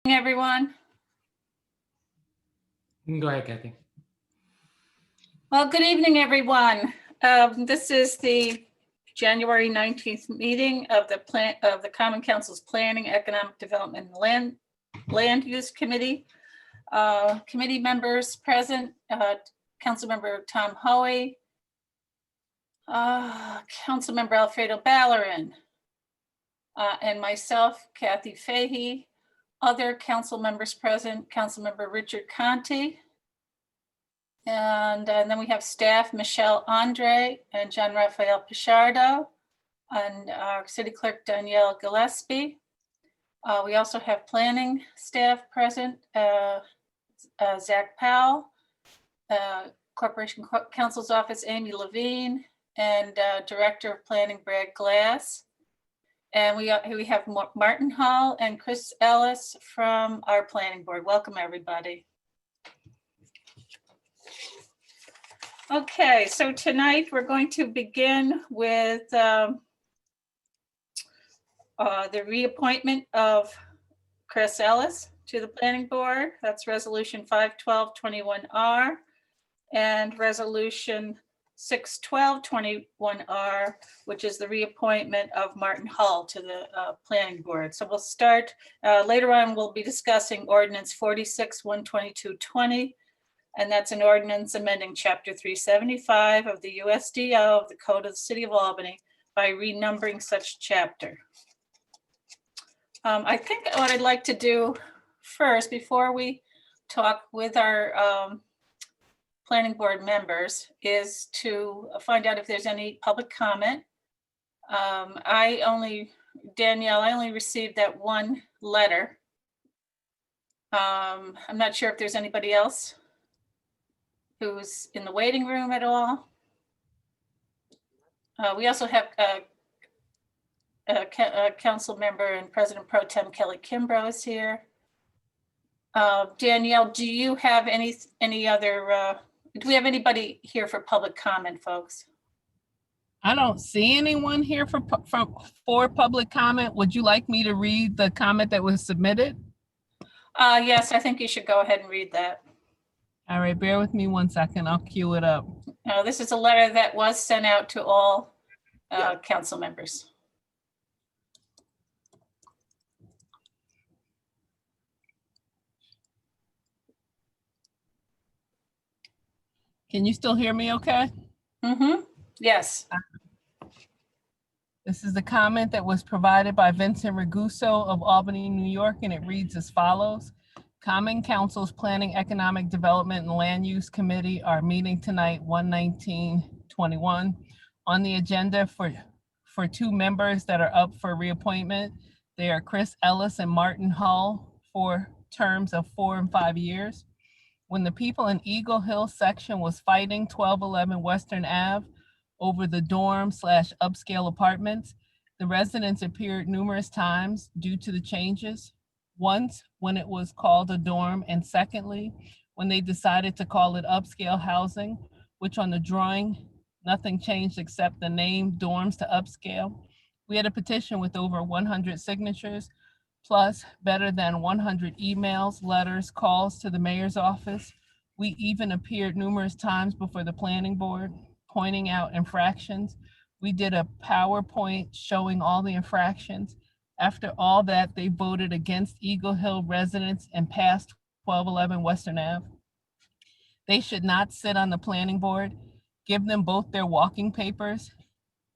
Everyone. Go ahead, Kathy. Well, good evening, everyone. This is the January 19th meeting of the Common Council's Planning, Economic Development, and Land Use Committee. Committee members present, Councilmember Tom Hoey, Councilmember Alfredo Ballerin, and myself, Kathy Fahey. Other council members present, Councilmember Richard Conti. And then we have staff, Michelle Andre and John Rafael Pichardo, and our city clerk, Danielle Gillespie. We also have planning staff present, Zach Powell, Corporation Counsel's Office, Amy Levine, and Director of Planning, Brad Glass. And we have Martin Hall and Chris Ellis from our planning board. Welcome, everybody. Okay, so tonight we're going to begin with the reappointment of Chris Ellis to the planning board. That's resolution 51221R and resolution 61221R, which is the reappointment of Martin Hull to the planning board. So we'll start later on. We'll be discussing ordinance 46-12220, and that's an ordinance amending chapter 375 of the USDO of the Code of the City of Albany by renumbering such chapter. I think what I'd like to do first, before we talk with our planning board members, is to find out if there's any public comment. Danielle, I only received that one letter. I'm not sure if there's anybody else who's in the waiting room at all. We also have a council member and President Pro Tem Kelly Kimbrough is here. Danielle, do you have any other, do we have anybody here for public comment, folks? I don't see anyone here for public comment. Would you like me to read the comment that was submitted? Yes, I think you should go ahead and read that. All right, bear with me 1 second. I'll queue it up. This is a letter that was sent out to all council members. Can you still hear me okay? Mm-hmm. Yes. This is the comment that was provided by Vincent Raguso of Albany, New York, and it reads as follows. Common Council's Planning, Economic Development, and Land Use Committee are meeting tonight, 1/19/21. On the agenda for two members that are up for reappointment, they are Chris Ellis and Martin Hull for terms of 4 and 5 years. When the people in Eagle Hill section was fighting 1211 Western Ave over the dorm/upscale apartments, the residents appeared numerous times due to the changes. Once when it was called a dorm, and secondly, when they decided to call it upscale housing, which on the drawing, nothing changed except the name dorms to upscale. We had a petition with over 100 signatures, plus better than 100 emails, letters, calls to the mayor's office. We even appeared numerous times before the planning board, pointing out infractions. We did a PowerPoint showing all the infractions. After all that, they voted against Eagle Hill residents and passed 1211 Western Ave. They should not sit on the planning board. Give them both their walking papers.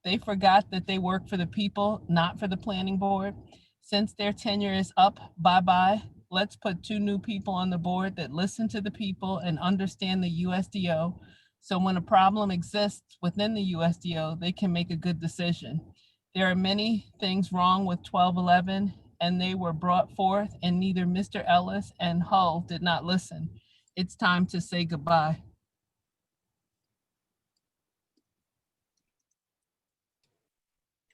They forgot that they work for the people, not for the planning board. Since their tenure is up, bye-bye. Let's put 2 new people on the board that listen to the people and understand the USDO. So when a problem exists within the USDO, they can make a good decision. There are many things wrong with 1211, and they were brought forth, and neither Mr. Ellis and Hull did not listen. It's time to say goodbye.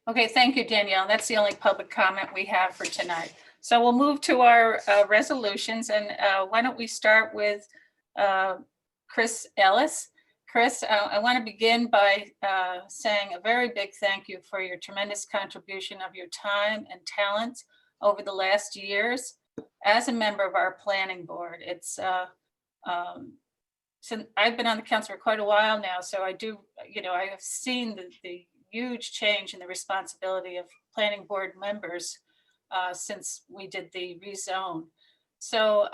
Okay, thank you, Danielle. That's the only public comment we have for tonight. So we'll move to our resolutions, and why don't we start with Chris Ellis. Chris, I want to begin by saying a very big thank you for your tremendous contribution of your time and talents over the last years. as a member of our planning board. It's since I've been on the council for quite a while now, so I do, I have seen the huge change in the responsibility of planning board members since we did the rezone. So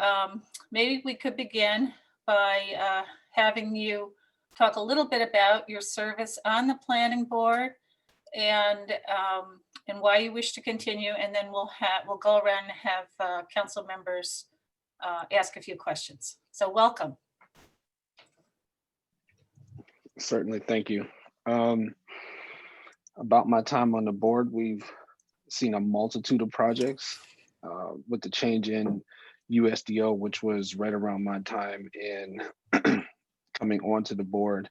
maybe we could begin by having you talk a little bit about your service on the planning board and why you wish to continue, and then we'll go around and have council members ask a few questions. So welcome. Certainly, thank you. About my time on the board, we've seen a multitude of projects with the change in USDO, which was right around my time in coming onto the board.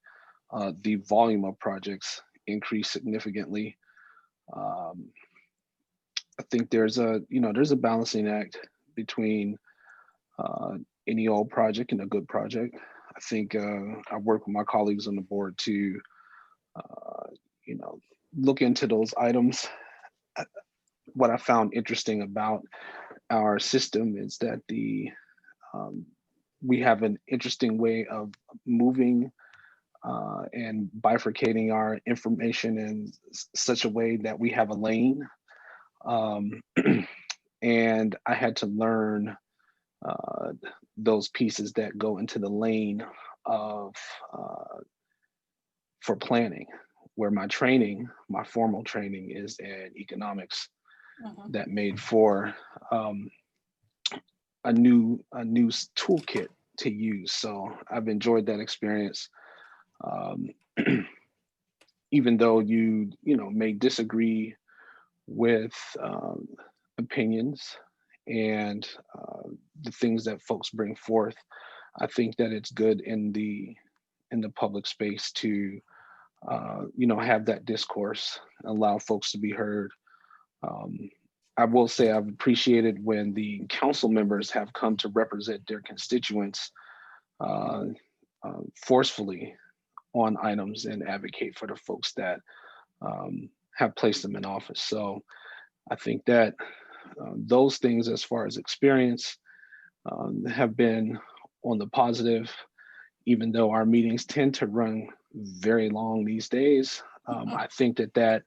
The volume of projects increased significantly. I think there's a balancing act between any old project and a good project. I think I work with my colleagues on the board to, look into those items. What I found interesting about our system is that we have an interesting way of moving and bifurcating our information in such a way that we have a lane. And I had to learn those pieces that go into the lane of for planning, where my formal training is in economics. That made for a new toolkit to use. So I've enjoyed that experience. Even though you may disagree with opinions and the things that folks bring forth, I think that it's good in the public space to have that discourse, allow folks to be heard. I will say I've appreciated when the council members have come to represent their constituents forcefully on items and advocate for the folks that have placed them in office. So I think that those things, as far as experience, have been on the positive, even though our meetings tend to run very long these days. I think that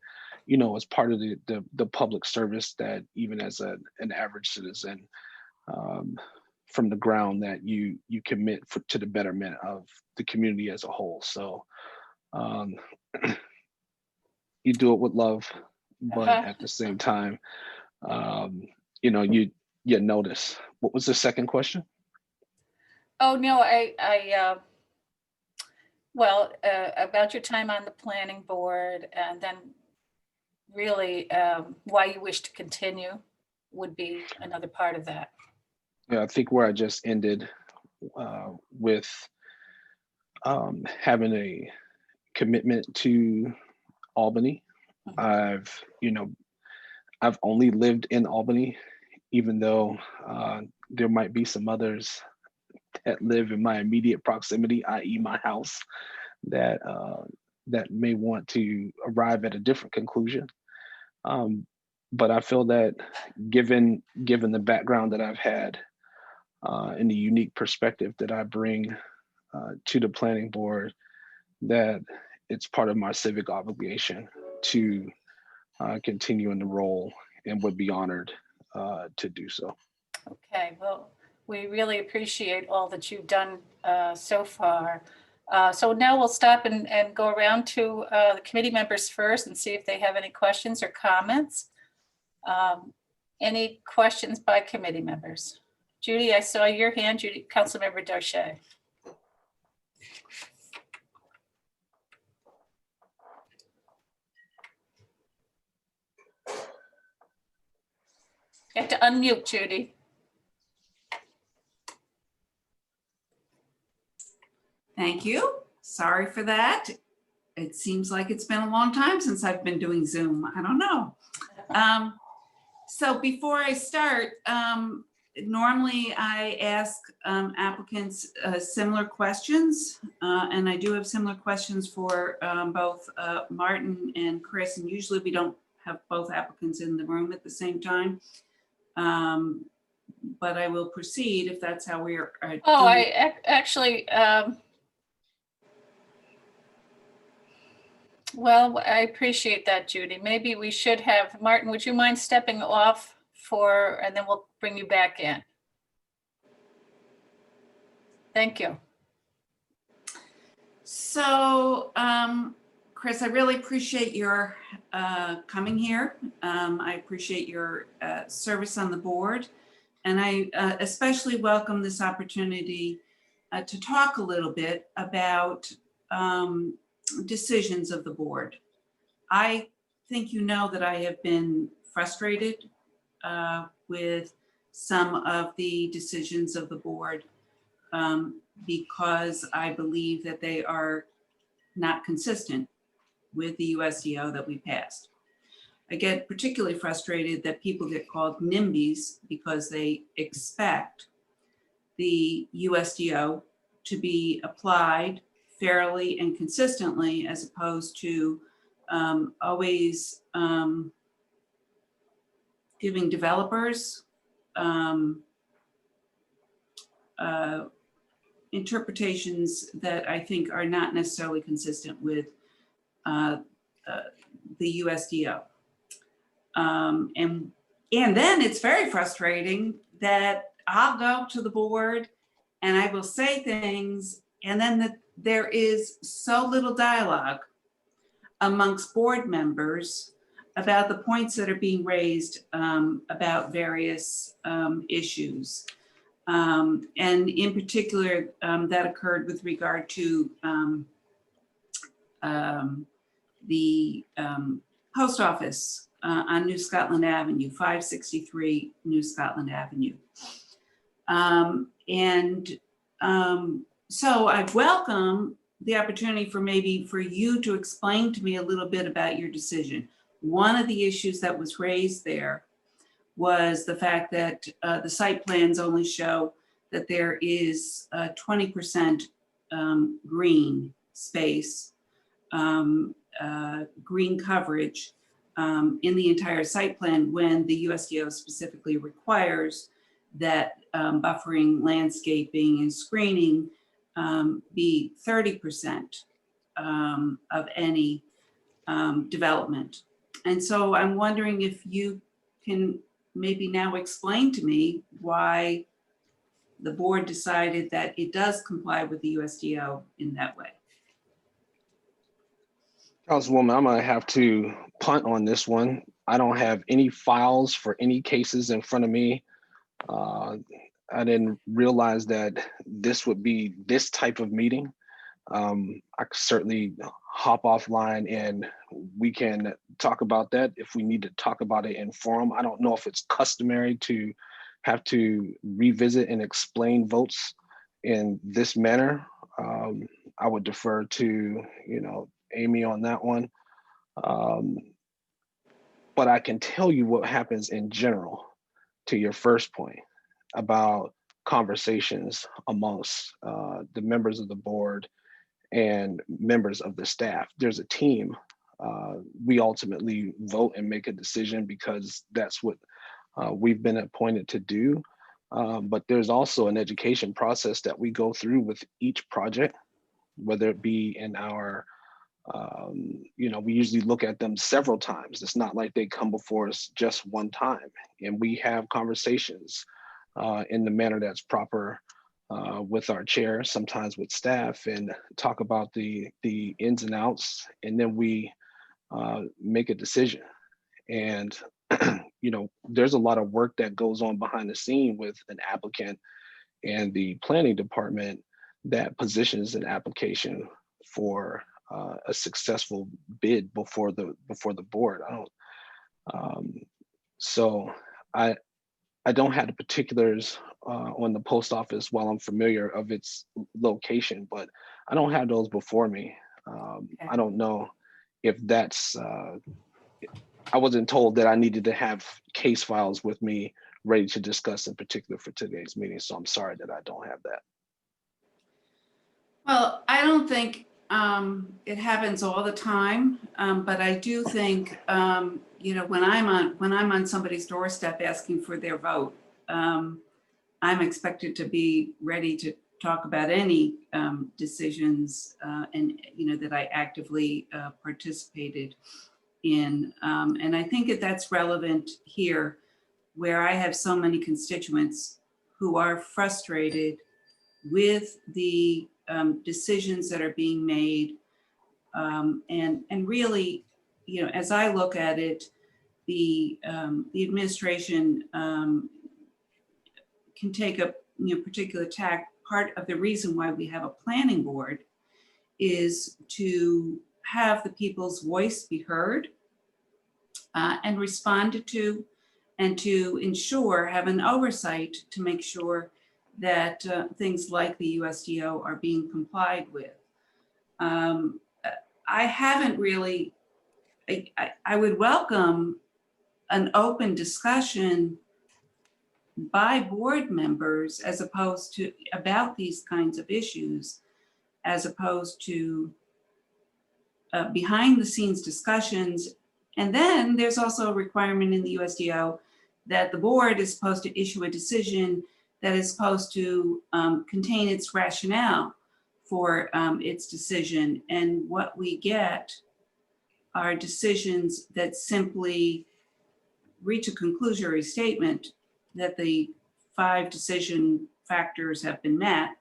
is part of the public service that even as an average citizen from the ground that you commit to the betterment of the community as a whole. So you do it with love, but at the same time, you notice. What was the second question? Oh, no, about your time on the planning board, and then really why you wish to continue would be another part of that. Yeah, I think where I just ended with having a commitment to Albany. I've only lived in Albany, even though there might be some others that live in my immediate proximity, i.e. my house, that may want to arrive at a different conclusion. But I feel that given the background that I've had and the unique perspective that I bring to the planning board, that it's part of my civic obligation to continue in the role and would be honored to do so. Okay, well, we really appreciate all that you've done so far. So now we'll stop and go around to the committee members first and see if they have any questions or comments. Any questions by committee members? Judy, I saw your hand. Judy, Councilmember Darche. You have to unmute, Judy. Thank you. Sorry for that. It seems like it's been a long time since I've been doing Zoom. I don't know. So before I start, normally I ask applicants similar questions, and I do have similar questions for both Martin and Chris, and usually we don't have both applicants in the room at the same time. but I will proceed if that's how we are. Oh, doing. I actually, well, I appreciate that, Judy. Maybe we should have, Martin, would you mind stepping off for, and then we'll bring you back in? Thank you. So, Chris, I really appreciate your coming here. I appreciate your service on the board. And I especially welcome this opportunity to talk a little bit about decisions of the board. I think you know that I have been frustrated with some of the decisions of the board because I believe that they are not consistent with the USDO that we passed. I get particularly frustrated that people get called NIMBYs because they expect the USDO to be applied fairly and consistently, as opposed to always giving developers interpretations that I think are not necessarily consistent with the USDO. And then it's very frustrating that I'll go to the board and I will say things, and then there is so little dialogue amongst board members about the points that are being raised about various issues. And in particular, that occurred with regard to the post office on New Scotland Avenue, 563 New Scotland Avenue. So I welcome the opportunity for you to explain to me a little bit about your decision. One of the issues that was raised there was the fact that the site plans only show that there is 20% green space, green coverage in the entire site plan, when the USDO specifically requires that buffering, landscaping, and screening be 30% of any development. And so I'm wondering if you can maybe now explain to me why the board decided that it does comply with the USDO in that way. Councilwoman, I'm gonna have to punt on this one. I don't have any files for any cases in front of me. I didn't realize that this would be this type of meeting. I could certainly hop offline and we can talk about that if we need to talk about it in forum. I don't know if it's customary to have to revisit and explain votes in this manner. I would defer to, Amy on that one. But I can tell you what happens in general to your first point about conversations amongst the members of the board and members of the staff. There's a team. We ultimately vote and make a decision because that's what we've been appointed to do. But there's also an education process that we go through with each project, whether it be in our, we usually look at them several times. It's not like they come before us just one time. And we have conversations in the manner that's proper with our chair, sometimes with staff, and talk about the ins and outs, and then we make a decision. And there's a lot of work that goes on behind the scene with an applicant and the planning department that positions an application for a successful bid before the board. So I don't have the particulars on the post office while I'm familiar of its location, but I don't have those before me. I don't know if that's, I wasn't told that I needed to have case files with me ready to discuss in particular for today's meeting. So I'm sorry that I don't have that. Well, I don't think it happens all the time, but I do think, when I'm on somebody's doorstep asking for their vote, I'm expected to be ready to talk about any decisions and that I actively participated in. And I think that's relevant here, where I have so many constituents who are frustrated with the decisions that are being made. And really, as I look at it, the administration can take a particular tack. Part of the reason why we have a planning board is to have the people's voice be heard and responded to, and to have an oversight to make sure that things like the USDO are being complied with. I haven't really, I would welcome an open discussion by board members as opposed to about these kinds of issues, as opposed to behind the scenes discussions. And then there's also a requirement in the USDO that the board is supposed to issue a decision that is supposed to contain its rationale for its decision. And what we get are decisions that simply reach a conclusory statement that the 5 decision factors have been met,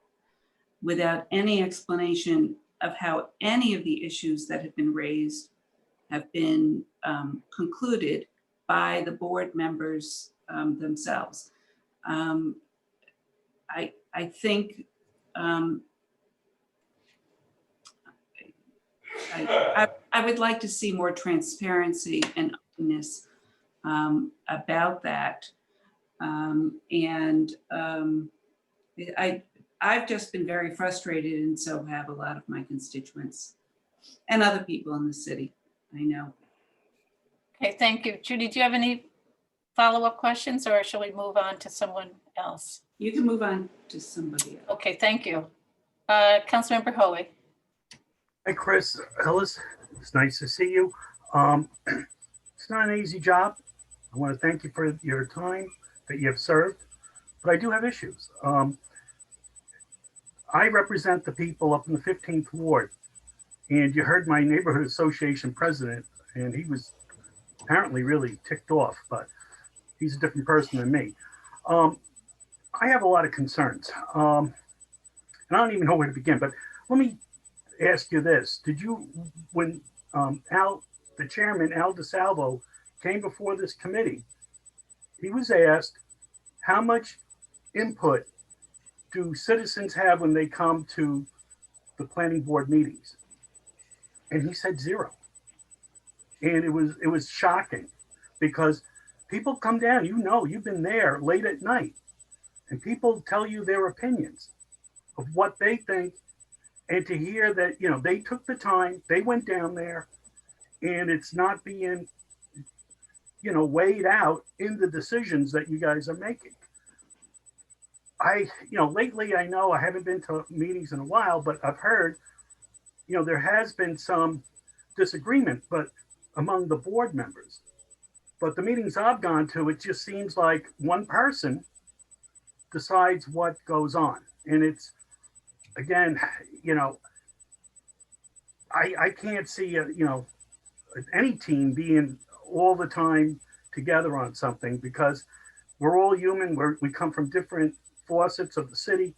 without any explanation of how any of the issues that have been raised have been concluded by the board members themselves. I think I would like to see more transparency and openness about that. I've just been very frustrated, and so have a lot of my constituents and other people in the city, I know. Okay, thank you. Judy, do you have any follow-up questions, or shall we move on to someone else? You can move on to somebody else. Okay, thank you. Councilmember Hoey. Hi, Chris Ellis. It's nice to see you. It's not an easy job. I want to thank you for your time that you have served, but I do have issues. I represent the people up in the 15th Ward, and you heard my neighborhood association president, and he was apparently really ticked off, but he's a different person than me. I have a lot of concerns, and I don't even know where to begin, but let me ask you this. Did you, when the chairman, Al DeSalvo, came before this committee, he was asked, how much input do citizens have when they come to the planning board meetings? And he said 0. And it was shocking, because people come down, you've been there late at night, and people tell you their opinions of what they think, and to hear that, they took the time, they went down there, and it's not being, weighed out in the decisions that you guys are making. Lately, I know I haven't been to meetings in a while, but I've heard, there has been some disagreement, but among the board members. But the meetings I've gone to, it just seems like one person decides what goes on. And it's, again, I can't see, any team being all the time together on something, because we're all human. We come from different faucets of the city.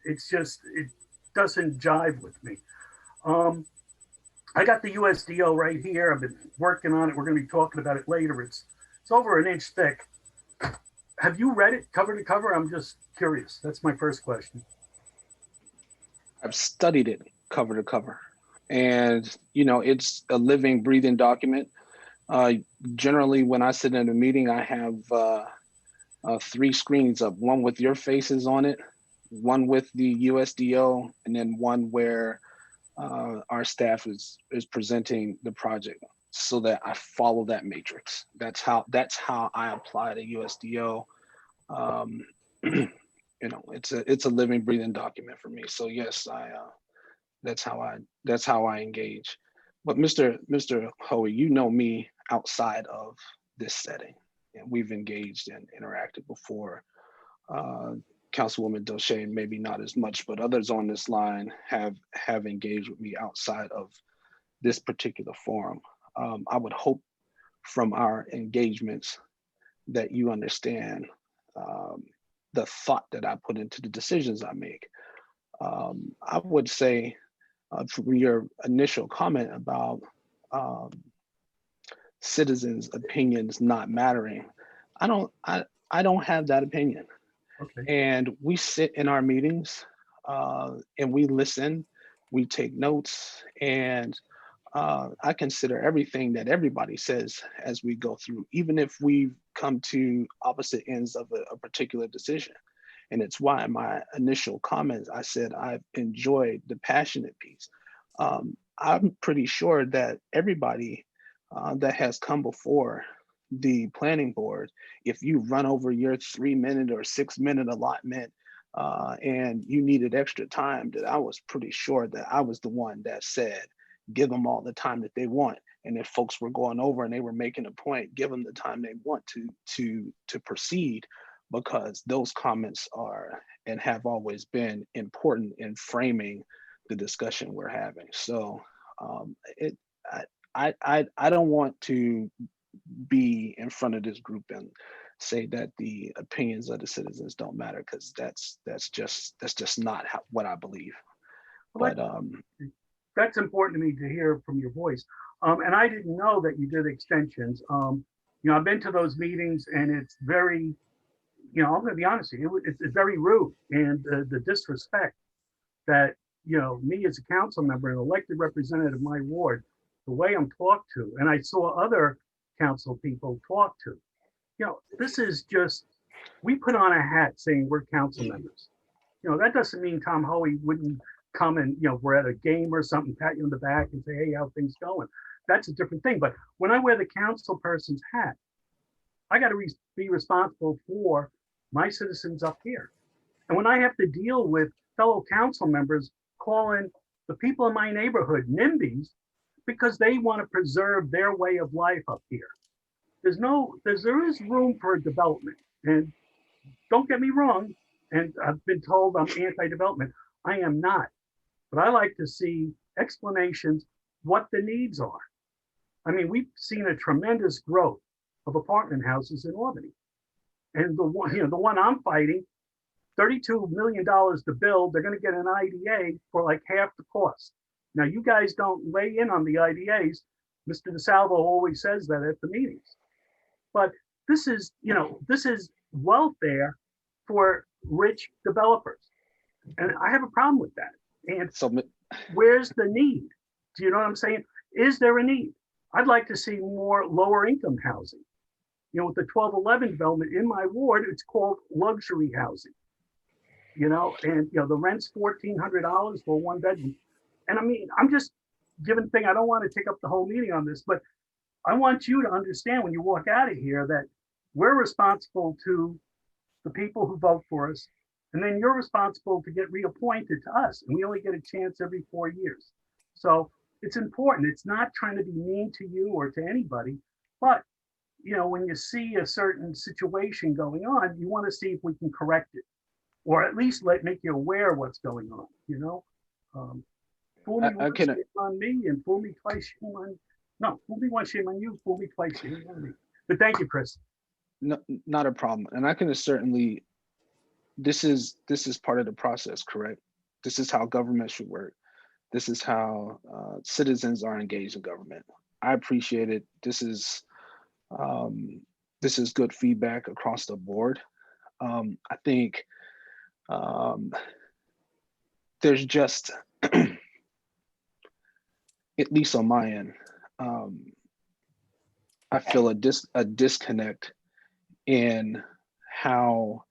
It's just, it doesn't jive with me. I got the USDO right here. I've been working on it. We're going to be talking about it later. It's over an inch thick. Have you read it cover to cover? I'm just curious. That's my first question. I've studied it cover to cover, and it's a living, breathing document. Generally, when I sit in a meeting, I have 3 screens up: one with your faces on it, one with the USDO, and then one where our staff is presenting the project, so that I follow that matrix. That's how I apply the USDO. It's a living, breathing document for me. So yes, that's how I engage. But Mr. Hoey, me outside of this setting, and we've engaged and interacted before. Councilwoman Delshane, maybe not as much, but others on this line have engaged with me outside of this particular forum. I would hope from our engagements that you understand the thought that I put into the decisions I make. I would say from your initial comment about citizens' opinions not mattering, I don't have that opinion. Okay. And we sit in our meetings and we listen, we take notes, and I consider everything that everybody says as we go through, even if we've come to opposite ends of a particular decision. And it's why in my initial comments, I said I've enjoyed the passionate piece. I'm pretty sure that everybody that has come before the planning board, if you run over your 3-minute or 6-minute allotment and you needed extra time, that I was pretty sure that I was the one that said, give them all the time that they want. And if folks were going over and they were making a point, give them the time they want to proceed, because those comments are and have always been important in framing the discussion we're having. So I don't want to be in front of this group and say that the opinions of the citizens don't matter, because that's just not what I believe. Well, But that's important to me to hear from your voice. And I didn't know that you did extensions. I've been to those meetings, and it's very, I'm going to be honest with you, it's very rude, and the disrespect that, me as a council member, an elected representative of my ward, the way I'm talked to, and I saw other council people talk to, this is just, we put on a hat saying we're council members. That doesn't mean Tom Hoey wouldn't come and, we're at a game or something, pat you on the back and say, hey, how things going? That's a different thing. But when I wear the council person's hat, I got to be responsible for my citizens up here. And when I have to deal with fellow council members calling the people in my neighborhood NIMBYs because they want to preserve their way of life up here, there is room for development. And don't get me wrong, and I've been told I'm anti-development. I am not. But I like to see explanations what the needs are. I mean, we've seen a tremendous growth of apartment houses in Albany. And the one I'm fighting, $32 million to build, they're going to get an IDA for like half the cost. Now, you guys don't weigh in on the IDAs. Mr. DeSalvo always says that at the meetings. But this is welfare for rich developers. And I have a problem with that. And so where's the need? Do you know what I'm saying? Is there a need? I'd like to see more lower income housing. With the 1211 development in my ward, it's called luxury housing. And the rent's $1,400 for one bedroom. And I mean, I'm just giving thing. I don't want to take up the whole meeting on this, but I want you to understand when you walk out of here that we're responsible to the people who vote for us. And then you're responsible to get reappointed to us. And we only get a chance every 4 years. So it's important. It's not trying to be mean to you or to anybody. But, when you see a certain situation going on, you want to see if we can correct it. Or at least make you aware of what's going on, Fool me once, shame on me, and fool me twice, shame on... No, fool me once, shame on you, fool me twice, shame on me. But thank you, Chris. No, not a problem. And I can certainly... This is part of the process, correct? This is how government should work. This is how citizens are engaged in government. I appreciate it. This is good feedback across the board. I think there's just, at least on my end, I feel a disconnect in how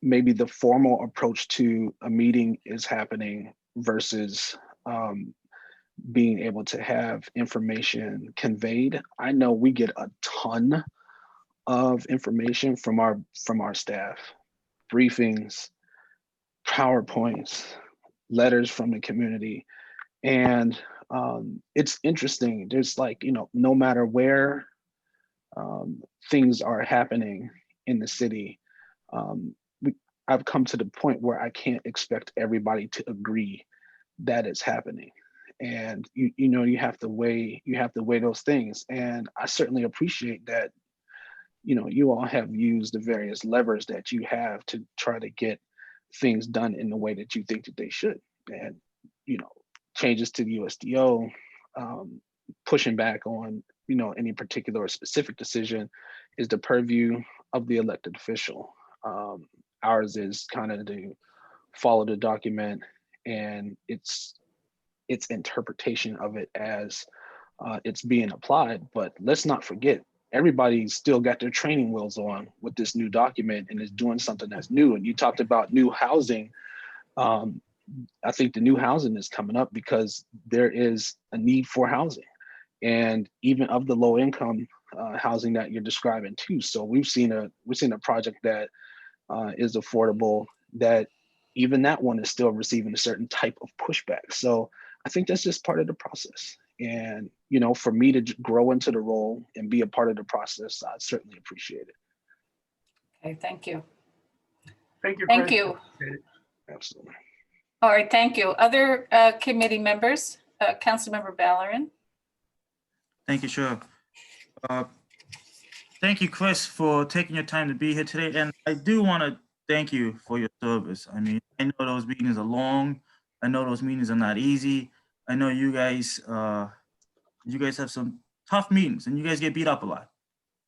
maybe the formal approach to a meeting is happening versus being able to have information conveyed. I know we get a ton of information from our staff, briefings, PowerPoints, letters from the community. And it's interesting. There's no matter where things are happening in the city, um, I've come to the point where I can't expect everybody to agree that it's happening. And you have to weigh those things. And I certainly appreciate that, you all have used the various levers that you have to try to get things done in the way that you think that they should. And, changes to the USDO, pushing back on, any particular or specific decision is the purview of the elected official. Ours is kind of to follow the document and its interpretation of it as it's being applied. But let's not forget, everybody's still got their training wheels on with this new document and is doing something that's new. And you talked about new housing. I think the new housing is coming up because there is a need for housing, and even of the low income housing that you're describing too. So we've seen a project that is affordable, that even that one is still receiving a certain type of pushback. So I think that's just part of the process. And, for me to grow into the role and be a part of the process, I certainly appreciate it. Okay, thank you. Thank you. Thank Chris. you. Absolutely. All right, thank you. Other committee members, Councilmember Ballerin. Thank you, sure. Thank you, Chris, for taking your time to be here today. And I do want to thank you for your service. I mean, I know those meetings are long. I know those meetings are not easy. I know you guys have some tough meetings and you guys get beat up a lot.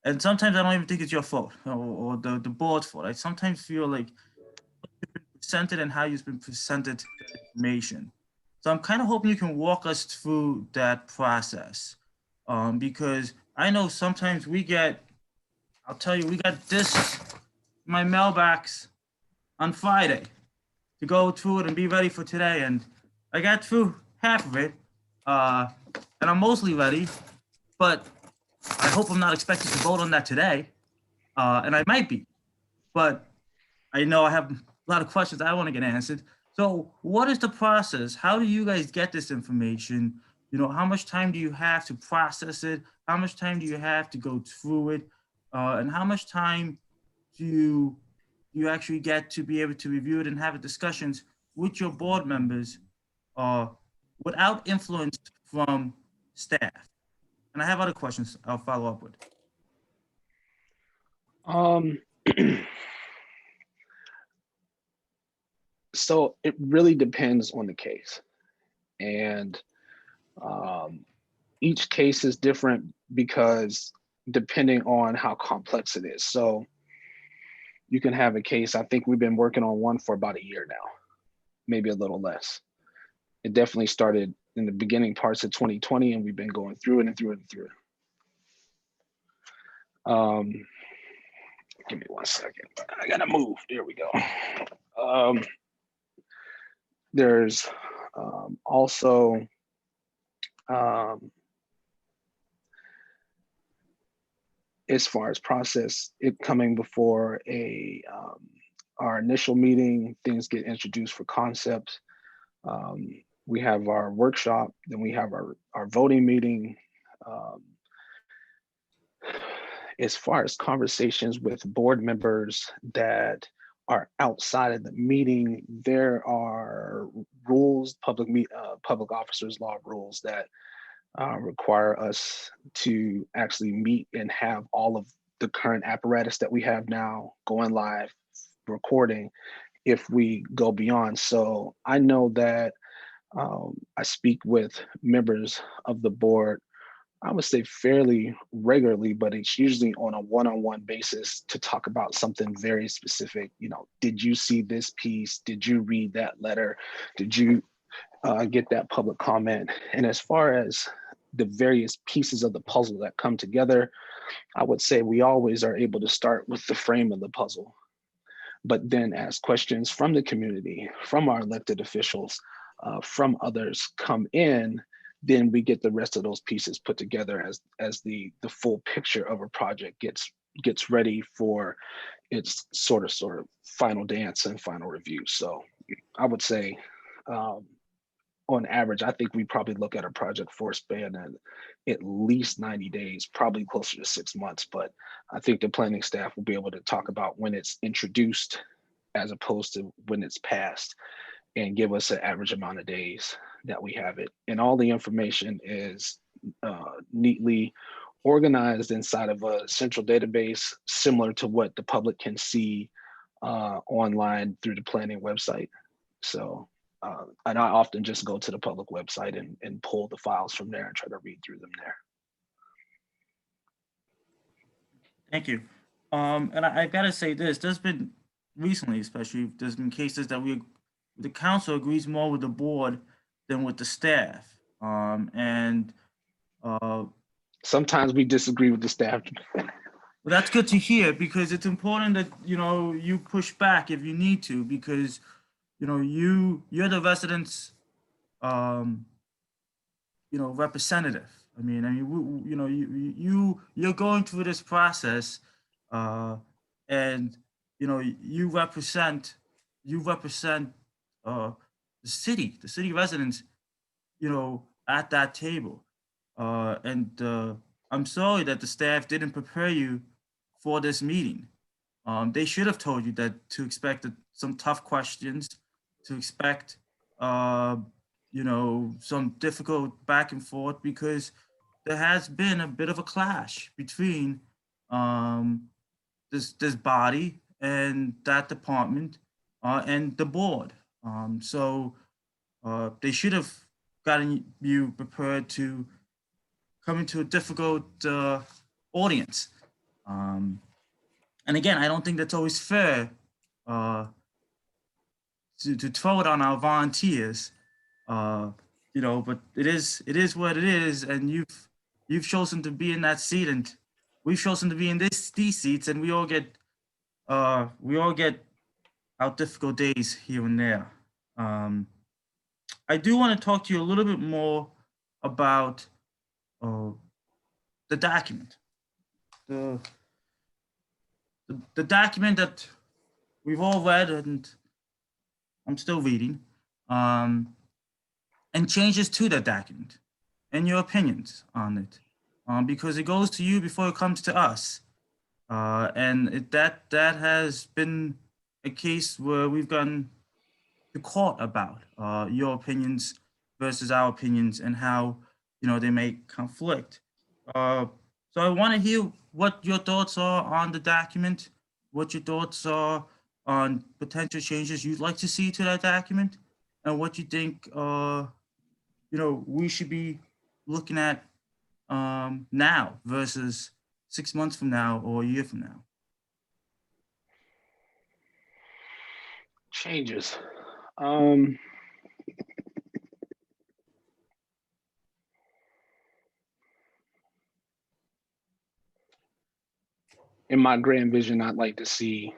And sometimes I don't even think it's your fault or the board's fault. I sometimes feel like you've been presented and how you've been presented the information. So I'm kind of hoping you can walk us through that process, because I know sometimes we got this, my mailbox on Friday to go through it and be ready for today. And I got through half of it, and I'm mostly ready, but I hope I'm not expected to vote on that today. And I might be, but I know I have a lot of questions I want to get answered. So what is the process? How do you guys get this information? How much time do you have to process it? How much time do you have to go through it? And how much time do you actually get to be able to review it and have discussions with your board members without influence from staff? And I have other questions I'll follow up with. So it really depends on the case. And each case is different because depending on how complex it is. So you can have a case, I think we've been working on one for about a year now, maybe a little less. It definitely started in the beginning parts of 2020 and we've been going through it and through it and through it. Give me 1 second. I gotta move. There we go. There's also as far as process, it coming before our initial meeting, things get introduced for concepts. We have our workshop, then we have our voting meeting. As far as conversations with board members that are outside of the meeting, there are rules, public officers law rules that require us to actually meet and have all of the current apparatus that we have now going live, recording, if we go beyond. So I know that I speak with members of the board, I would say fairly regularly, but it's usually on a one-on-one basis to talk about something very specific. Did you see this piece? Did you read that letter? Did you get that public comment? And as far as the various pieces of the puzzle that come together, I would say we always are able to start with the frame of the puzzle, but then as questions from the community, from our elected officials, from others come in, then we get the rest of those pieces put together as the full picture of a project gets ready for its sort of final dance and final review. So I would say on average, I think we probably look at a project for a span of at least 90 days, probably closer to 6 months. But I think the planning staff will be able to talk about when it's introduced as opposed to when it's passed, and give us an average amount of days that we have it. And all the information is neatly organized inside of a central database, similar to what the public can see online through the planning website. So, and I often just go to the public website and pull the files from there and try to read through them there. Thank you. And I've got to say this, there's been recently, especially, there's been cases that the council agrees more with the board than with the staff. Sometimes we disagree with the staff. Well, that's good to hear, because it's important that, you know, you push back if you need to, because, you know, you're the residents, you know, representative. I mean, you know, you're going through this process, and, you know, you represent the city residents, you know, at that table. I'm sorry that the staff didn't prepare you for this meeting. They should have told you that to expect some tough questions, to expect, you know, some difficult back and forth, because there has been a bit of a clash between this body and that department and the board. So they should have gotten you prepared to come into a difficult audience. And again, I don't think that's always fair to throw it on our volunteers, you know, but it is what it is, and you've chosen to be in that seat, and we've chosen to be in these seats, and we all get our difficult days here and there. I do want to talk to you a little bit more about the document, the document that we've all read, and I'm still reading, and changes to that document, and your opinions on it, because it goes to you before it comes to us, and that has been a case where we've gone to court about your opinions versus our opinions, and how, you know, they may conflict. So I want to hear what your thoughts are on the document, what your thoughts are on potential changes you'd like to see to that document, and what you think, you know, we should be looking at now versus 6 months from now or a year from now. Changes. In my grand vision, I'd like to see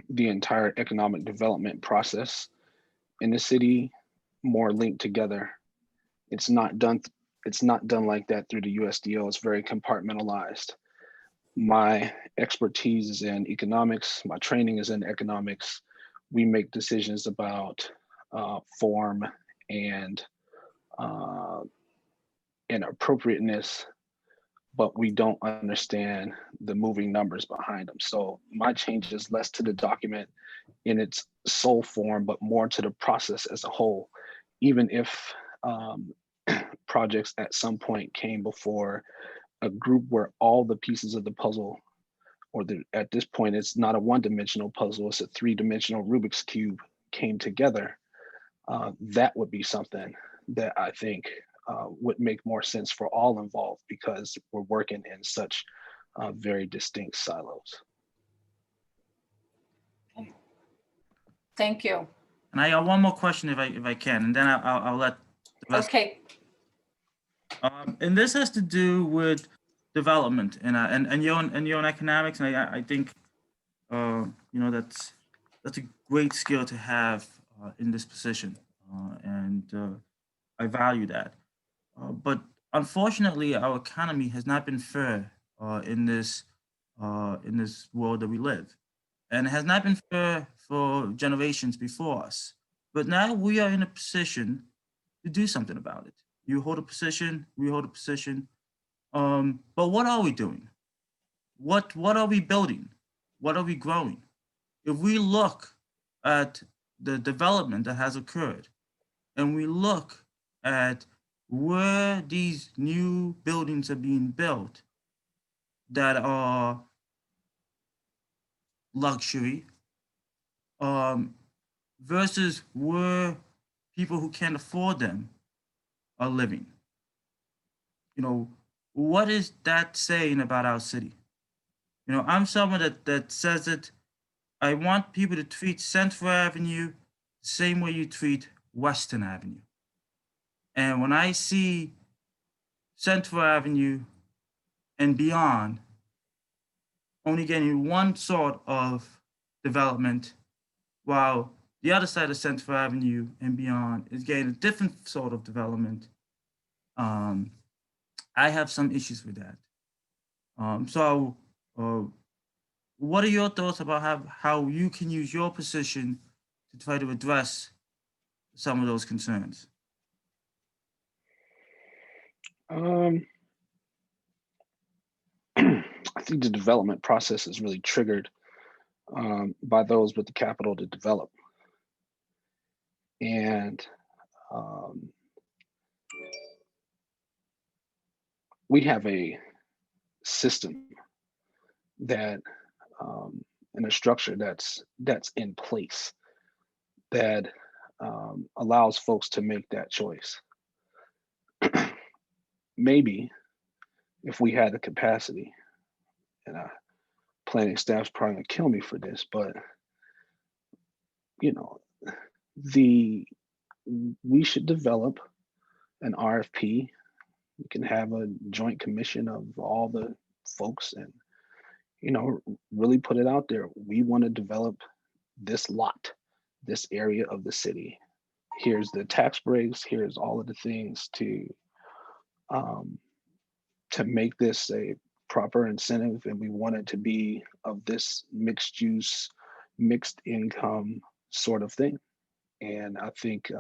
the entire economic development process in the city more linked together. It's not done like that through the USDO. It's very compartmentalized. My expertise is in economics. My training is in economics. We make decisions about form and appropriateness, but we don't understand the moving numbers behind them. So my change is less to the document in its sole form, but more to the process as a whole. Even if projects at some point came before a group where all the pieces of the puzzle, or at this point, it's not a one-dimensional puzzle, it's a three-dimensional Rubik's Cube, came together, that would be something that I think would make more sense for all involved, because we're working in such very distinct silos. Okay. Thank you. And I got one more question if I can, and then I'll let the rest. Okay. And this has to do with development and your own economics, and I think you know, that's a great skill to have in this position, and I value that. But unfortunately, our economy has not been fair in this world that we live, and it has not been fair for generations before us. But now we are in a position to do something about it. You hold a position, we hold a position. But what are we doing? What are we building? What are we growing? If we look at the development that has occurred, and we look at where these new buildings are being built that are luxury, versus where people who can't afford them are living. You know, what is that saying about our city? You know, I'm someone that says that I want people to treat Central Avenue the same way you treat Western Avenue. And when I see Central Avenue and beyond only getting one sort of development, while the other side of Central Avenue and beyond is getting a different sort of development, I have some issues with that. What are your thoughts about how you can use your position to try to address some of those concerns? I think the development process is really triggered by those with the capital to develop. And we have a system that and a structure that's in place that allows folks to make that choice. Maybe if we had the capacity, and planning staff's probably gonna kill me for this, but you know, we should develop an RFP. We can have a joint commission of all the folks and, you know, really put it out there. We want to develop this lot, this area of the city. Here's the tax breaks. Here's all of the things to make this a proper incentive, and we want it to be of this mixed use, mixed income sort of thing. And I think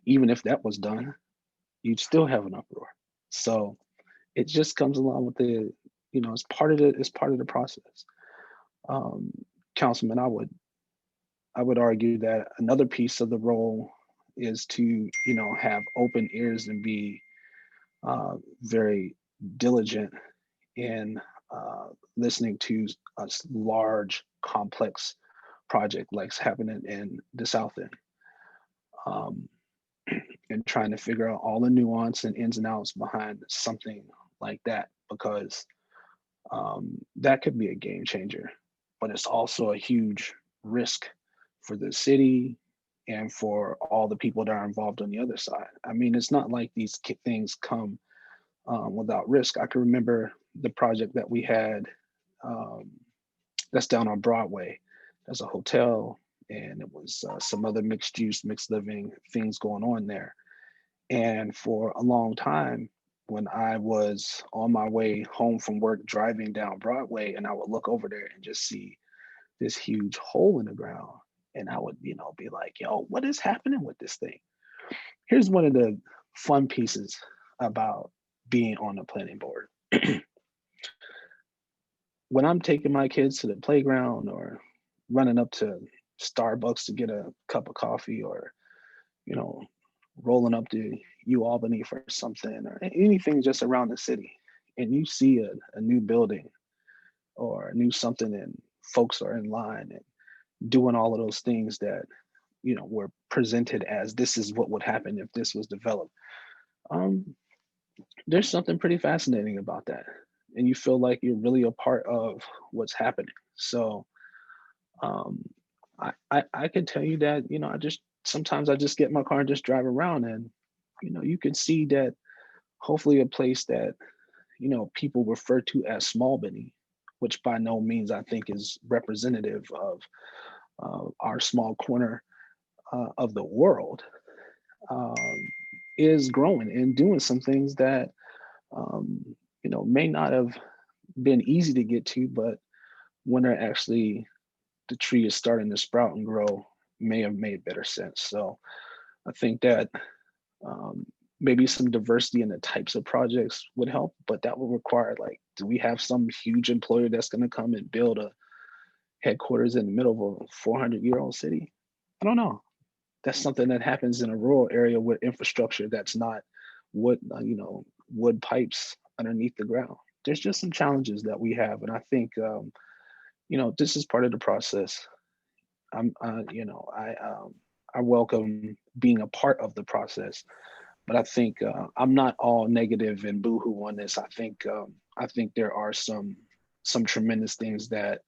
even if that was done, you'd still have an uproar. So it just comes along with the, you know, it's part of the process. Councilman, I would argue that another piece of the role is to, you know, have open ears and be very diligent in listening to a large, complex project like's happening in the South End, and trying to figure out all the nuance and ins and outs behind something like that, because that could be a game changer, but it's also a huge risk for the city and for all the people that are involved on the other side. I mean, it's not like these things come without risk. I can remember the project that we had that's down on Broadway. There's a hotel, and it was some other mixed use, mixed living things going on there. And for a long time, when I was on my way home from work driving down Broadway, and I would look over there and just see this huge hole in the ground, and I would, you know, be like, yo, what is happening with this thing? Here's one of the fun pieces about being on the planning board. When I'm taking my kids to the playground or running up to Starbucks to get a cup of coffee, or, you know, rolling up to Albany for something, or anything just around the city, and you see a new building or a new something, and folks are in line and doing all of those things that, you know, were presented as this is what would happen if this was developed. There's something pretty fascinating about that, and you feel like you're really a part of what's happening. So I can tell you that, you know, sometimes I just get in my car and just drive around, and, you know, you can see that hopefully a place that, you know, people refer to as Smallbany, which by no means I think is representative of our small corner of the world, is growing and doing some things that, you know, may not have been easy to get to, but when they're actually, the tree is starting to sprout and grow, may have made better sense. So I think that Maybe some diversity in the types of projects would help, but that would require, like, do we have some huge employer that's going to come and build a headquarters in the middle of a 400-year-old city? I don't know. That's something that happens in a rural area with infrastructure that's not wood, wood pipes underneath the ground. There's just some challenges that we have, and I think this is part of the process. I welcome being a part of the process, but I think I'm not all negative and boohoo on this. I think there are some tremendous things that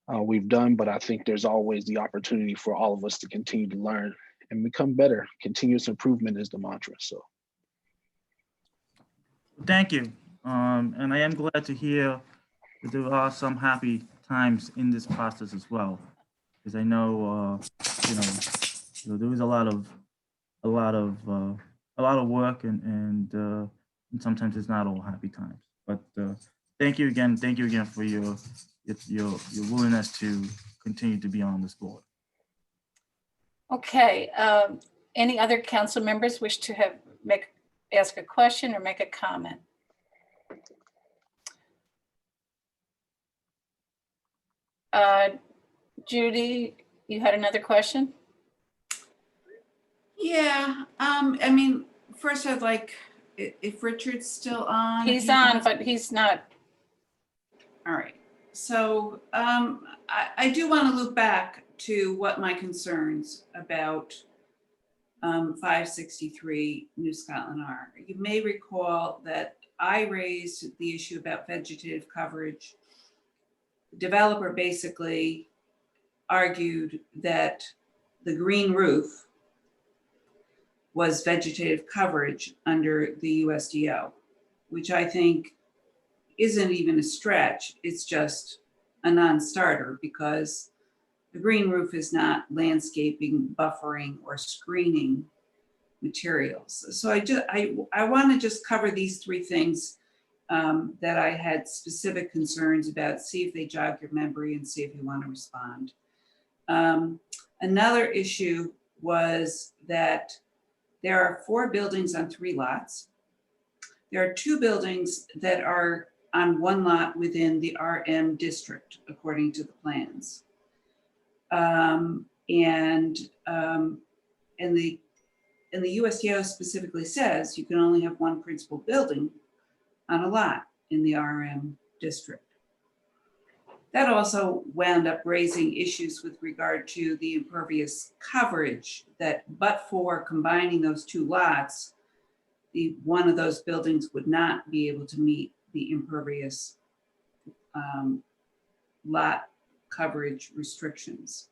we've done, but I think there's always the opportunity for all of us to continue to learn and become better. Continuous improvement is the mantra. So, Thank you. And I am glad to hear that there are some happy times in this process as well, because I know, there was a lot of work, and sometimes it's not all happy times. But thank you again for your willingness to continue to be on this board. Okay, any other council members wish to ask a question or make a comment? Judy, you had another question? Yeah, first I'd like, if Richard's still on. He's on, but he's not. All right, so I do want to loop back to what my concerns about 563 New Scotland are. You may recall that I raised the issue about vegetative coverage. The developer basically argued that the green roof was vegetative coverage under the USDO, which I think isn't even a stretch. It's just a non-starter, because the green roof is not landscaping, buffering, or screening materials. So I want to just cover these three things that I had specific concerns about, see if they jog your memory and see if you want to respond. Another issue was that there are 4 buildings on 3 lots. There are 2 buildings that are on 1 lot within the RM district, according to the plans. And the USDO specifically says you can only have 1 principal building on a lot in the RM district. That also wound up raising issues with regard to the impervious coverage, that but for combining those 2 lots, one of those buildings would not be able to meet the impervious lot coverage restrictions.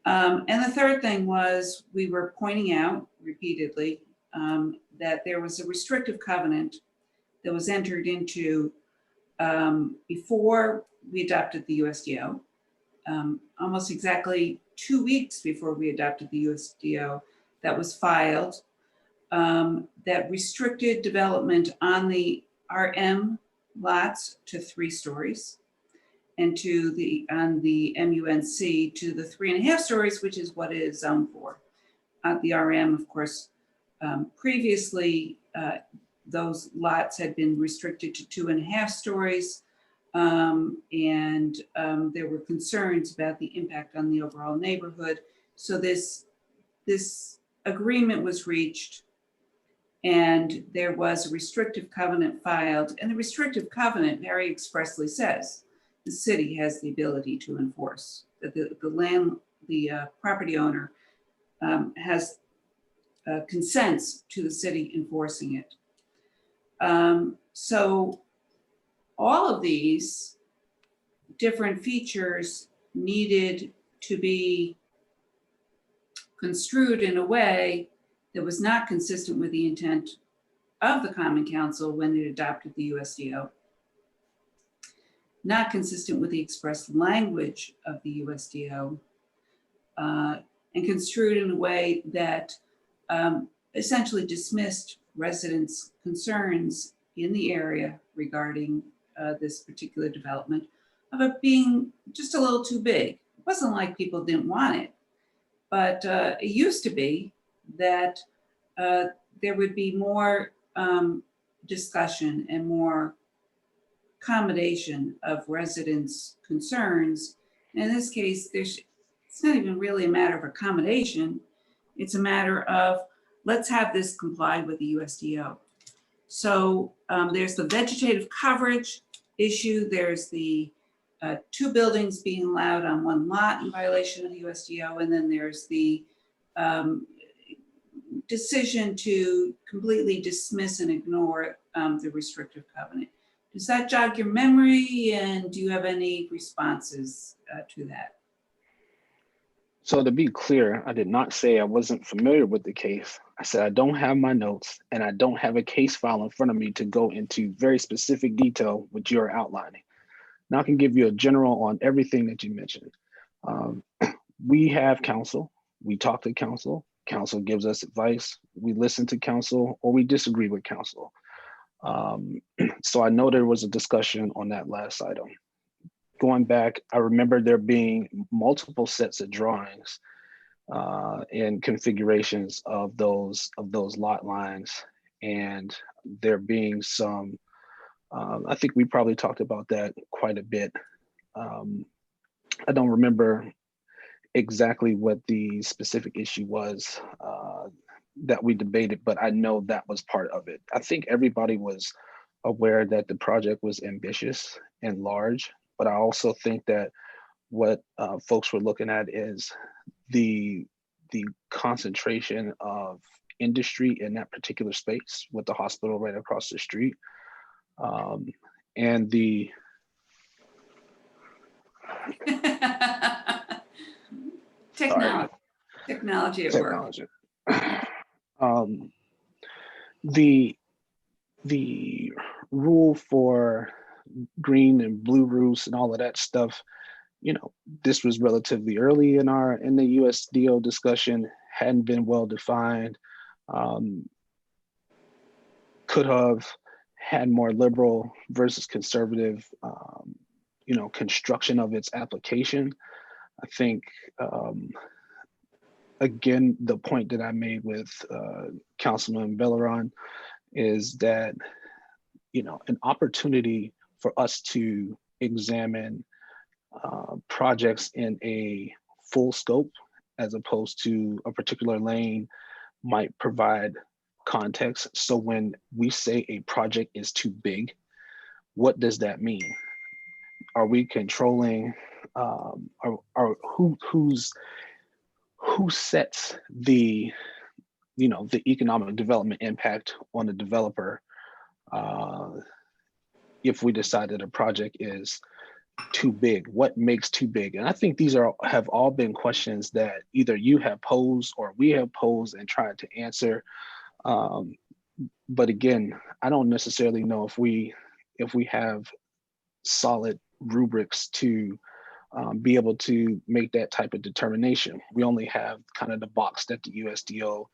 And the third thing was, we were pointing out repeatedly that there was a restrictive covenant that was entered into before we adopted the USDO, almost exactly 2 weeks before we adopted the USDO, that was filed, that restricted development on the RM lots to 3 stories, and on the MUNC to the 3.5 stories, which is what it is zoned for. The RM, of course, previously, those lots had been restricted to 2.5 stories, and there were concerns about the impact on the overall neighborhood. So this agreement was reached, and there was a restrictive covenant filed, and the restrictive covenant very expressly says the city has the ability to enforce, that the property owner has consents to the city enforcing it. So all of these different features needed to be construed in a way that was not consistent with the intent of the Common Council when it adopted the USDO, not consistent with the express language of the USDO, and construed in a way that essentially dismissed residents' concerns in the area regarding this particular development of it being just a little too big. It wasn't like people didn't want it, but it used to be that there would be more discussion and more accommodation of residents' concerns. In this case, it's not even really a matter of accommodation. It's a matter of, let's have this complied with the USDO. So there's the vegetative coverage issue. There's the 2 buildings being allowed on 1 lot in violation of the USDO. And then there's the decision to completely dismiss and ignore the restrictive covenant. Does that jog your memory? And do you have any responses to that? So to be clear, I did not say I wasn't familiar with the case. I said I don't have my notes and I don't have a case file in front of me to go into very specific detail which you're outlining. Now I can give you a general on everything that you mentioned. We have counsel, we talk to counsel, counsel gives us advice, we listen to counsel or we disagree with counsel. So I know there was a discussion on that last item. Going back, I remember there being multiple sets of drawings and configurations of those lot lines, and there being some, I think we probably talked about that quite a bit. I don't remember exactly what the specific issue was that we debated, but I know that was part of it. I think everybody was aware that the project was ambitious and large, but I also think that what folks were looking at is the concentration of industry in that particular space with the hospital right across the street, and the Technology at work. The rule for green and blue roofs and all of that stuff, you know, this was relatively early in the USDO discussion, hadn't been well defined, could have had more liberal versus conservative, you know, construction of its application. I think, again, the point that I made with Councilman Belleron is that, you know, an opportunity for us to examine projects in a full scope as opposed to a particular lane might provide context. So when we say a project is too big, what does that mean? Are we controlling, who sets the, you know, the economic development impact on the developer if we decide that a project is too big? What makes too big? And I think these have all been questions that either you have posed or we have posed and tried to answer. But again, I don't necessarily know if we have solid rubrics to be able to make that type of determination. We only have kind of the box that the USDO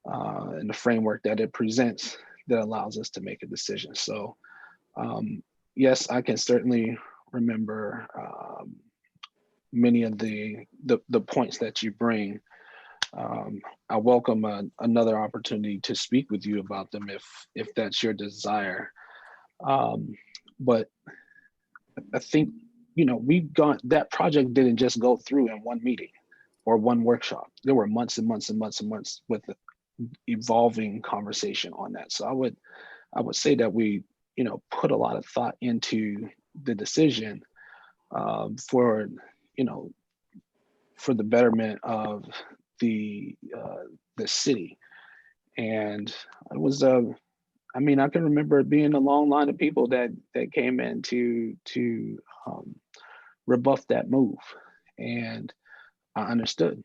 and the framework that it presents that allows us to make a decision. So yes, I can certainly remember many of the points that you bring. I welcome another opportunity to speak with you about them if that's your desire. But I think, you know, that project didn't just go through in one meeting or one workshop. There were months and months and months and months with the evolving conversation on that. So I would say that we, you know, put a lot of thought into the decision for, you know, for the betterment of the city. And it was I mean, I can remember it being a long line of people that came in to rebuff that move, and I understood.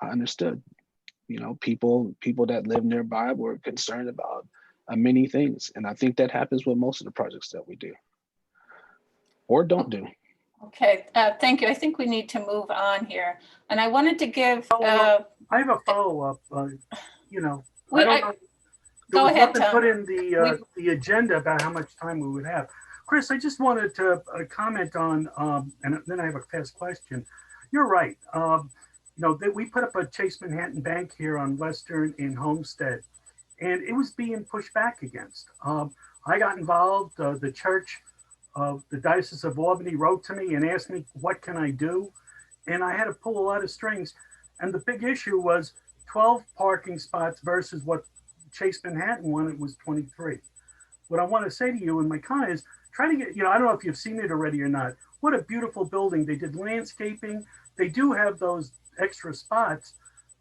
You know, people that live nearby were concerned about many things, and I think that happens with most of the projects that we do or don't do. Okay, thank you. I think we need to move on here, and I wanted to give. I have a follow-up. You know, I don't know. There Go was ahead, nothing Tom. put in the agenda about how much time we would have. Chris, I just wanted to comment on, and then I have a fast question. You're right. that we put up a Chase Manhattan Bank here on Western in Homestead, and it was being pushed back against. I got involved. The church of the Diocese of Albany wrote to me and asked me, what can I do? And I had to pull a lot of strings. And the big issue was 12 parking spots versus what Chase Manhattan wanted was 23. What I want to say to you in my comment is try to get, I don't know if you've seen it already or not. What a beautiful building. They did landscaping. They do have those extra spots,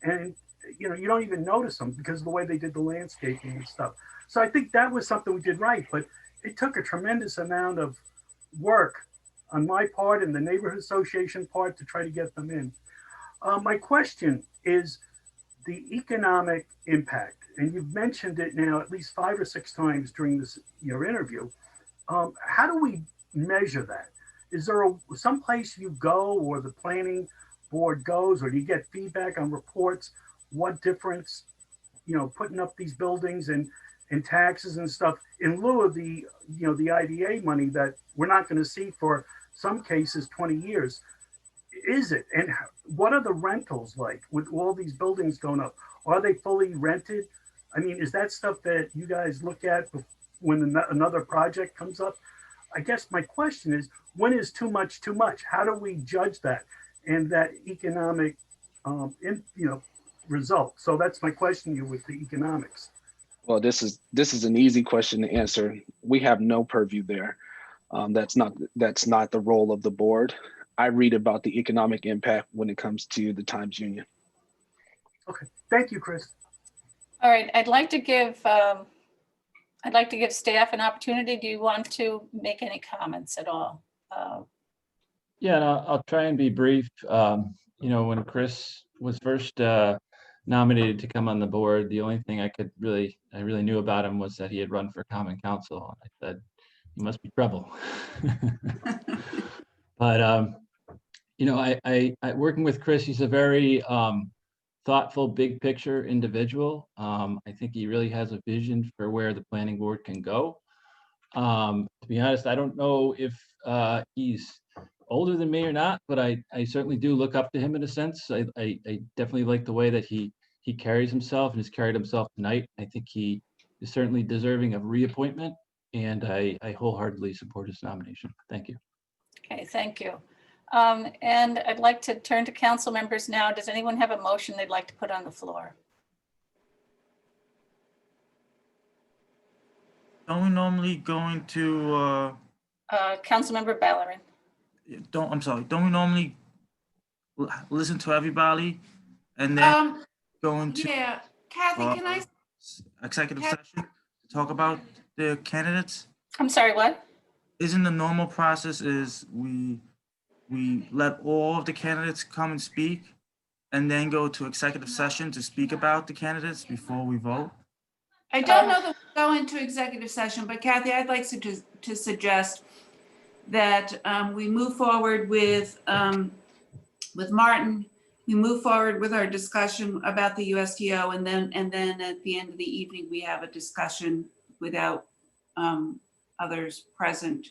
and you don't even notice them because of the way they did the landscaping and stuff. So I think that was something we did right, but it took a tremendous amount of work on my part and the neighborhood association part to try to get them in. My question is the economic impact, and you've mentioned it now at least 5 or 6 times during your interview. How do we measure that? Is there some place you go, or the planning board goes, or do you get feedback on reports? What difference, putting up these buildings and taxes and stuff in lieu of the IDA money that we're not going to see for some cases 20 years? Is it? And what are the rentals like with all these buildings going up? Are they fully rented? I mean, is that stuff that you guys look at when another project comes up? I guess my question is, when is too much too much? How do we judge that and that economic result? So that's my question to you with the economics. Well, this is an easy question to answer. We have no purview there. That's not the role of the board. I read about the economic impact when it comes to the Times Union. Okay, thank you, Chris. All right, I'd like to give staff an opportunity. Do you want to make any comments at all? Yeah, and I'll try and be brief. When Chris was first nominated to come on the board, the only thing I really knew about him was that he had run for common council. I said, he must be trouble. But I working with Chris, he's a very thoughtful, big picture individual. I think he really has a vision for where the planning board can go. To be honest, I don't know if he's older than me or not, but I certainly do look up to him in a sense. I definitely like the way that he carries himself and has carried himself tonight. I think he is certainly deserving of reappointment, and I wholeheartedly support his nomination. Thank you. Okay, thank you. And I'd like to turn to council members now. Does anyone have a motion they'd like to put on the floor? Don't we normally go into Councilmember Bellerin. don't we normally listen to everybody and then go into Yeah, Kathy, can I? executive session to talk about the candidates? I'm sorry, what? Isn't the normal process is we let all of the candidates come and speak and then go to executive session to speak about the candidates before we vote? I don't know that we go into executive session, but Kathy, I'd like to suggest that we move forward with Martin. We move forward with our discussion about the USDO, and then at the end of the evening we have a discussion without others present.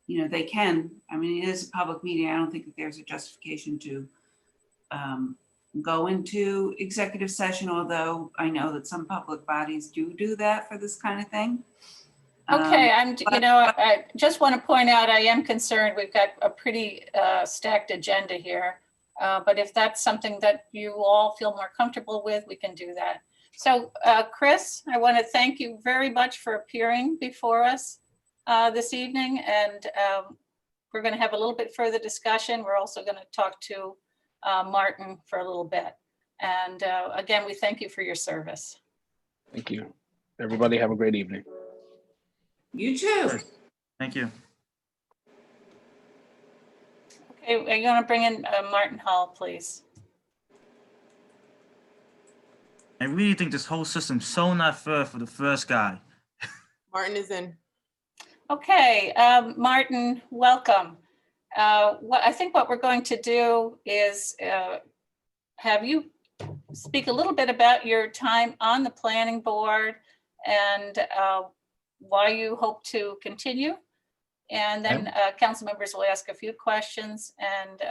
They can. I mean, it is a public meeting. I don't think that there's a justification to go into executive session, although I know that some public bodies do that for this kind of thing. Okay, I just want to point out, I am concerned. We've got a pretty stacked agenda here. But if that's something that you all feel more comfortable with, we can do that. So Chris, I want to thank you very much for appearing before us this evening. And we're going to have a little bit further discussion. We're also going to talk to Martin for a little bit. And again, we thank you for your service. Thank you. Everybody have a great evening. You too. Thank you. Okay, are you going to bring in Martin Hall, please? I really think this whole system's so not fair for the first guy. Martin is in. Okay, Martin, welcome. I think what we're going to do is have you speak a little bit about your time on the planning board and why you hope to continue. And then council members will ask a few questions, and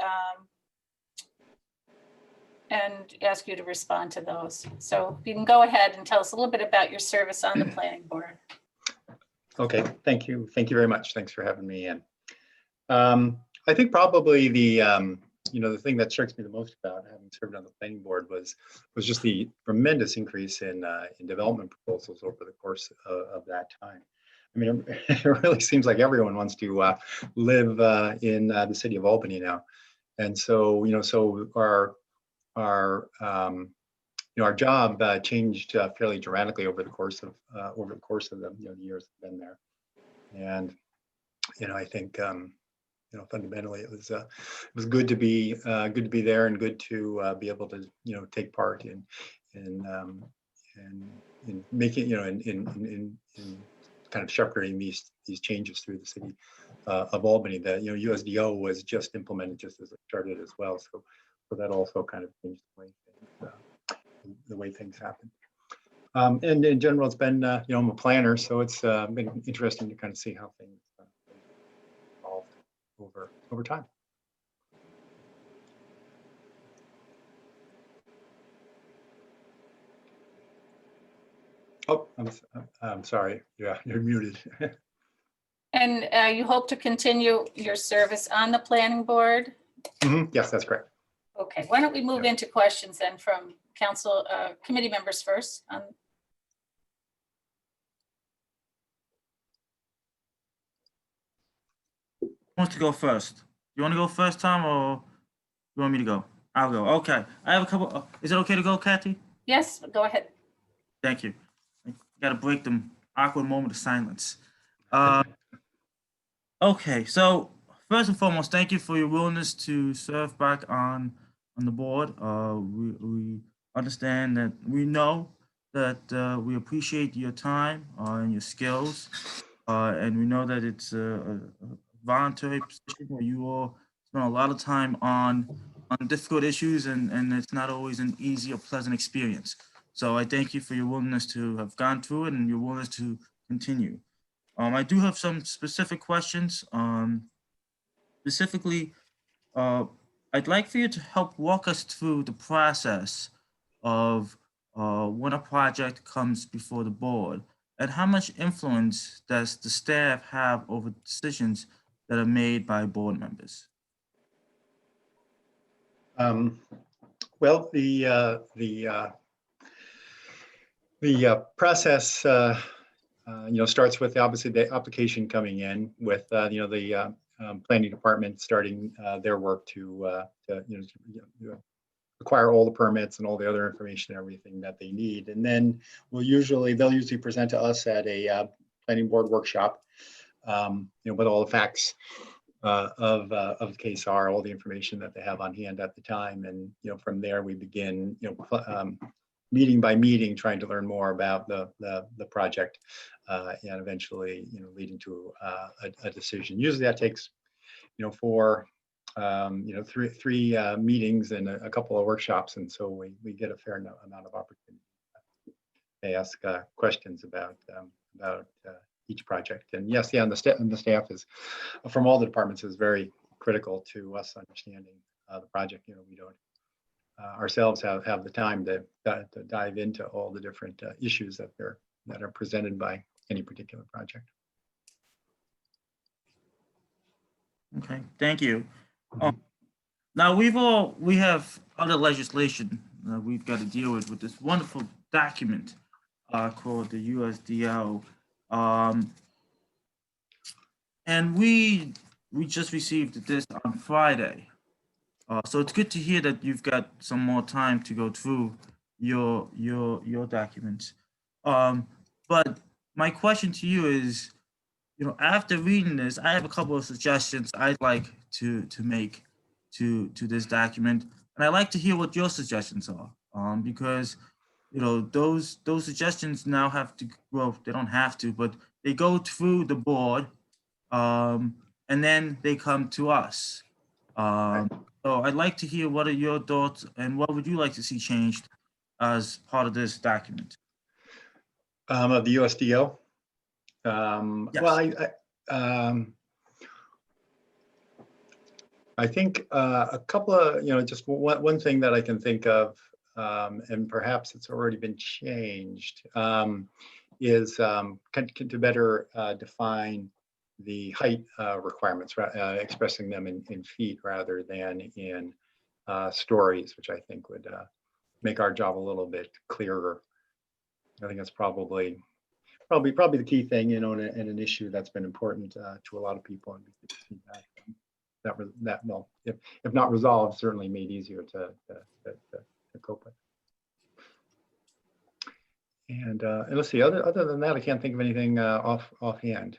and ask you to respond to those. So you can go ahead and tell us a little bit about your service on the planning board. Okay, thank you. Thank you very much. Thanks for having me in. I think probably the the thing that strikes me the most about having served on the planning board was just the tremendous increase in development proposals over the course of that time. I mean, it really seems like everyone wants to live in the city of Albany now, and so so our job changed fairly dramatically over the course of the years I've been there, and I think fundamentally it was good to be there and good to be able to take part in making in kind of shepherding these changes through the city of Albany. That USDO was just implemented just as it started as well, so that also kind of changed the way things happen. And in general, it's been I'm a planner, so it's been interesting to kind of see how things evolved over time. Oh, I'm sorry. Yeah, you're muted. And you hope to continue your service on the planning board? Yes, that's correct. Okay, why don't we move into questions then from council committee members first? Who wants to go first? You want to go first, Tom, or you want me to go? I'll go. Okay. I have a couple. Is it okay to go, Kathy? Yes, go ahead. Thank you. I got to break the awkward moment of silence. Okay, so first and foremost, thank you for your willingness to serve back on the board. We understand that we know that we appreciate your time and your skills, and we know that it's a voluntary position where you all spend a lot of time on difficult issues, and it's not always an easy or pleasant experience. So I thank you for your willingness to have gone through it and your willingness to continue. I do have some specific questions. Specifically, I'd like for you to help walk us through the process of when a project comes before the board, and how much influence does the staff have over decisions that are made by board members? Well, the process starts with obviously the application coming in with the planning department starting their work to acquire all the permits and all the other information and everything that they need, and then they'll usually present to us at a planning board workshop what all the facts of the case are, all the information that they have on hand at the time, and from there we begin meeting by meeting, trying to learn more about the project, and eventually, leading to a decision. Usually that takes, three meetings and a couple of workshops, and so we get a fair amount of opportunity to ask questions about each project. And yes, and the staff is from all the departments is very critical to us understanding the project. We don't ourselves have the time to dive into all the different issues that are presented by any particular project. Okay, thank you. Now we have other legislation we've got to deal with this wonderful document called the USDO, and we just received this on Friday. So it's good to hear that you've got some more time to go through your documents. But my question to you is, after reading this, I have a couple of suggestions I'd like to make to this document, and I'd like to hear what your suggestions are, because those suggestions now have to, well, they don't have to, but they go through the board, and then they come to us. So I'd like to hear what are your thoughts and what would you like to see changed as part of this document? Of the USDO? Yes. Well, I think a couple of, just one thing that I can think of, and perhaps it's already been changed, is to better define the height requirements, expressing them in feet rather than in stories, which I think would make our job a little bit clearer. I think that's probably the key thing, and an issue that's been important to a lot of people, and that will, if not resolved, certainly made easier to cope with. And let's see, other than that, I can't think of anything offhand.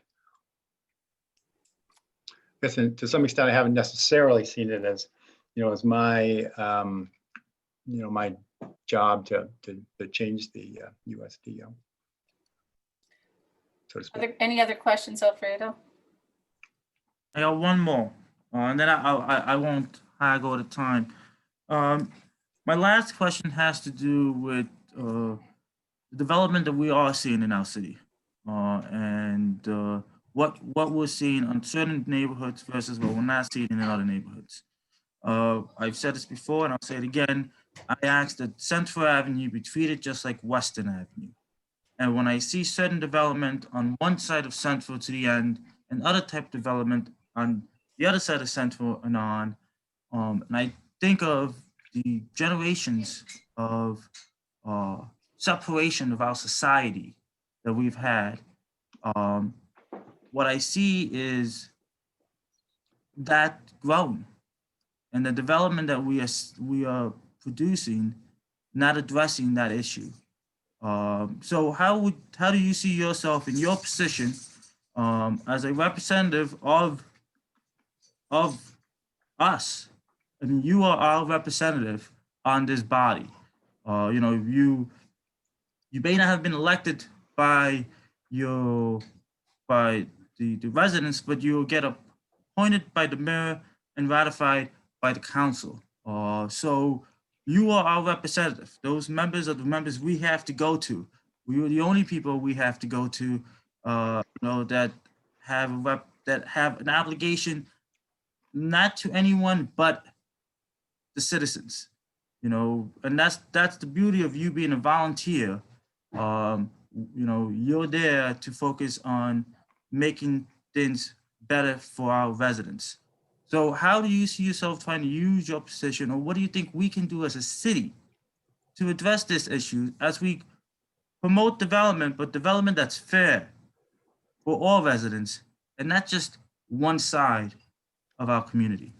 I guess to some extent, I haven't necessarily seen it as, as my, my job to change the USDO. So to Are speak. there any other questions, Alfredo? I got one more, and then I won't haggle the time. My last question has to do with the development that we are seeing in our city, and what we're seeing on certain neighborhoods versus what we're not seeing in other neighborhoods. I've said this before, and I'll say it again. I asked that Central Avenue be treated just like Western Avenue. And when I see certain development on one side of Central to the end, and other type of development on the other side of Central and on, and I think of the generations of separation of our society that we've had, what I see is that growing, and the development that we are producing not addressing that issue. So how do you see yourself in your position as a representative of us? I mean, you are our representative on this body. You may not have been elected by the residents, but you'll get appointed by the mayor and ratified by the council. So you are our representative. Those members are the members we have to go to. We are the only people we have to go to, that have an obligation not to anyone but the citizens. And that's the beauty of you being a volunteer. You're there to focus on making things better for our residents. So how do you see yourself trying to use your position, or what do you think we can do as a city to address this issue as we promote development, but development that's fair for all residents and not just one side of our community?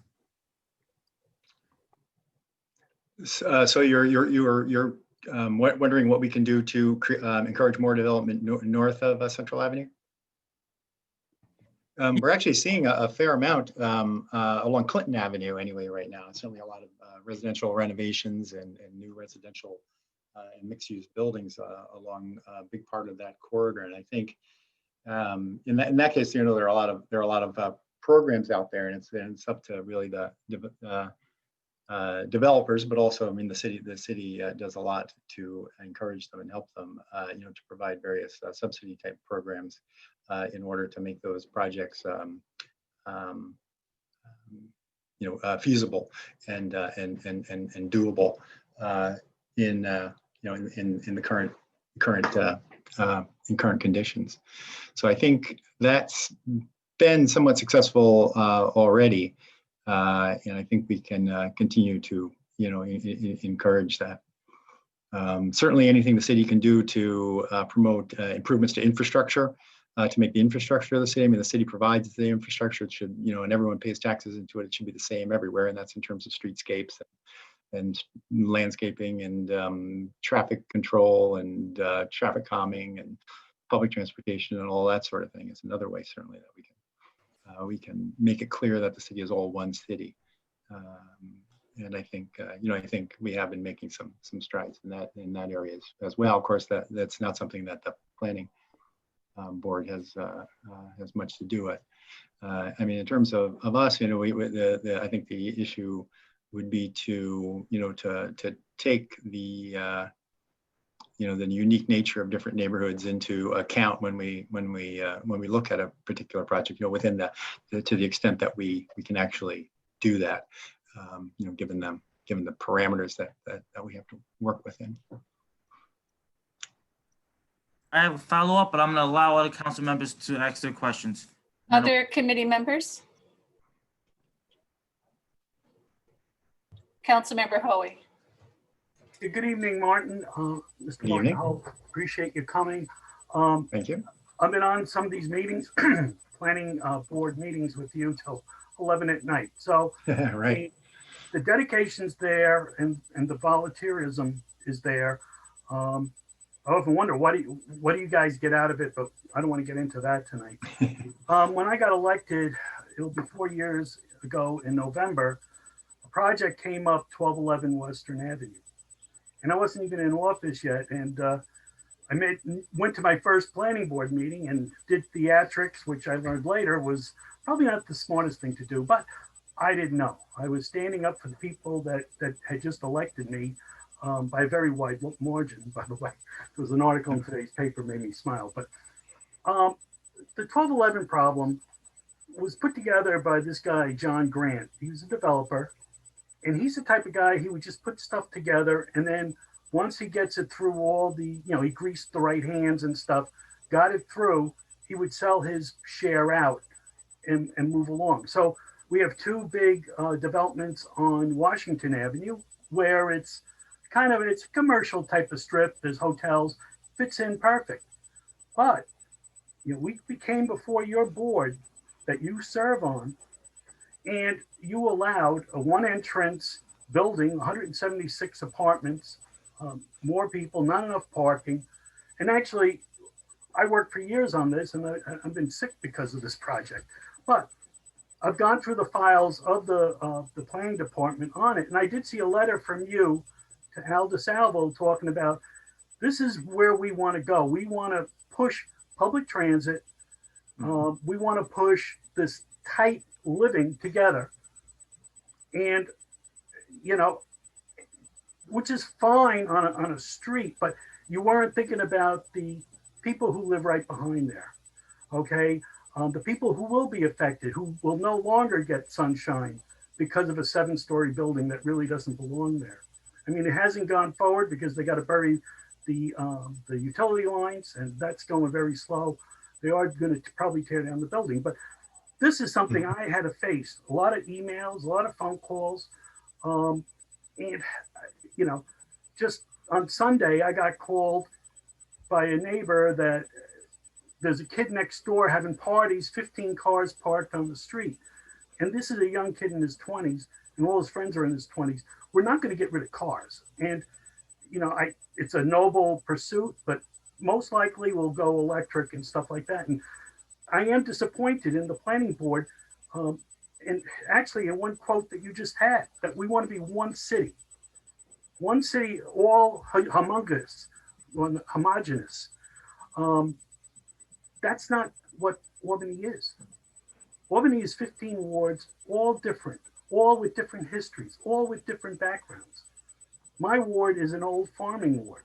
So you're wondering what we can do to encourage more development north of Central Avenue? We're actually seeing a fair amount along Clinton Avenue anyway right now. Certainly a lot of residential renovations and new residential and mixed-use buildings along a big part of that corridor. And I think in that case, there are a lot of programs out there, and it's up to really the developers, but also, I mean, the city does a lot to encourage them and help them, to provide various subsidy type programs in order to make those projects, feasible and doable in the current conditions. So I think that's been somewhat successful already. And I think we can continue to, encourage that. Certainly anything the city can do to promote improvements to infrastructure, to make the infrastructure of the city. I mean, the city provides the infrastructure. It should, and everyone pays taxes into it. It should be the same everywhere. And that's in terms of streetscapes and landscaping and traffic control and traffic calming and public transportation and all that sort of thing. It's another way, certainly, that we can make it clear that the city is all one city. And I think, I think we have been making some strides in that area as well. Of course, that's not something that the planning board has much to do with. I mean, in terms of us, I think the issue would be to take the the unique nature of different neighborhoods into account when we look at a particular project, within to the extent that we can actually do that, given the parameters that we have to work within. I have a follow-up, but I'm going to allow other council members to ask their questions. Madam- Other committee members? Councilmember Hoey. Good evening, Martin. Mr. Good Martin, evening. I appreciate you coming. Thank you. I've been on some of these meetings, planning board meetings with you till 11 at night. So Right. the dedication's there and the volunteerism is there. I often wonder what do you guys get out of it, but I don't want to get into that tonight. When I got elected, it'll be 4 years ago in November, a project came up 1211 Western Avenue. And I wasn't even in office yet. And I went to my first planning board meeting and did theatrics, which I learned later was probably not the smartest thing to do, but I didn't know. I was standing up for the people that had just elected me by a very wide margin, by the way. There was an article in today's paper made me smile. But the 1211 problem was put together by this guy, John Grant. He was a developer. And he's the type of guy, he would just put stuff together. And then once he gets it through all the, he greased the right hands and stuff, got it through, he would sell his share out and move along. So we have two big developments on Washington Avenue where it's a commercial type of strip. There's hotels, fits in perfect. But, we came before your board that you serve on, and you allowed a one entrance building, 176 apartments, more people, not enough parking. And actually, I worked for years on this and I've been sick because of this project. But I've gone through the files of the planning department on it. And I did see a letter from you to Al DeSalvo talking about, this is where we want to go. We want to push public transit. We want to push this tight living together. And, which is fine on a street, but you weren't thinking about the people who live right behind there. Okay. The people who will be affected, who will no longer get sunshine because of a 7-story building that really doesn't belong there. I mean, it hasn't gone forward because they got to bury the utility lines, and that's going very slow. They are going to probably tear down the building, but this is something I had to face. A lot of emails, a lot of phone calls. And, just on Sunday, I got called by a neighbor that there's a kid next door having parties, 15 cars parked on the street. And this is a young kid in his 20s, and all his friends are in his 20s. We're not going to get rid of cars. And, it's a noble pursuit, but most likely we'll go electric and stuff like that. And I am disappointed in the planning board. And actually in one quote that you just had, that we want to be one city, all homogeneous. That's not what Albany is. Albany is 15 wards, all different, all with different histories, all with different backgrounds. My ward is an old farming ward.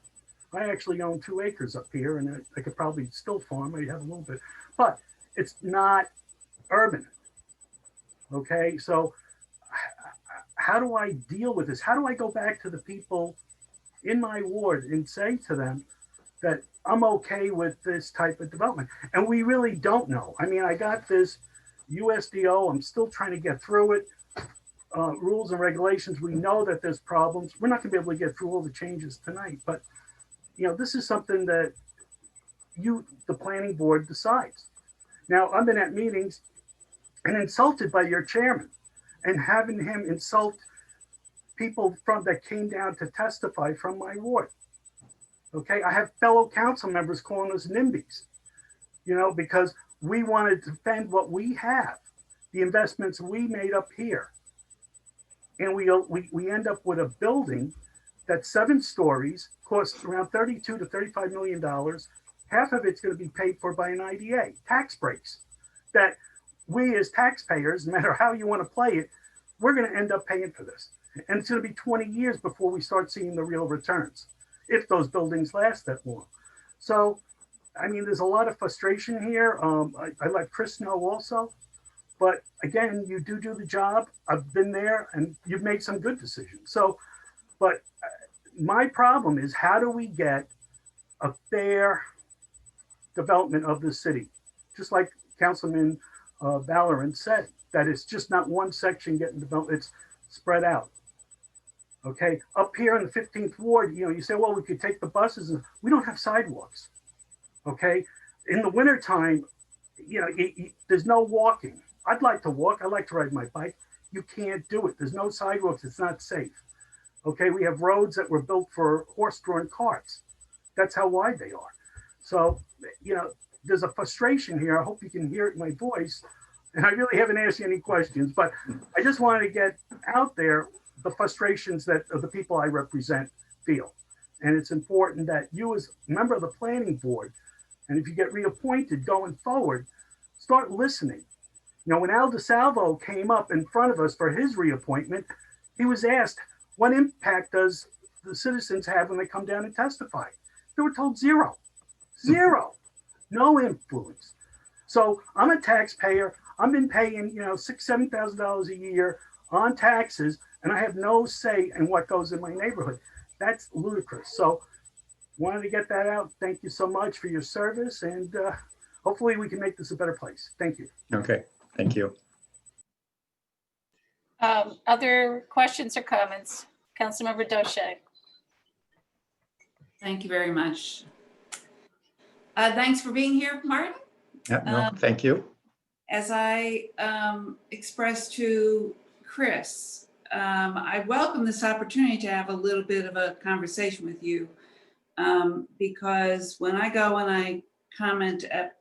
I actually own 2 acres up here, and I could probably still farm. I have a little bit, but it's not urban. Okay, so how do I deal with this? How do I go back to the people in my ward and say to them that I'm okay with this type of development? And we really don't know. I mean, I got this USDO. I'm still trying to get through it. Rules and regulations. We know that there's problems. We're not going to be able to get through all the changes tonight, but this is something that the planning board, decides. Now, I've been at meetings and insulted by your chairman, and having him insult people that came down to testify from my ward. Okay, I have fellow council members calling us NIMBYs, because we want to defend what we have, the investments we made up here. And we end up with a building that's 7 stories, costs around $32 to $35 million. Half of it's going to be paid for by an IDA, tax breaks, that we as taxpayers, no matter how you want to play it, we're going to end up paying for this. And it's going to be 20 years before we start seeing the real returns, if those buildings last that long. So, I mean, there's a lot of frustration here. I let Chris know also, But again, you do the job. I've been there and you've made some good decisions. So, but my problem is, how do we get a fair development of the city? Just like Councilman Valorant said, that it's just not one section getting developed, it's spread out. Okay, up here in the 15th Ward, you know, you say, well, we could take the buses, and we don't have sidewalks. Okay, in the wintertime, you know, there's no walking. I'd like to walk, I like to ride my bike. You can't do it. There's no sidewalks, it's not safe. Okay, we have roads that were built for horse-drawn carts. That's how wide they are. So, you know, there's a frustration here. I hope you can hear it in my voice. And I really haven't asked you any questions, but I just wanted to get out there the frustrations that the people I represent feel. And it's important that you, as a member of the planning board, and if you get reappointed going forward, start listening. You know, when Al DeSalvo came up in front of us for his reappointment, he was asked, what impact does the citizens have when they come down and testify? They were told zero, no influence. So I'm a taxpayer. I've been paying, you know, $6,000, $7,000 a year on taxes, and I have no say in what goes in my neighborhood. That's ludicrous. So wanted to get that out. Thank you so much for your service, and hopefully we can make this a better place. Thank you. Okay, thank you. Other questions or comments? Councilmember Doche. Thank you very much. Thanks for being here, Martin. Yeah, no, thank you. As I expressed to Chris, I welcome this opportunity to have a little bit of a conversation with you, because when I go and I comment at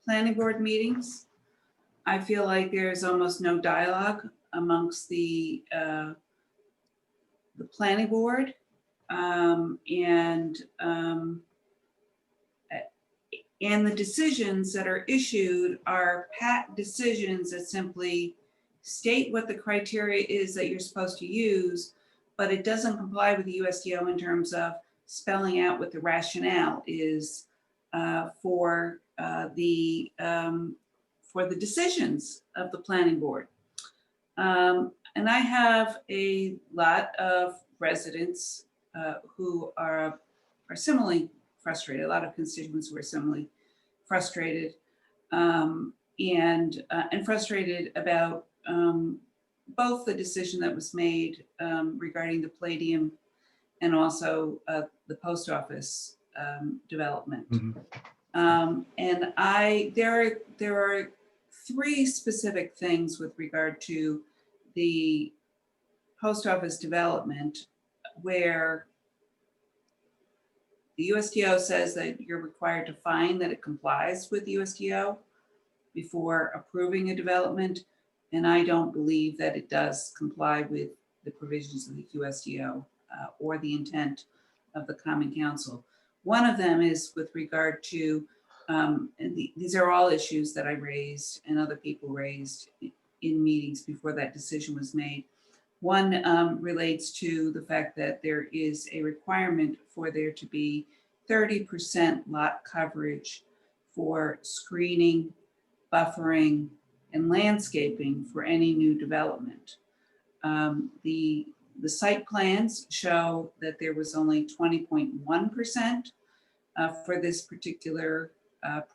planning board meetings, I feel like there's almost no dialogue amongst the planning board, and the decisions that are issued are pat decisions that simply state what the criteria is that you're supposed to use, but it doesn't comply with the USDO in terms of spelling out what the rationale is for the decisions of the planning board. And I have a lot of residents who are similarly frustrated, a lot of constituents who are similarly frustrated, and frustrated about both the decision that was made regarding the Palladium and also the post office development. Mm-hmm. And there are three specific things with regard to the post office development where the USDO says that you're required to find that it complies with the USDO before approving a development. And I don't believe that it does comply with the provisions of the USDO or the intent of the Common Council. One of them is with regard to, these are all issues that I raised and other people raised in meetings before that decision was made. One relates to the fact that there is a requirement for there to be 30% lot coverage for screening, buffering, and landscaping for any new development. The site plans show that there was only 20.1% for this particular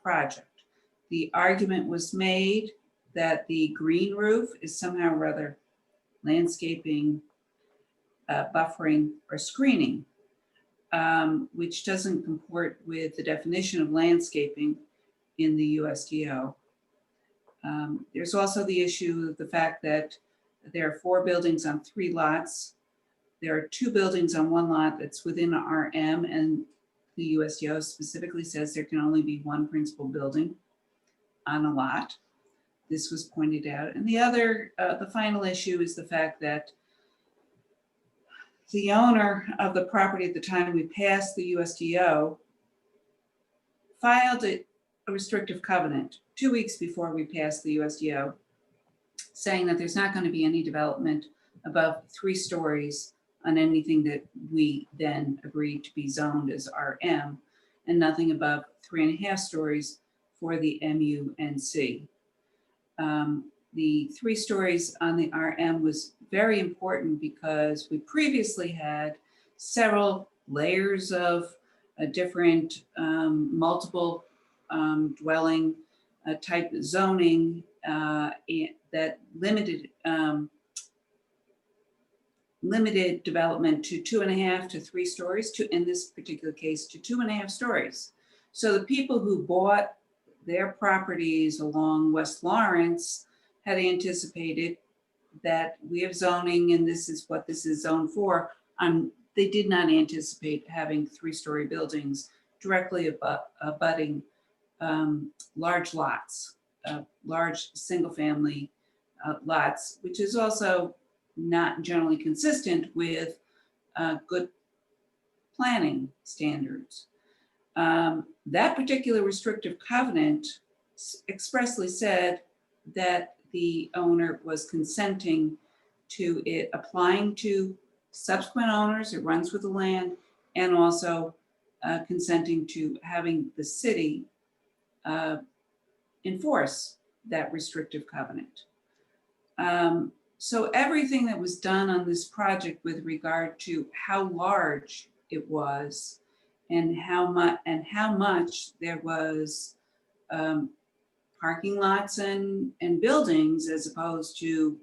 project. The argument was made that the green roof is somehow or other landscaping, buffering, or screening, which doesn't comport with the definition of landscaping in the USDO. There's also the issue of the fact that there are 4 buildings on 3 lots. There are 2 buildings on 1 lot that's within RM, and the USDO specifically says there can only be 1 principal building on a lot. This was pointed out. And the other, the final issue is the fact that the owner of the property at the time we passed the USDO filed a restrictive covenant 2 weeks before we passed the USDO, saying that there's not going to be any development above 3 stories on anything that we then agreed to be zoned as RM, and nothing above 3.5 stories for the MUNC. The 3 stories on the RM was very important because we previously had several layers of different multiple dwelling type zoning that limited limited development to 2.5 to 3 stories, to, in this particular case, to 2.5 stories. So the people who bought their properties along West Lawrence had anticipated that we have zoning and this is what this is zoned for. They did not anticipate having 3-story buildings directly abutting large lots, large single-family lots, which is also not generally consistent with good planning standards. That particular restrictive covenant expressly said that the owner was consenting to it applying to subsequent owners, it runs with the land, and also consenting to having the city enforce that restrictive covenant. So everything that was done on this project with regard to how large it was and how much there was parking lots and buildings as opposed to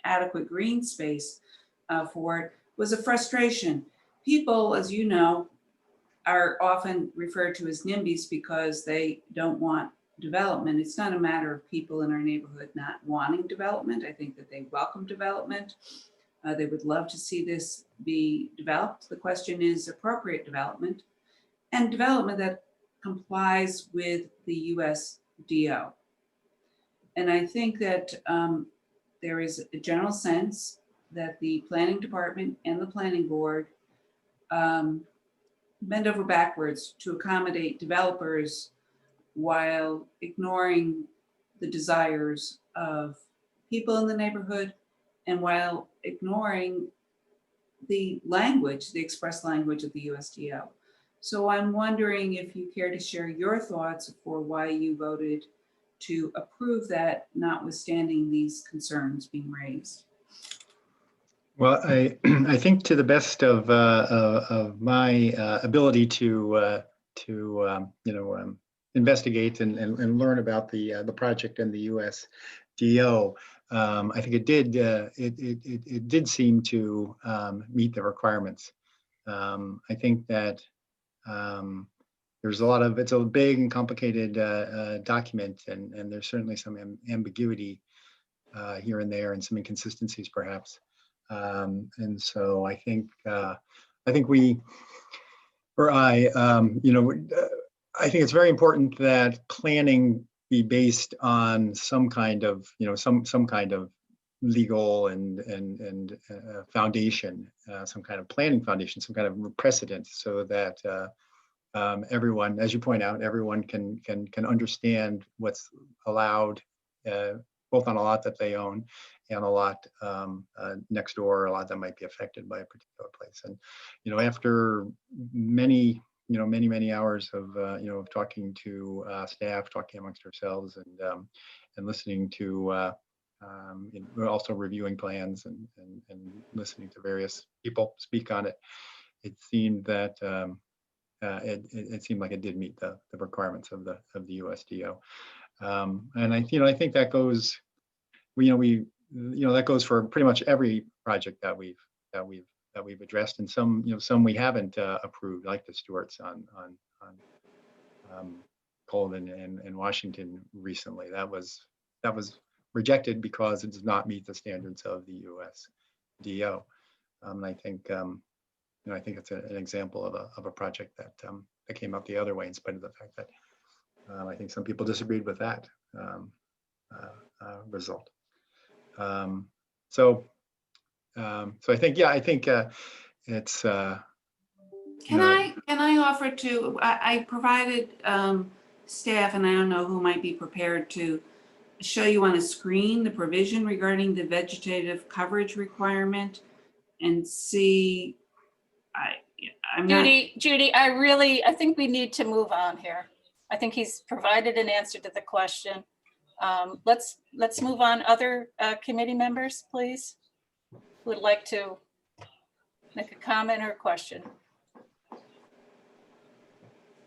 adequate green space for it was a frustration. People, as you know, are often referred to as NIMBYs because they don't want development. It's not a matter of people in our neighborhood not wanting development. I think that they welcome development. They would love to see this be developed. The question is appropriate development and development that complies with the USDO. And I think that there is a general sense that the planning department and the planning board bend over backwards to accommodate developers while ignoring the desires of people in the neighborhood and while ignoring the language, the express language of the USDO. So I'm wondering if you care to share your thoughts for why you voted to approve that, notwithstanding these concerns being raised. Well, I think to the best of my ability to investigate and learn about the project and the USDO, I think it did seem to meet the requirements. I think that there's it's a big and complicated document, and there's certainly some ambiguity here and there and some inconsistencies perhaps. And so I think I think it's very important that planning be based on some kind of some kind of legal and foundation, some kind of planning foundation, some kind of precedent, so that everyone, as you point out, everyone can understand what's allowed, both on a lot that they own and a lot next door, a lot that might be affected by a particular place. And after many hours of talking to staff, talking amongst ourselves, and listening to we're also reviewing plans and listening to various people speak on it, it seemed that it seemed like it did meet the requirements of the USDO. And I think that goes, that goes for pretty much every project that we've addressed, and some we haven't approved, like the Stewarts on Colvin and Washington recently. That was rejected because it does not meet the standards of the USDO. And I think I think it's an example of a project that came up the other way, in spite of the fact that I think some people disagreed with that result. So I think, yeah, I think it's. Can I offer to? I provided staff, and I don't know who might be prepared to show you on a screen the provision regarding the vegetative coverage requirement, and see. Judy, I think we need to move on here. I think he's provided an answer to the question. Let's move on. Other committee members, please, who would like to make a comment or a question.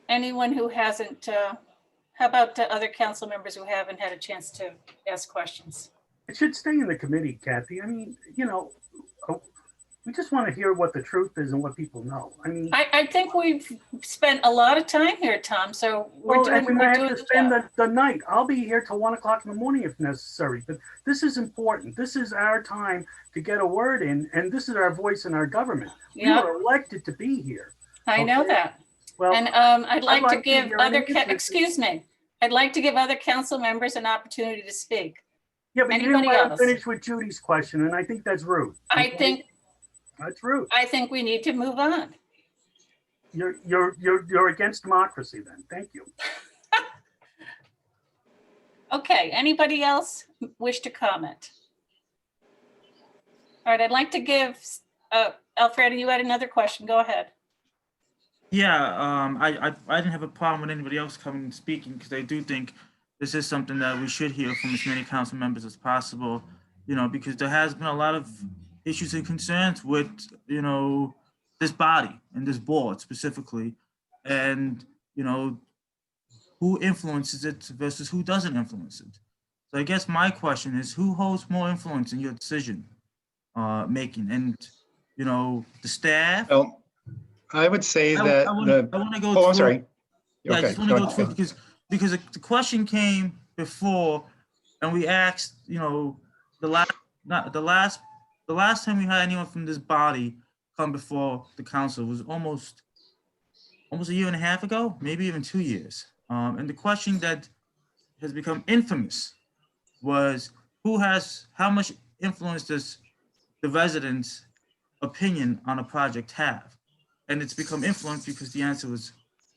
Anyone who hasn't, how about other council members who haven't had a chance to ask questions? It should stay in the committee, Kathy. I mean, you know, we just want to hear what the truth is and what people know. I mean, I think we've spent a lot of time here, Tom, so well, we're and we doing, might we're have doing to the spend job. the night. I'll be here till 1 o'clock in the morning if necessary, but this is important. This is our time to get a word in, and this is our voice in our government. We Yeah, were elected to be here. I know okay. that. Well, And I'd like to like to give hear other, any answers. excuse me, I'd like to give other council members an opportunity to speak. yeah, but you didn't Anybody let him else? finish with Judy's question, and I think that's rude. I okay? think, That's rude. I think we need to move on. You're against democracy then. Thank you. Okay, anybody else wish to comment? All right, I'd like to give, Alfredo, you had another question. Go ahead. Yeah, I didn't have a problem with anybody else coming and speaking because I do think this is something that we should hear from as many council members as possible, you know, because there has been a lot of issues and concerns with, you know, this body and this board specifically, and, you know, who influences it versus who doesn't influence it. So I guess my question is, who holds more influence in your decision making? And, you know, the staff? Well, I would say I that want to go oh, through. I'm sorry. Yeah, I Okay, just want to go go through ahead. because the question came before, and we asked, you know, the last time we had anyone from this body come before the council was almost a year and a half ago, maybe even 2 years. And the question that has become infamous was how much influence does the residents' opinion on a project have? And it's become influence because the answer was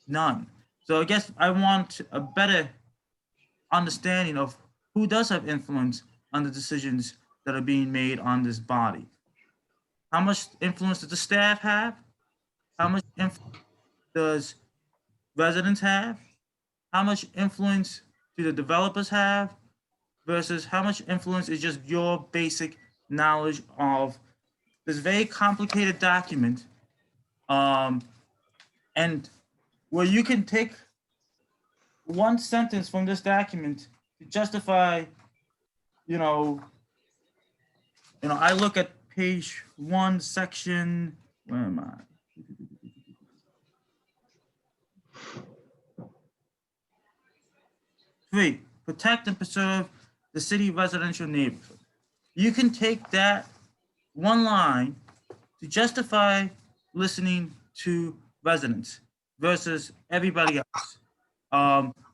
none. So I guess I want a better understanding of who does have influence on the decisions that are being made on this body. How much influence does the staff have? How much influence does residents have? How much influence do the developers have? Versus how much influence is just your basic knowledge of this very complicated document, and where you can take one sentence from this document to justify, you know, I look at page 1, section, where am I? 3, protect and preserve the city residential neighborhood. You can take that one line to justify listening to residents versus everybody else.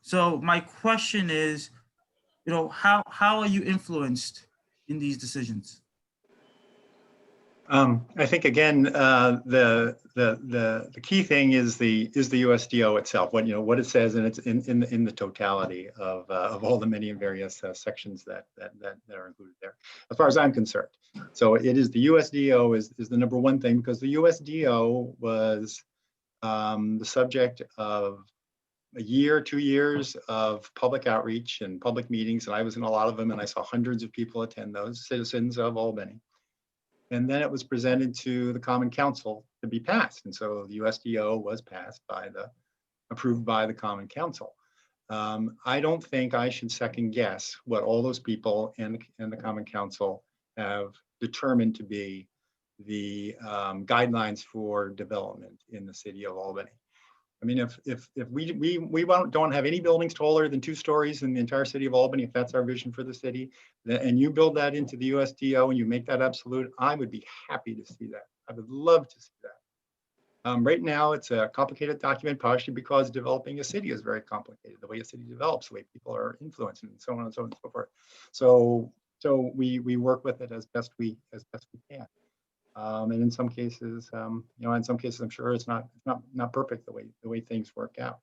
So my question is, you know, how are you influenced in these decisions? I think again, the key thing is the USDO itself. What it says, and it's in the totality of all the many and various sections that are included there, as far as I'm concerned. So it is the USDO is the number one thing, because the USDO was the subject of a year, 2 years of public outreach and public meetings, and I was in a lot of them, and I saw hundreds of people attend those, citizens of Albany. And then it was presented to the Common Council to be passed. And so the USDO was passed approved by the Common Council. I don't think I should second guess what all those people and the Common Council have determined to be the guidelines for development in the city of Albany. I mean, if we don't have any buildings taller than 2 stories in the entire city of Albany, if that's our vision for the city, and you build that into the USDO and you make that absolute, I would be happy to see that. I would love to see that. Right now, it's a complicated document, partially because developing a city is very complicated. The way a city develops, the way people are influenced, and so on and so on and so forth. So we work with it as best we can. And in some cases, I'm sure it's not perfect the way things work out.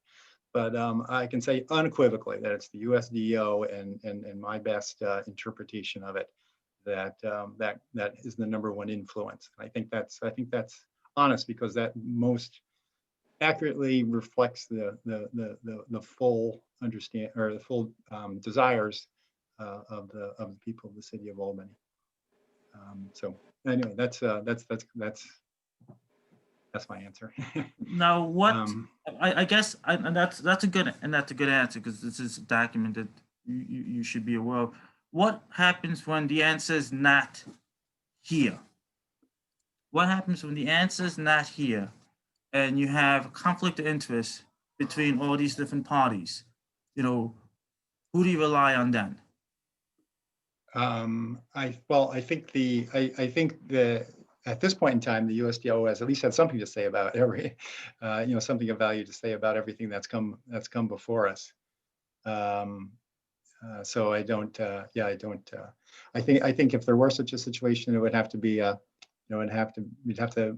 But I can say unequivocally that it's the USDO and my best interpretation of it that is the number one influence. And I think that's honest, because that most accurately reflects the full understand or the full desires of the people of the city of Albany. So anyway, that's my answer. Now, what, Um, I guess, and that's a good answer, because this is a document that you should be aware of. What happens when the answer is not here? What happens when the answer is not here and you have conflict of interest between all these different parties? You know, who do you rely on then? I think at this point in time, the USDO has at least had something to say about every, something of value to say about everything that's come before us. So I don't, I think if there were such a situation, it would have to be, we'd have to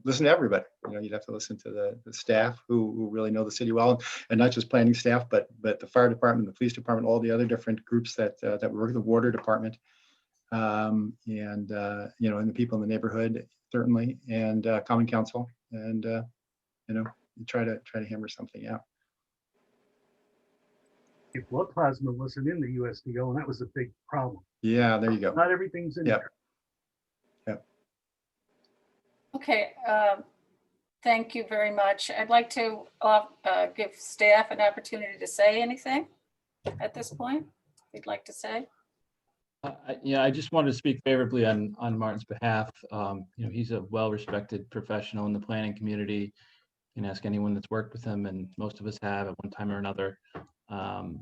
listen to everybody. You'd have to listen to the staff who really know the city well, and not just planning staff, but the fire department, the police department, all the other different groups that work, the water department, and the people in the neighborhood, certainly, and common council, and try to hammer something out. If blood plasma wasn't in the USDO, and that was a big problem. Yeah, there you go. Not everything's in Yep. there. Okay, thank you very much. I'd like to give staff an opportunity to say anything at this point. You'd like to say? Yeah, I just wanted to speak favorably on Martin's behalf. He's a well-respected professional in the planning community. You can ask anyone that's worked with him, and most of us have at one time or another.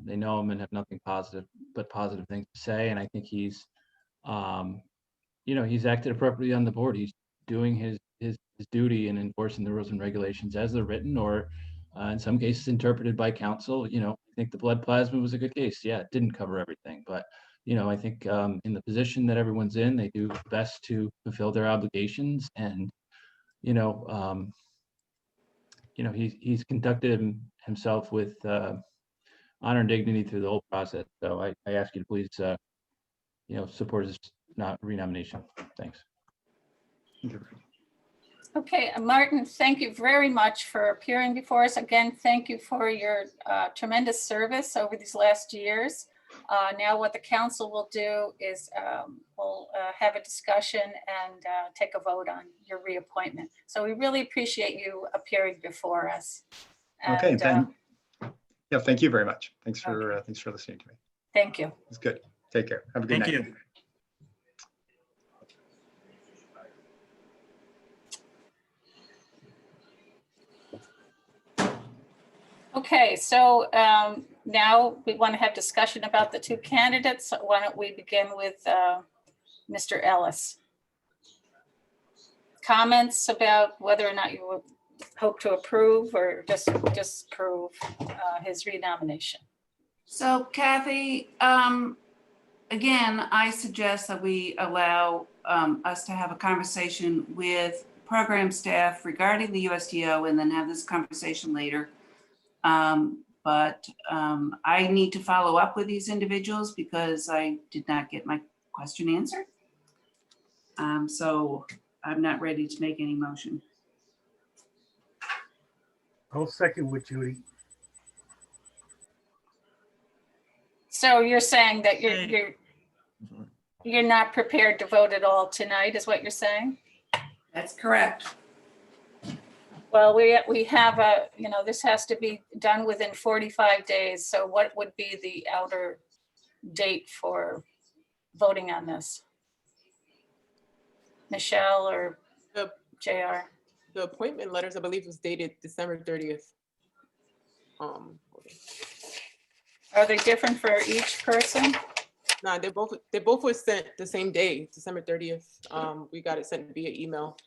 They know him and have nothing but positive things to say. And I think he's acted appropriately on the board. He's doing his duty and enforcing the rules and regulations as they're written, or in some cases interpreted by council. I think the blood plasma was a good case. Yeah, it didn't cover everything, but I think in the position that everyone's in, they do best to fulfill their obligations. And he's conducted himself with honor and dignity through the whole process. So I ask you to please support his renomination. Thanks. Okay, Martin, thank you very much for appearing before us. Again, thank you for your tremendous service over these last years. Now what the council will do is we'll have a discussion and take a vote on your reappointment. So we really appreciate you appearing before us. Okay, And, yeah, thank you very much. Thanks for listening to me. thank you. It's good. Take care. Have a good night. Thank you. Okay, so now we want to have discussion about the two candidates. Why don't we begin with Mr. Ellis? Comments about whether or not you would hope to approve or just disapprove his renomination? So Kathy, again, I suggest that we allow us to have a conversation with program staff regarding the USDO and then have this conversation later. But I need to follow up with these individuals because I did not get my question answered. So I'm not ready to make any motion. I'll second with Judy. So you're saying that you're not prepared to vote at all tonight, is what you're saying? That's correct. Well, we have this has to be done within 45 days. So what would be the outer date for voting on this? Michelle or JR? The appointment letters, I believe, was dated December 30th. Are they different for each person? No, they both were sent the same day, December 30th. We got it sent via email.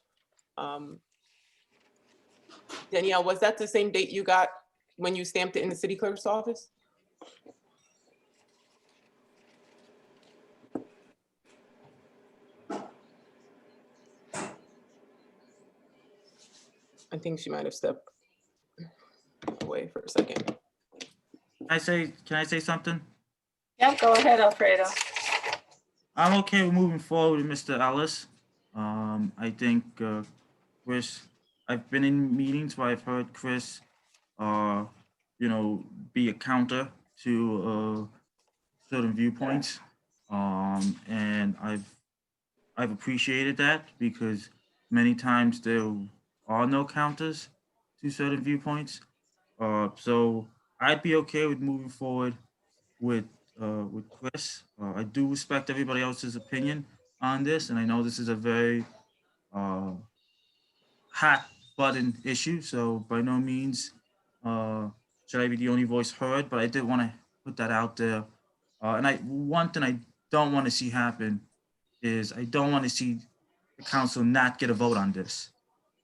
Danielle, was that the same date you got when you stamped it in the city clerk's office? I think she might have stepped away for a second. Can I say something? Yeah, go ahead, Alfredo. I'm okay with moving forward with Mr. Ellis. I think Chris, I've been in meetings where I've heard Chris, be a counter to certain viewpoints. And I've appreciated that because many times there are no counters to certain viewpoints. So I'd be okay with moving forward with Chris. I do respect everybody else's opinion on this, and I know this is a very hot button issue. So by no means should I be the only voice heard, but I did want to put that out there. And one thing I don't want to see happen is I don't want to see the council not get a vote on this.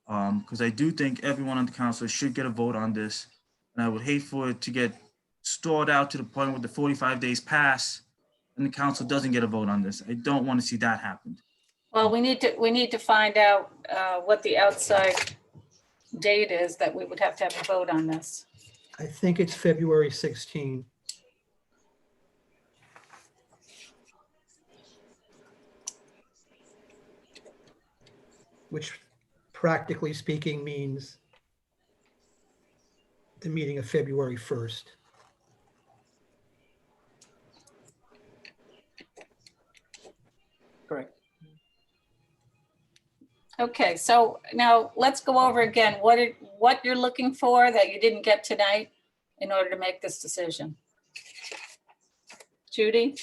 Because I do think everyone on the council should get a vote on this. And I would hate for it to get stalled out to the point where the 45 days pass and the council doesn't get a vote on this. I don't want to see that happen. Well, we need to find out what the outside date is that we would have to have a vote on this. I think it's February 16. Which practically speaking means the meeting of February 1st. Correct. Okay, so now let's go over again what you're looking for that you didn't get tonight in order to make this decision. Judy?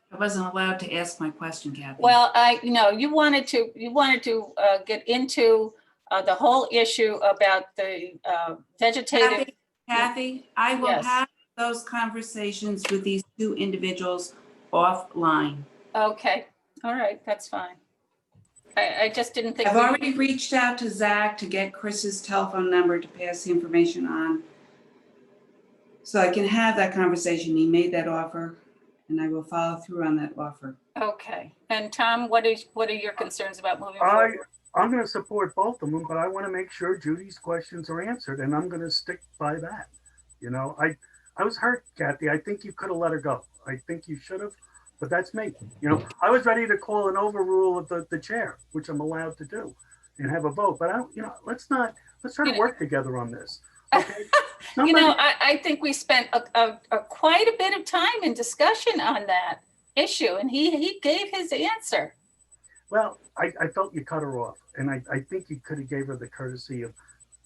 I wasn't allowed to ask my question, Kathy. Well, you wanted to get into the whole issue about the vegetative. Kathy, I will Yes. have those conversations with these two individuals offline. Okay, all right, that's fine. I just didn't think. I've already reached out to Zach to get Chris's telephone number to pass the information on. So I can have that conversation. He made that offer and I will follow through on that offer. Okay, and Tom, what are your concerns about moving forward? I'm going to support both of them, but I want to make sure Judy's questions are answered, and I'm going to stick by that. You know, I was hurt, Kathy. I think you could have let her go. I think you should have, but that's me. You know, I was ready to call an overrule of the chair, which I'm allowed to do, and have a vote. But let's try to work together on this. Okay? I think we spent quite a bit of time in discussion on that issue, and he gave his answer. Well, I felt you cut her off, and I think you could have gave her the courtesy of,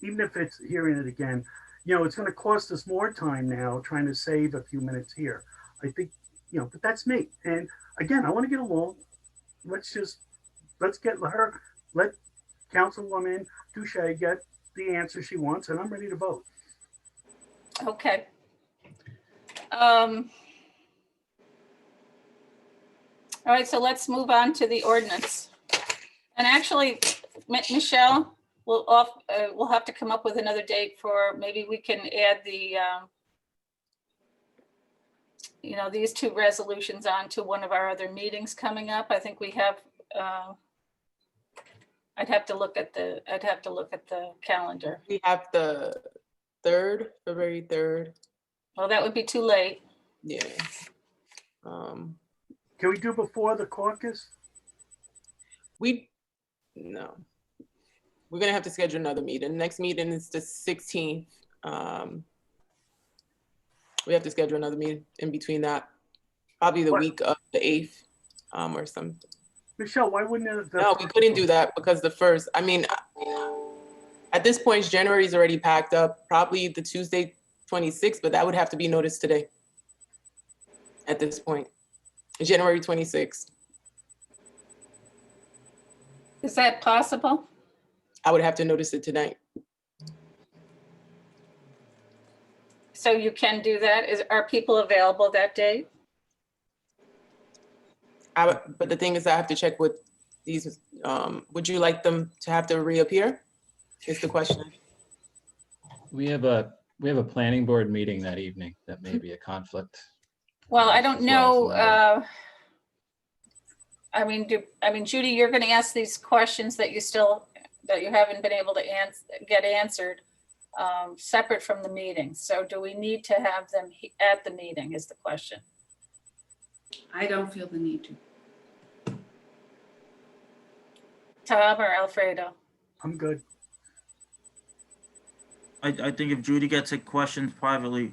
even if it's hearing it again, it's going to cost us more time now trying to save a few minutes here. I think, but that's me. And again, I want to get along. Let's get her, let Councilwoman Touche get the answer she wants, and I'm ready to vote. Okay. All right, so let's move on to the ordinance. And actually, Michelle, we'll have to come up with another date for, maybe we can add the, these two resolutions on to one of our other meetings coming up. I think we have, I'd have to look at the calendar. We have the 3rd, February 3rd. Well, that would be too late. Yeah. Can we do before the caucus? No. We're gonna have to schedule another meeting. Next meeting is the 16th. We have to schedule another meeting in between that. Probably the week of the 8th or something. Michelle, why wouldn't it? No, we couldn't do that because the 1st, at this point, January is already packed up, probably the Tuesday 26th, but that would have to be noticed today. At this point, January 26th. Is that possible? I would have to notice it tonight. So you can do that? Are people available that day? But the thing is, I have to check with these. Would you like them to have to reappear? Is the question. We have a planning board meeting that evening. That may be a conflict. Well, I don't as well, know. Judy, you're going to ask these questions that you haven't been able to get answered separate from the meeting. So do we need to have them at the meeting is the question. I don't feel the need to. Tom or Alfredo? I'm good. I think if Judy gets a question privately,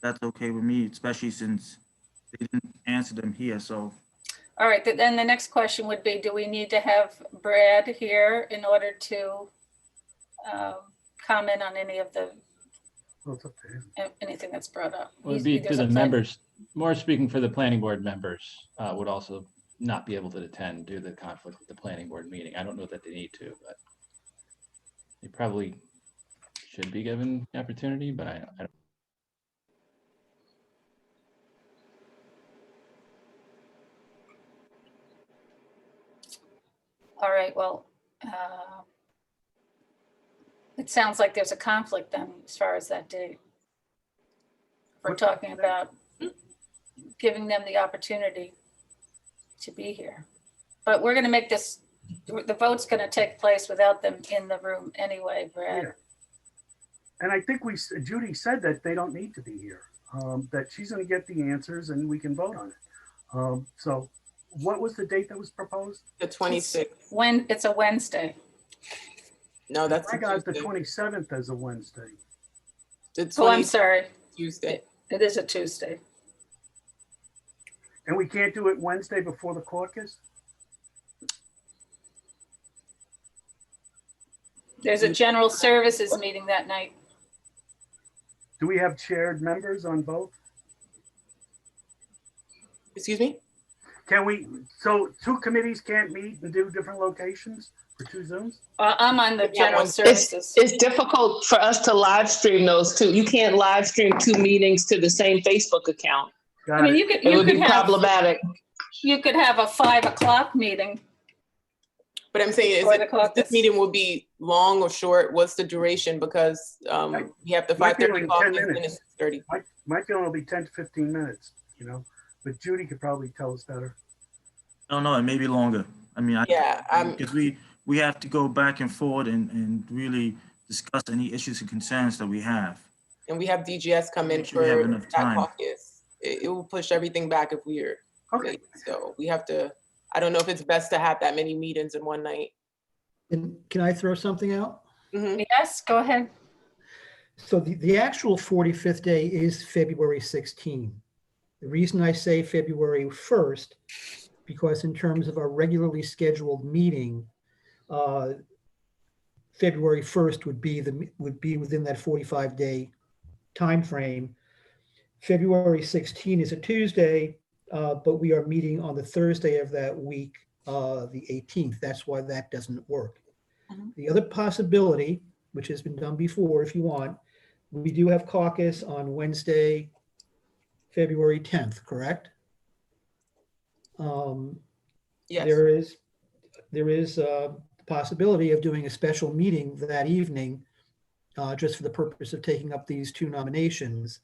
that's okay with me, especially since they didn't answer them here, so. All right, then the next question would be, do we need to have Brad here in order to comment on any of the, Well, it's up to him. anything that's brought up? Would be to There's a the plan- members, more speaking for the planning board members, would also not be able to attend due to the conflict with the planning board meeting. I don't know that they need to, but they probably should be given the opportunity, but I don't. All right, well, it sounds like there's a conflict then as far as that date. We're What's talking that? about giving them the opportunity to be here. But we're gonna make this, the vote's gonna take place without them in the room anyway, Brad. Yeah. And I think Judy said that they don't need to be here, that she's gonna get the answers and we can vote on it. So what was the date that was proposed? The 26th. When, it's a Wednesday. No, that's I got the Tuesday. 27th as a Wednesday. The Oh, I'm 20th sorry. Tuesday. It is a Tuesday. And we can't do it Wednesday before the caucus? There's a general services meeting that night. Do we have shared members on both? Excuse me? Can we, so two committees can't meet and do different locations for two Zooms? I'm on the Yeah, general one- services. It's difficult for us to live stream those two. You can't live stream two meetings to the same Facebook account. I Got mean, it. you could, It you would could be have, problematic. you could have a 5 o'clock meeting. But I'm saying, Or is the it, caucus. this meeting will be long or short? What's the duration? Because we have the Might be 5:30 like 10 caucus and minutes. it's 6:30. My feeling will be 10 to 15 minutes, but Judy could probably tell us better. I don't know, it may be longer. I mean, Yeah, because we have to go back and forth and really discuss any issues and concerns that we have. and we have DGS come in Make sure we have for enough that time. caucus. It will push everything back if we're Okay, late. So we have to, I don't know if it's best to have that many meetings in one night. And can I throw something out? Mhm. Yes, go ahead. So the actual 45th day is February 16. The reason I say February 1st, because in terms of our regularly scheduled meeting, February 1st would be within that 45-day time frame. February 16 is a Tuesday, but we are meeting on the Thursday of that week, the 18th. That's why that doesn't work. Mhm. The other possibility, which has been done before if you want, we do have caucus on Wednesday, February 10th, correct? Yes. There is a possibility of doing a special meeting that evening, just for the purpose of taking up these two nominations.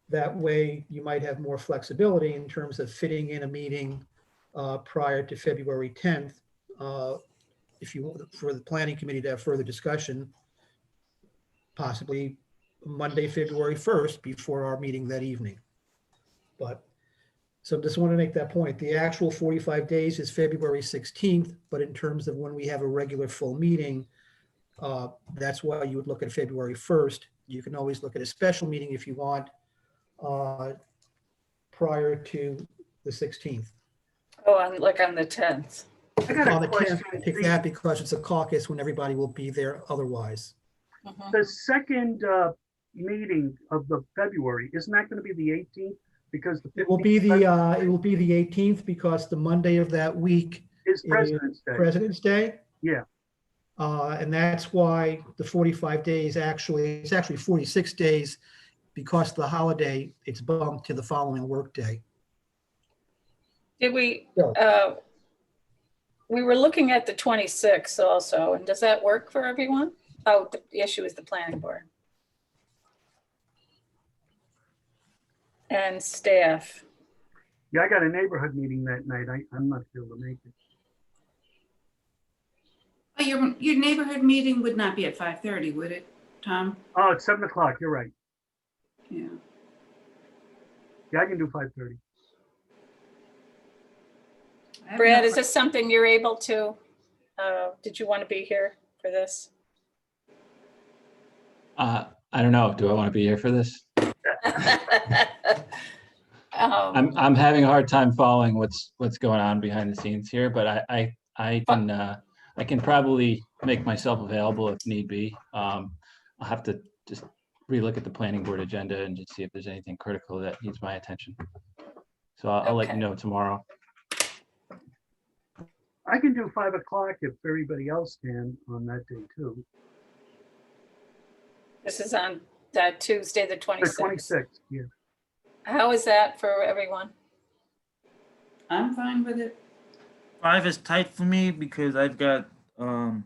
That way you might have more flexibility in terms of fitting in a meeting prior to February 10th. If you want for the planning committee to have further discussion, possibly Monday, February 1st before our meeting that evening. But so just want to make that point. The actual 45 days is February 16th, but in terms of when we have a regular full meeting, that's why you would look at February 1st. You can always look at a special meeting if you want prior to the 16th. Oh, on the 10th. I got On a the 10th, question. I pick that because it's a caucus when everybody will be there otherwise. Mhm. The second meeting of the February, isn't that going to be the 18th? Because the It will be the 18th because the Monday of that week is President's Day. President's Day. Yeah. And that's why the 45 days it's actually 46 days because of the holiday, it's bumped to the following workday. Did we, Yeah. we were looking at the 26th also, and does that work for everyone? Oh, the issue is the planning board. And staff. Yeah, I got a neighborhood meeting that night. I'm not able to make it. Oh, your neighborhood meeting would not be at 5:30, would it, Tom? Oh, it's 7 o'clock. You're right. Yeah. Yeah, I can do 5:30. I have Brad, no- is this something you're able to, did you want to be here for this? I don't know. Do I want to be here for this? I'm having a hard time following what's going on behind the scenes here, but I can probably make myself available if need be. I'll have to just relook at the planning board agenda and just see if there's anything critical that needs my attention. So I'll let you Okay. know tomorrow. I can do 5 o'clock if everybody else can on that day too. This is on that Tuesday, the The 26th. 26th, yeah. How is that for everyone? I'm fine with it. 5 is tight for me because I've got, I'm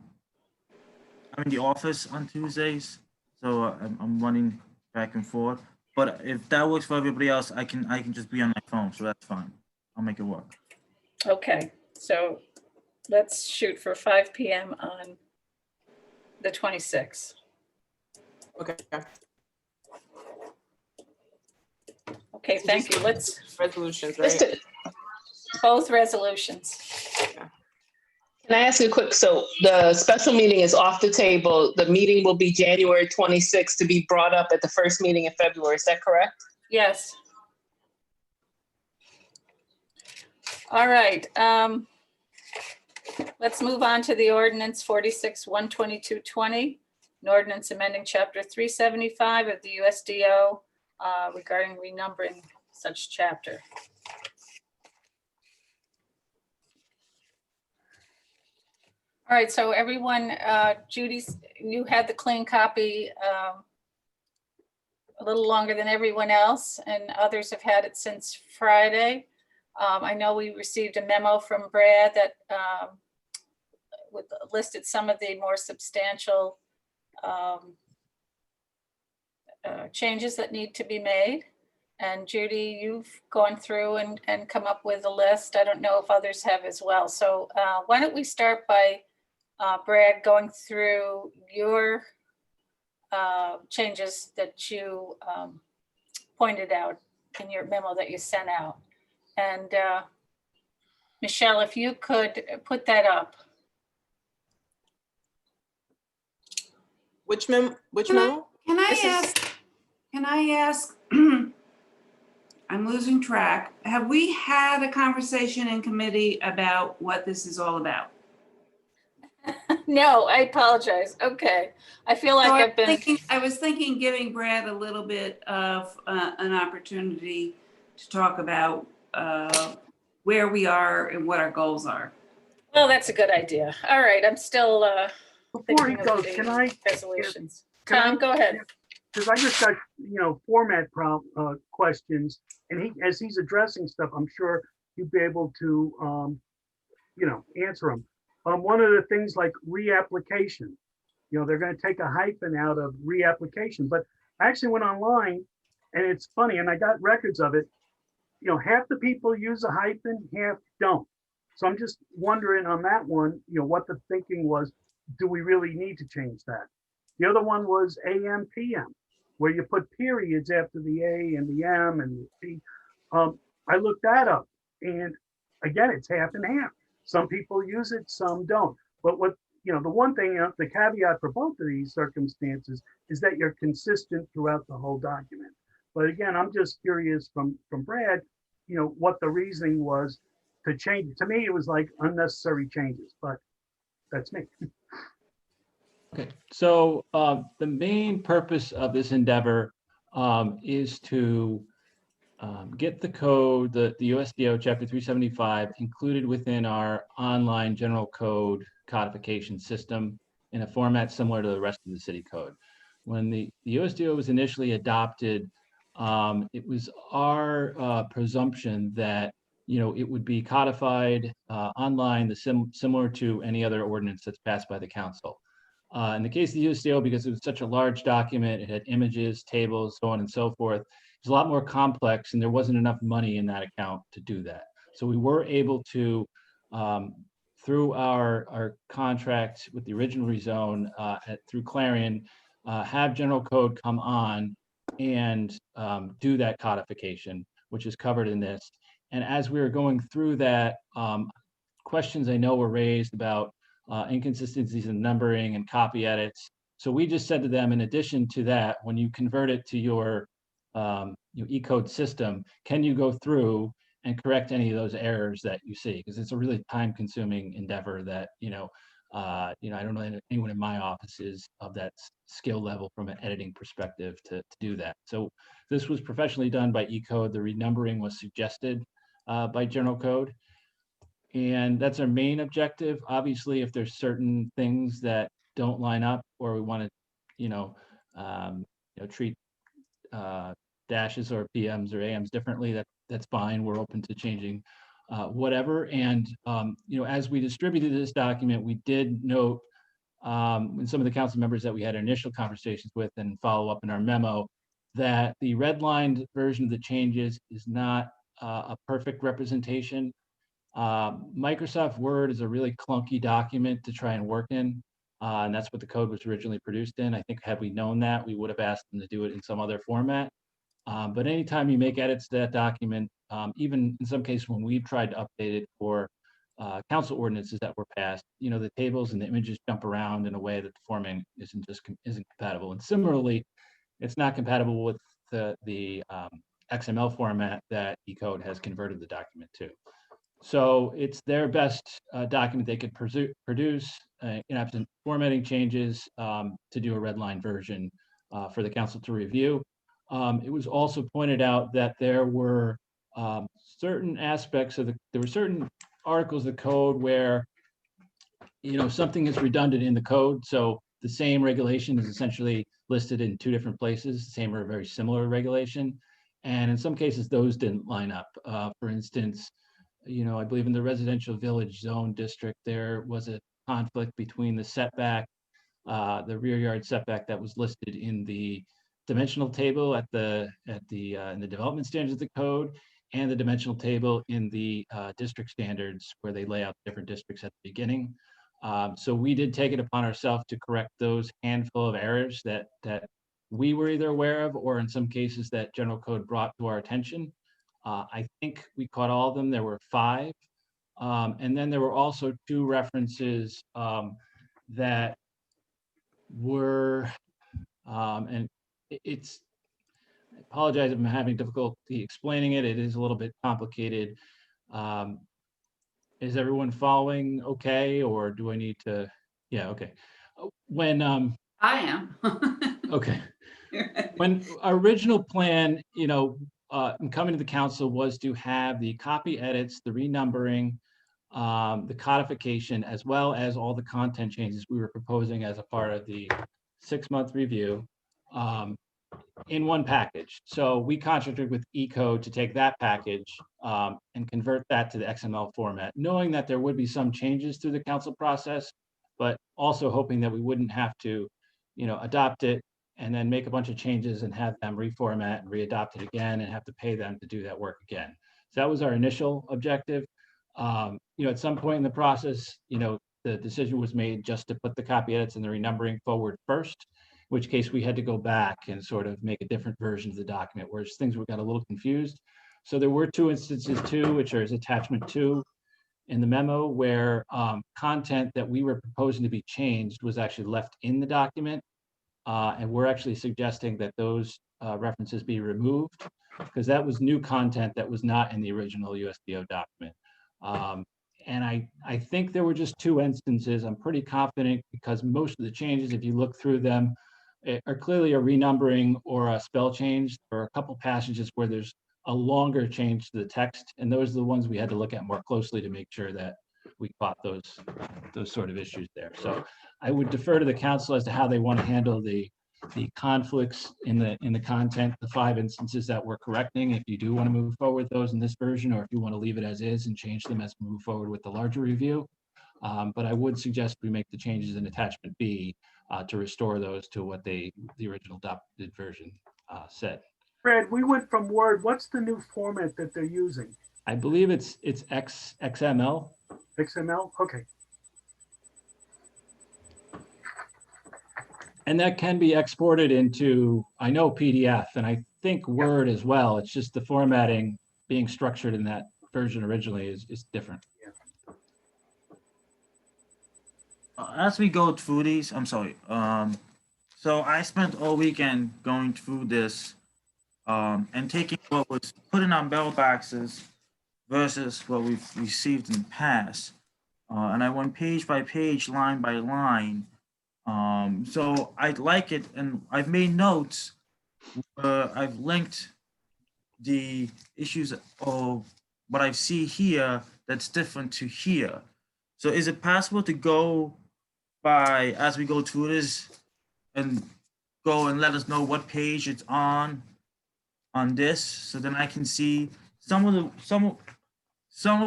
in the office on Tuesdays, so I'm running back and forth. But if that works for everybody else, I can just be on my phone, so that's fine. I'll make it work. Okay, so let's shoot for 5 PM on the 26th. Okay. Okay, thank you. Let's, Resolutions, Just right? to- both resolutions. Can I ask you a quick, so the special meeting is off the table. The meeting will be January 26th to be brought up at the first meeting in February. Is that correct? Yes. All right. Let's move on to the ordinance 46-12220, an ordinance amending chapter 375 of the USDO regarding renumbering such chapter. All right, so everyone, Judy, you had the clean copy a little longer than everyone else, and others have had it since Friday. I know we received a memo from Brad that listed some of the more substantial changes that need to be made. And Judy, you've gone through and come up with a list. I don't know if others have as well. So why don't we start by Brad going through your changes that you pointed out in your memo that you sent out. And Michelle, if you could put that up. Which memo? Can This is- I ask, I'm losing track. Have we had a conversation in committee about what this is all about? No, I apologize. Okay. I feel like So I've been, I was thinking giving Brad a little bit of an opportunity to talk about where we are and what our goals are. well, that's a good idea. All right, I'm still Before he thinking goes, of can the I, resolutions. can I- Tom, go ahead. because I just got, format questions, and as he's addressing stuff, I'm sure you'd be able to, answer them. One of the things like reapplication, they're going to take a hyphen out of reapplication, but I actually went online, and it's funny, and I got records of it. Half the people use a hyphen, half don't. So I'm just wondering on that one, what the thinking was. Do we really need to change that? The other one was AM, PM, where you put periods after the A and the M and the P. I looked that up, and again, it's half and half. Some people use it, some don't. But the one thing, the caveat for both of these circumstances is that you're consistent throughout the whole document. But again, I'm just curious from Brad, what the reasoning was to change. To me, it was like unnecessary changes, but that's me. Okay, so the main purpose of this endeavor is to get the code, the USDO Chapter 375 included within our online general code codification system in a format similar to the rest of the city code. When the USDO was initially adopted, it was our presumption that it would be codified online, similar to any other ordinance that's passed by the council. In the case of the USDO, because it was such a large document, it had images, tables, so on and so forth, it's a lot more complex, and there wasn't enough money in that account to do that. So we were able to, through our contract with the original rezone through Clarion, have general code come on and do that codification, which is covered in this. And as we were going through that, questions I know were raised about inconsistencies in numbering and copy edits. So we just said to them, in addition to that, when you convert it to your E-code system, can you go through and correct any of those errors that you see? Because it's a really time-consuming endeavor that, I don't know anyone in my office is of that skill level from an editing perspective to do that. So this was professionally done by E-code. The renumbering was suggested by General Code. And that's our main objective. Obviously, if there's certain things that don't line up, or we want to, treat dashes or PMs or AMs differently, that's fine. We're open to changing whatever. And as we distributed this document, we did note and some of the council members that we had initial conversations with and follow up in our memo that the redlined version of the changes is not a perfect representation. Microsoft Word is a really clunky document to try and work in, and that's what the code was originally produced in. I think had we known that, we would have asked them to do it in some other format. But anytime you make edits to that document, even in some cases when we've tried to update it for council ordinances that were passed, the tables and the images jump around in a way that the formatting isn't compatible. And similarly, it's not compatible with the XML format that E-code has converted the document to. So it's their best document they could produce in absent formatting changes to do a redline version for the council to review. It was also pointed out that there were certain aspects of there were certain articles of the code where something is redundant in the code. So the same regulation is essentially listed in two different places, the same or very similar regulation. And in some cases, those didn't line up. For instance, I believe in the residential village zone district, there was a conflict between the setback, the rear yard setback that was listed in the dimensional table in the development standards of the code, and the dimensional table in the district standards where they lay out different districts at the beginning. So we did take it upon ourselves to correct those handful of errors that we were either aware of, or in some cases that General Code brought to our attention. I think we caught all of them. There were 5. And then there were also 2 references that were, and I apologize if I'm having difficulty explaining it. It is a little bit complicated. Is everyone following okay, or do I need to? Yeah, okay. When I am. okay. When our original plan, in coming to the council was to have the copy edits, the renumbering, the codification, as well as all the content changes we were proposing as a part of the 6-month review in one package. So we contracted with E-code to take that package and convert that to the XML format, knowing that there would be some changes through the council process, but also hoping that we wouldn't have to, adopt it and then make a bunch of changes and have them reformat and readopt it again and have to pay them to do that work again. So that was our initial objective. At some point in the process, the decision was made just to put the copy edits and the renumbering forward first, in which case we had to go back and sort of make a different version of the document, whereas things got a little confused. So there were 2 instances too, which is attachment 2 in the memo, where content that we were proposing to be changed was actually left in the document. And we're actually suggesting that those references be removed, because that was new content that was not in the original USDO document. And I think there were just 2 instances. I'm pretty confident, because most of the changes, if you look through them, are clearly a renumbering or a spell change. There are a couple passages where there's a longer change to the text, and those are the ones we had to look at more closely to make sure that we caught those sort of issues there. So I would defer to the council as to how they want to handle the conflicts in the content, the 5 instances that we're correcting. If you do want to move forward with those in this version, or if you want to leave it as is and change them as we move forward with the larger review. But I would suggest we make the changes in attachment B to restore those to what the original adopted version said. Fred, we went from Word. What's the new format that they're using? I believe it's XML. XML? Okay. And that can be exported into, I know, PDF, and I think Word as well. It's just the formatting being structured in that version originally is different. As we go through these, I'm sorry. So I spent all weekend going through this and taking what was put in our mailboxes versus what we've received in the past. And I went page by page, line by line. So I like it, and I've made notes where I've linked the issues of what I see here that's different to here. So is it possible to go by, as we go through this, and go and let us know what page it's on this, so then I can see some of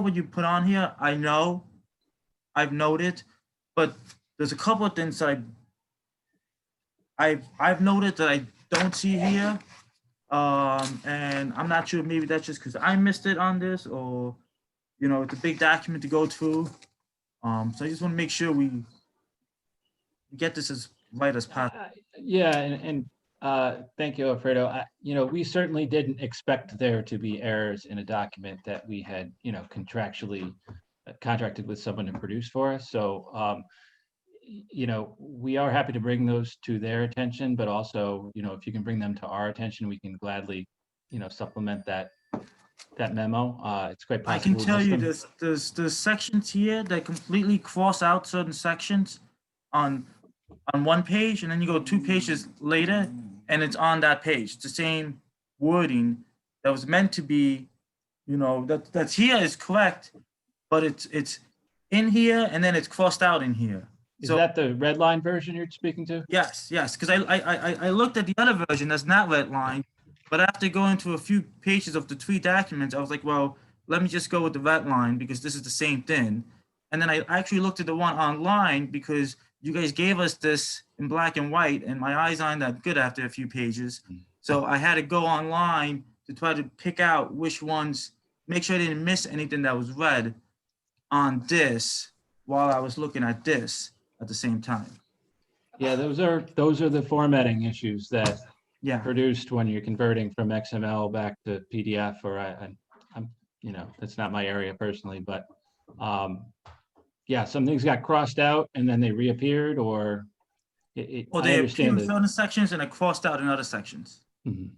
what you put on here, I know, I've noted, but there's a couple of things that I've noted that I don't see here. And I'm not sure, maybe that's just because I missed it on this, or, you know, it's a big document to go through. So I just want to make sure we get this as right as possible. Yeah, and thank you, Alfredo. You know, we certainly didn't expect there to be errors in a document that we had, you know, contractually contracted with someone to produce for us. So, you know, we are happy to bring those to their attention, but also, you know, if you can bring them to our attention, we can gladly, you know, supplement that memo. It's quite possible. I can tell you this. there's sections here that completely cross out certain sections on one page, and then you go 2 pages later and it's on that page. It's the same wording that was meant to be, you know, that's here is correct, but it's in here and then it's crossed out in here. Is So that the red line version you're speaking to? yes, because I looked at the other version that's not red line, but after going through a few pages of the 3 documents, I was like, well, let me just go with the red line because this is the same thing. And then I actually looked at the one online because you guys gave us this in black and white, and my eyes aren't that good after a few pages. So I had to go online to try to pick out which ones, make sure I didn't miss anything that was red on this while I was looking at this at the same time. Yeah, those are the formatting issues that Yeah. produced when you're converting from XML back to PDF, or I'm, you know, that's not my area personally, but yeah, some things got crossed out and then they reappeared, or Or I they appear understand in certain sections and are crossed out in other sections. Mhm.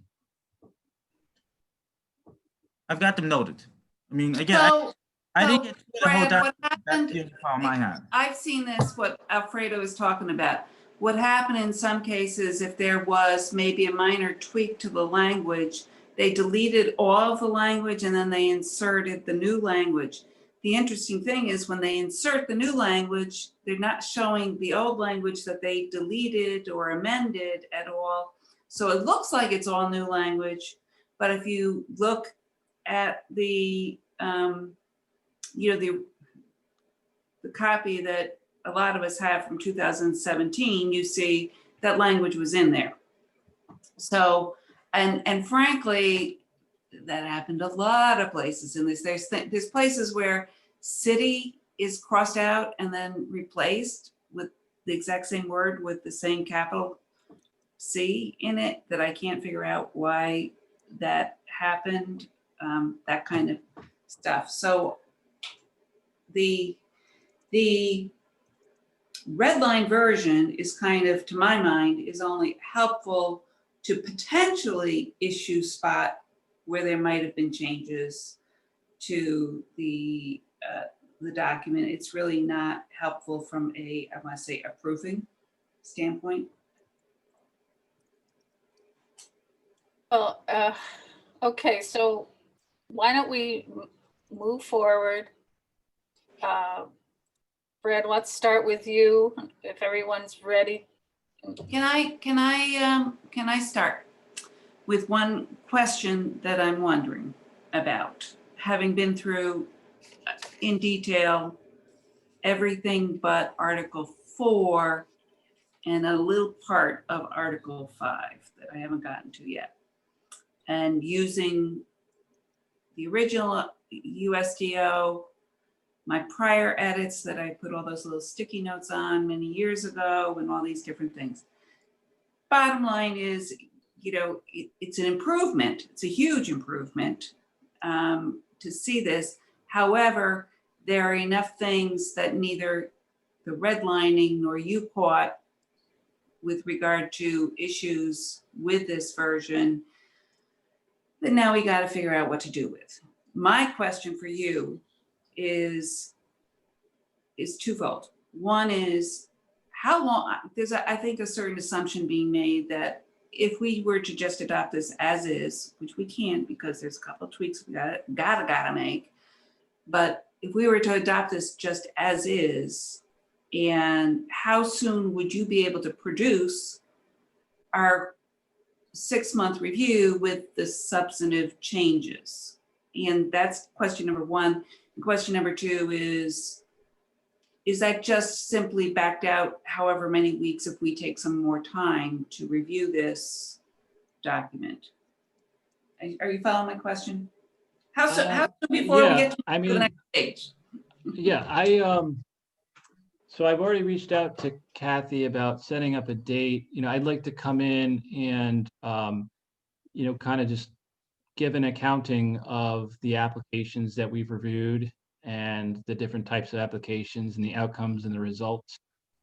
I've got them noted. I mean, again, So, I didn't so, get through the whole Brad, what document. happened? That's the problem I had. I've seen this, what Alfredo is talking about. What happened in some cases, if there was maybe a minor tweak to the language, they deleted all of the language and then they inserted the new language. The interesting thing is when they insert the new language, they're not showing the old language that they deleted or amended at all. So it looks like it's all new language, but if you look at the, you know, the copy that a lot of us have from 2017, you see that language was in there. So, and frankly, that happened a lot of places in this. There's places where city is crossed out and then replaced with the exact same word with the same capital C in it that I can't figure out why that happened, that kind of stuff. So the red line version is kind of, to my mind, is only helpful to potentially issue spot where there might have been changes to the document. It's really not helpful from a, I want to say, a proofing standpoint. Well, okay, so why don't we move forward? Brad, let's start with you, if everyone's ready. Can I start with one question that I'm wondering about, having been through in detail everything but Article 4 and a little part of Article 5 that I haven't gotten to yet, and using the original USDO, my prior edits that I put all those little sticky notes on many years ago, and all these different things. Bottom line is, you know, it's an improvement. It's a huge improvement to see this. However, there are enough things that neither the redlining nor you caught with regard to issues with this version that now we got to figure out what to do with. My question for you is twofold. One is, how long, there's, I think, a certain assumption being made that if we were to just adopt this as is, which we can't because there's a couple of tweaks we gotta make, but if we were to adopt this just as is, and how soon would you be able to produce our 6-month review with the substantive changes? And that's question number one. And question number two is that just simply backed out however many weeks if we take some more time to review this document? Are you following my question? How soon before we get to the next stage? Yeah, so I've already reached out to Kathy about setting up a date. I'd like to come in and, kind of just give an accounting of the applications that we've reviewed and the different types of applications and the outcomes and the results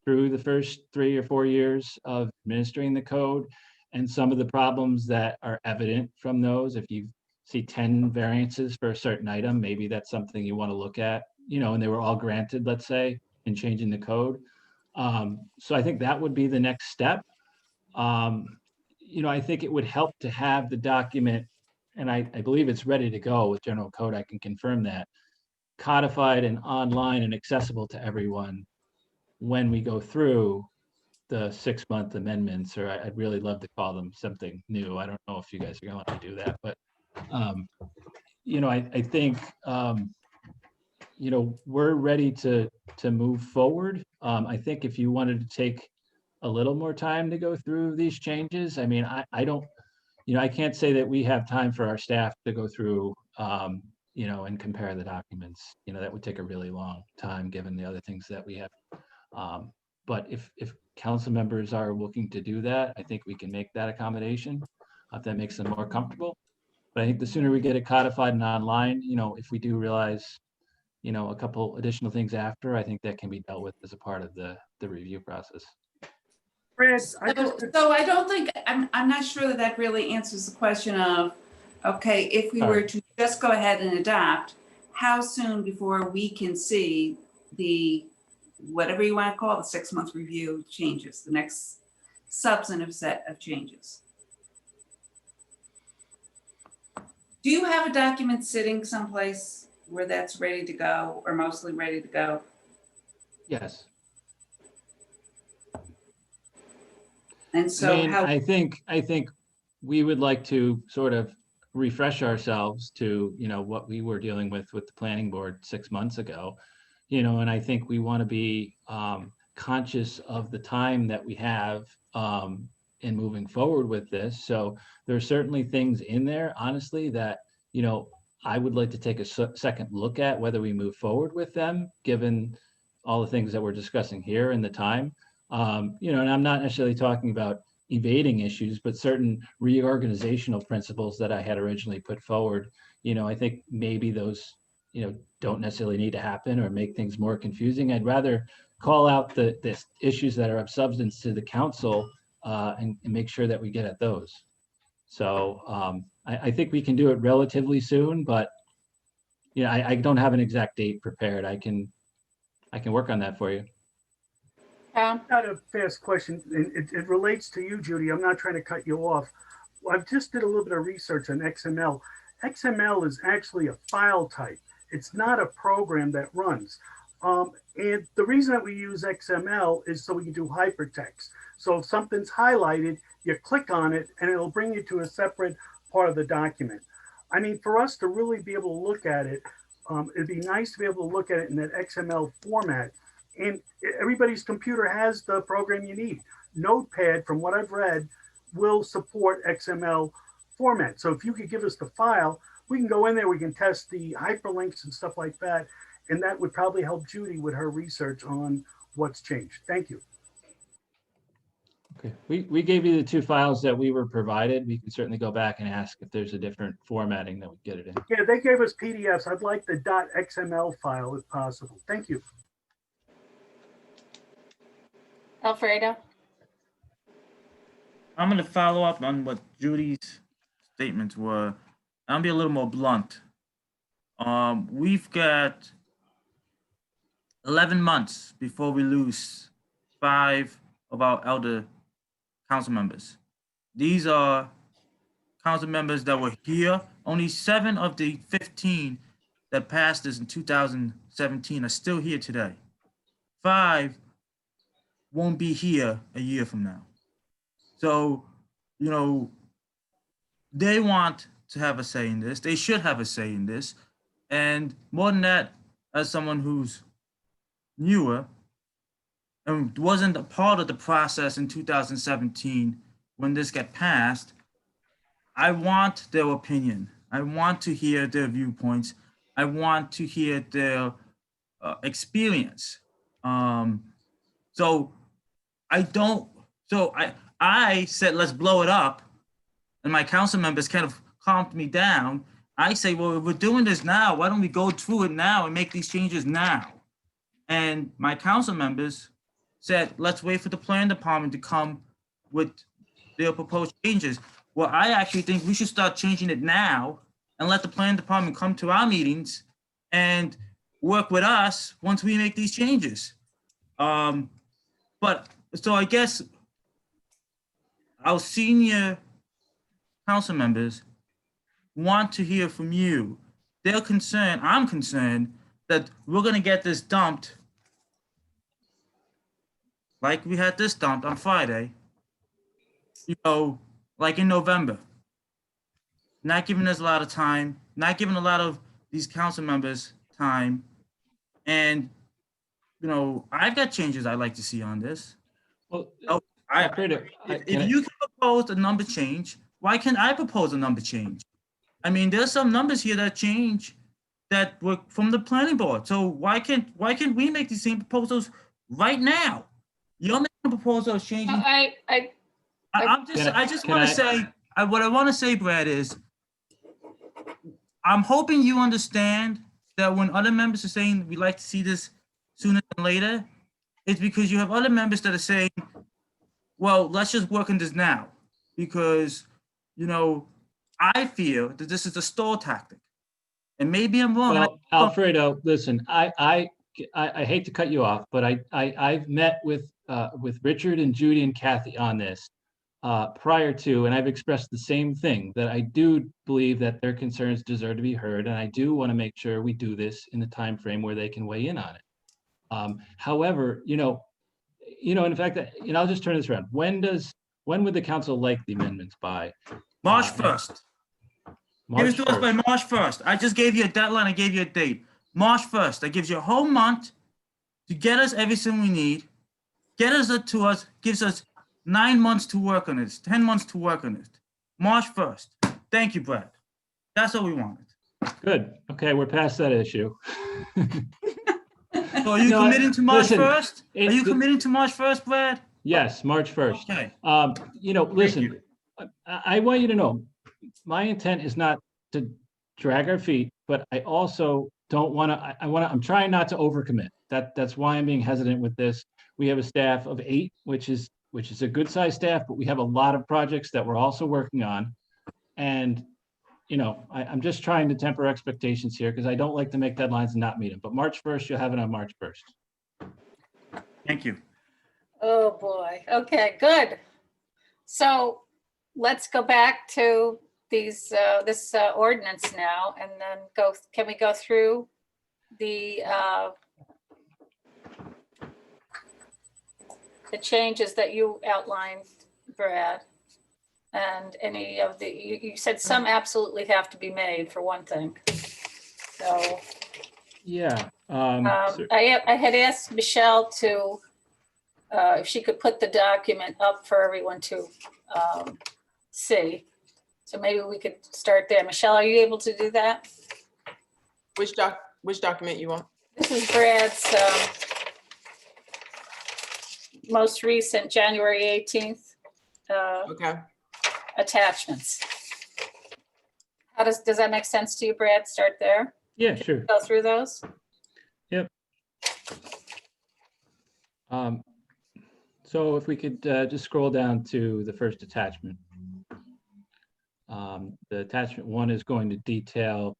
through the first 3 or 4 years of administering the code, and some of the problems that are evident from those. If you see 10 variances for a certain item, maybe that's something you want to look at, and they were all granted, let's say, in changing the code. So I think that would be the next step. I think it would help to have the document, and I believe it's ready to go with general code, I can confirm that, codified and online and accessible to everyone when we go through the 6-month amendments, or I'd really love to call them something new. I don't know if you guys are going to let me do that, but I think we're ready to move forward. I think if you wanted to take a little more time to go through these changes, I mean, I don't, I can't say that we have time for our staff to go through, and compare the documents. That would take a really long time given the other things that we have. But if council members are looking to do that, I think we can make that accommodation if that makes them more comfortable. But I think the sooner we get it codified and online, if we do realize, a couple additional things after, I think that can be dealt with as a part of the review process. Chris, So I don't think, I'm not sure that really answers the question of, okay, if we were to just go ahead and adopt, how soon before we can see the, whatever you want to call the 6-month review changes, the next substantive set of changes? Do you have a document sitting someplace where that's ready to go, or mostly ready to go? Yes. And so I think we would like to sort of refresh ourselves to, what we were dealing with the planning board 6 months ago, and I think we want to be conscious of the time that we have in moving forward with this. So there are certainly things in there, honestly, that, I would like to take a second look at whether we move forward with them, given all the things that we're discussing here and the time. And I'm not necessarily talking about evading issues, but certain reorganizational principles that I had originally put forward. I think maybe those, don't necessarily need to happen or make things more confusing. I'd rather call out the issues that are of substance to the council and make sure that we get at those. So I think we can do it relatively soon, but I don't have an exact date prepared. I can work on that for you. I've got a fast question, and it relates to you, Judy. I'm not trying to cut you off. I've just did a little bit of research on XML. XML is actually a file type. It's not a program that runs. And the reason that we use XML is so we can do hypertext. So if something's highlighted, you click on it and it'll bring you to a separate part of the document. I mean, for us to really be able to look at it, it'd be nice to be able to look at it in that XML format. And everybody's computer has the program you need. Notepad, from what I've read, will support XML format. So if you could give us the file, we can go in there, we can test the hyperlinks and stuff like that. And that would probably help Judy with her research on what's changed. Thank you. Okay, we gave you the 2 files that we were provided. We can certainly go back and ask if there's a different formatting that would get it in. Yeah, they gave us PDFs. I'd like the .xml file if possible. Thank you. Alfredo? I'm going to follow up on what Judy's statements were. I'll be a little more blunt. We've got 11 months before we lose 5 of our elder council members. These are council members that were here. Only 7 of the 15 that passed this in 2017 are still here today. 5 won't be here a year from now. So, you know, they want to have a say in this. They should have a say in this. And more than that, as someone who's newer and wasn't a part of the process in 2017 when this got passed, I want their opinion. I want to hear their viewpoints. I want to hear their experience. So I said, let's blow it up. And my council members kind of calmed me down. I say, well, if we're doing this now, why don't we go through it now and make these changes now? And my council members said, let's wait for the planning department to come with their proposed changes. Well, I actually think we should start changing it now and let the planning department come to our meetings and work with us once we make these changes. But so I guess our senior council members want to hear from you. They're concerned, I'm concerned that we're gonna get this dumped like we had this dumped on Friday, you know, like in November. Not giving us a lot of time, not giving a lot of these council members time. And, you know, I've got changes I'd like to see on this. Well, If you can propose a number change, why can't I propose a number change? I mean, there's some numbers here that change that were from the planning board. So why can't we make these same proposals right now? You're making a proposal changing. I just want to say, what I want to say, Brad, is I'm hoping you understand that when other members are saying we'd like to see this sooner than later, it's because you have other members that are saying, well, let's just work on this now. Because, you know, I feel that this is a stall tactic. And maybe I'm wrong. Well, Alfredo, listen, I hate to cut you off, but I've met with Richard and Judy and Kathy on this prior to, and I've expressed the same thing, that I do believe that their concerns deserve to be heard, and I do want to make sure we do this in the time frame where they can weigh in on it. However, in fact, I'll just turn this around. When would the council like the amendments by? March 1st. Give it to us by March 1st. I just gave you a deadline. I gave you a date. March 1st. That gives you a whole month to get us everything we need. Get us to us, gives us 9 months to work on it, 10 months to work on it. March 1st. Thank you, Brad. That's what we wanted. Good. Okay, we're past that issue. So are you committing to March 1st? Are you committing to March 1st, Brad? Yes, March 1st. Okay. Listen, I want you to know, my intent is not to drag our feet, but I also don't want to, I'm trying not to overcommit. That's why I'm being hesitant with this. We have a staff of 8, which is a good sized staff, but we have a lot of projects that we're also working on. And, I'm just trying to temper expectations here because I don't like to make deadlines and not meet them. But March 1st, you'll have it on March 1st. Thank you. Oh, boy. Okay, good. So let's go back to this ordinance now and then can we go through the changes that you outlined, Brad? And any of you said some absolutely have to be made, for one thing. So yeah, I had asked Michelle to if she could put the document up for everyone to see. So maybe we could start there. Michelle, are you able to do that? Which document you want? This is Brad's most recent January 18th. Okay. Attachments. How does that make sense to you, Brad? Start there. Yeah, sure. Go through those. Yep. So if we could just scroll down to the first attachment. The attachment 1 is going to detail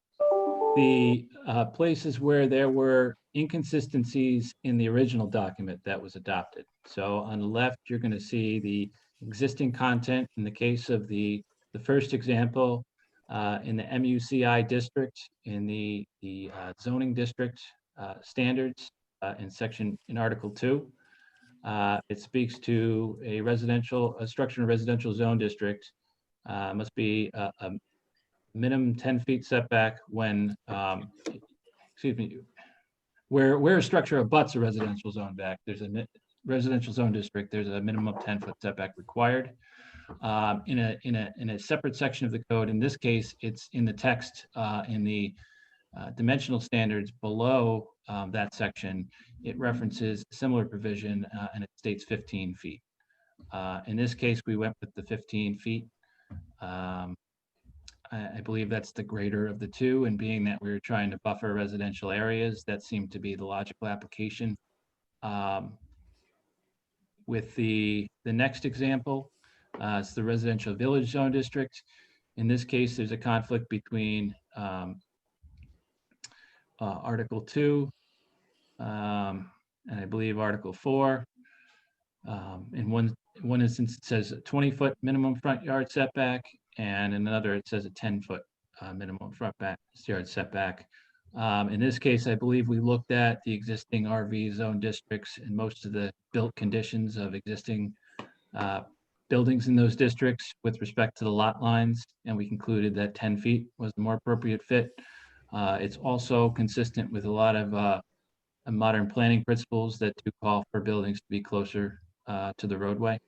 the places where there were inconsistencies in the original document that was adopted. So on the left, you're going to see the existing content in the case of the first example in the MUCI district, in the zoning district standards in Article 2. It speaks to a structure in a residential zone district must be a minimum 10 feet setback when, excuse me, where a structure abuts a residential zone back, there's a residential zone district, there's a minimum 10-foot setback required. In a separate section of the code, in this case, it's in the text in the dimensional standards below that section, it references a similar provision and it states 15 feet. In this case, we went with the 15 feet. I believe that's the greater of the two, and being that we were trying to buffer residential areas, that seemed to be the logical application. With the next example, it's the residential village zone district. In this case, there's a conflict between Article 2 and I believe Article 4. In one instance, it says a 20-foot minimum front yard setback, and in another, it says a 10-foot minimum front yard setback. In this case, I believe we looked at the existing RV zone districts and most of the built conditions of existing buildings in those districts with respect to the lot lines, and we concluded that 10 feet was the more appropriate fit. It's also consistent with a lot of modern planning principles that do call for buildings to be closer to the roadway.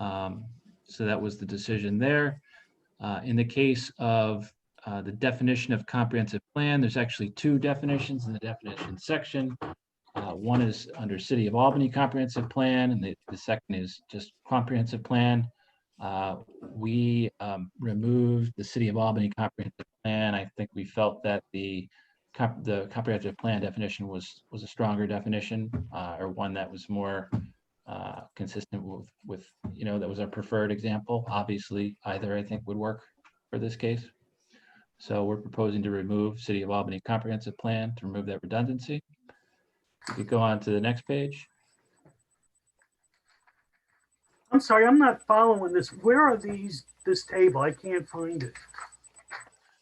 So that was the decision there. In the case of the definition of comprehensive plan, there's actually two definitions in the definition section. One is under City of Albany Comprehensive Plan, and the second is just comprehensive plan. We removed the City of Albany Comprehensive Plan. I think we felt that the comprehensive plan definition was a stronger definition, or one that was more consistent with that was our preferred example. Obviously, either I think would work for this case. So we're proposing to remove City of Albany Comprehensive Plan to remove that redundancy. We could go on to the next page. I'm sorry, I'm not following this. Where are this table? I can't find it.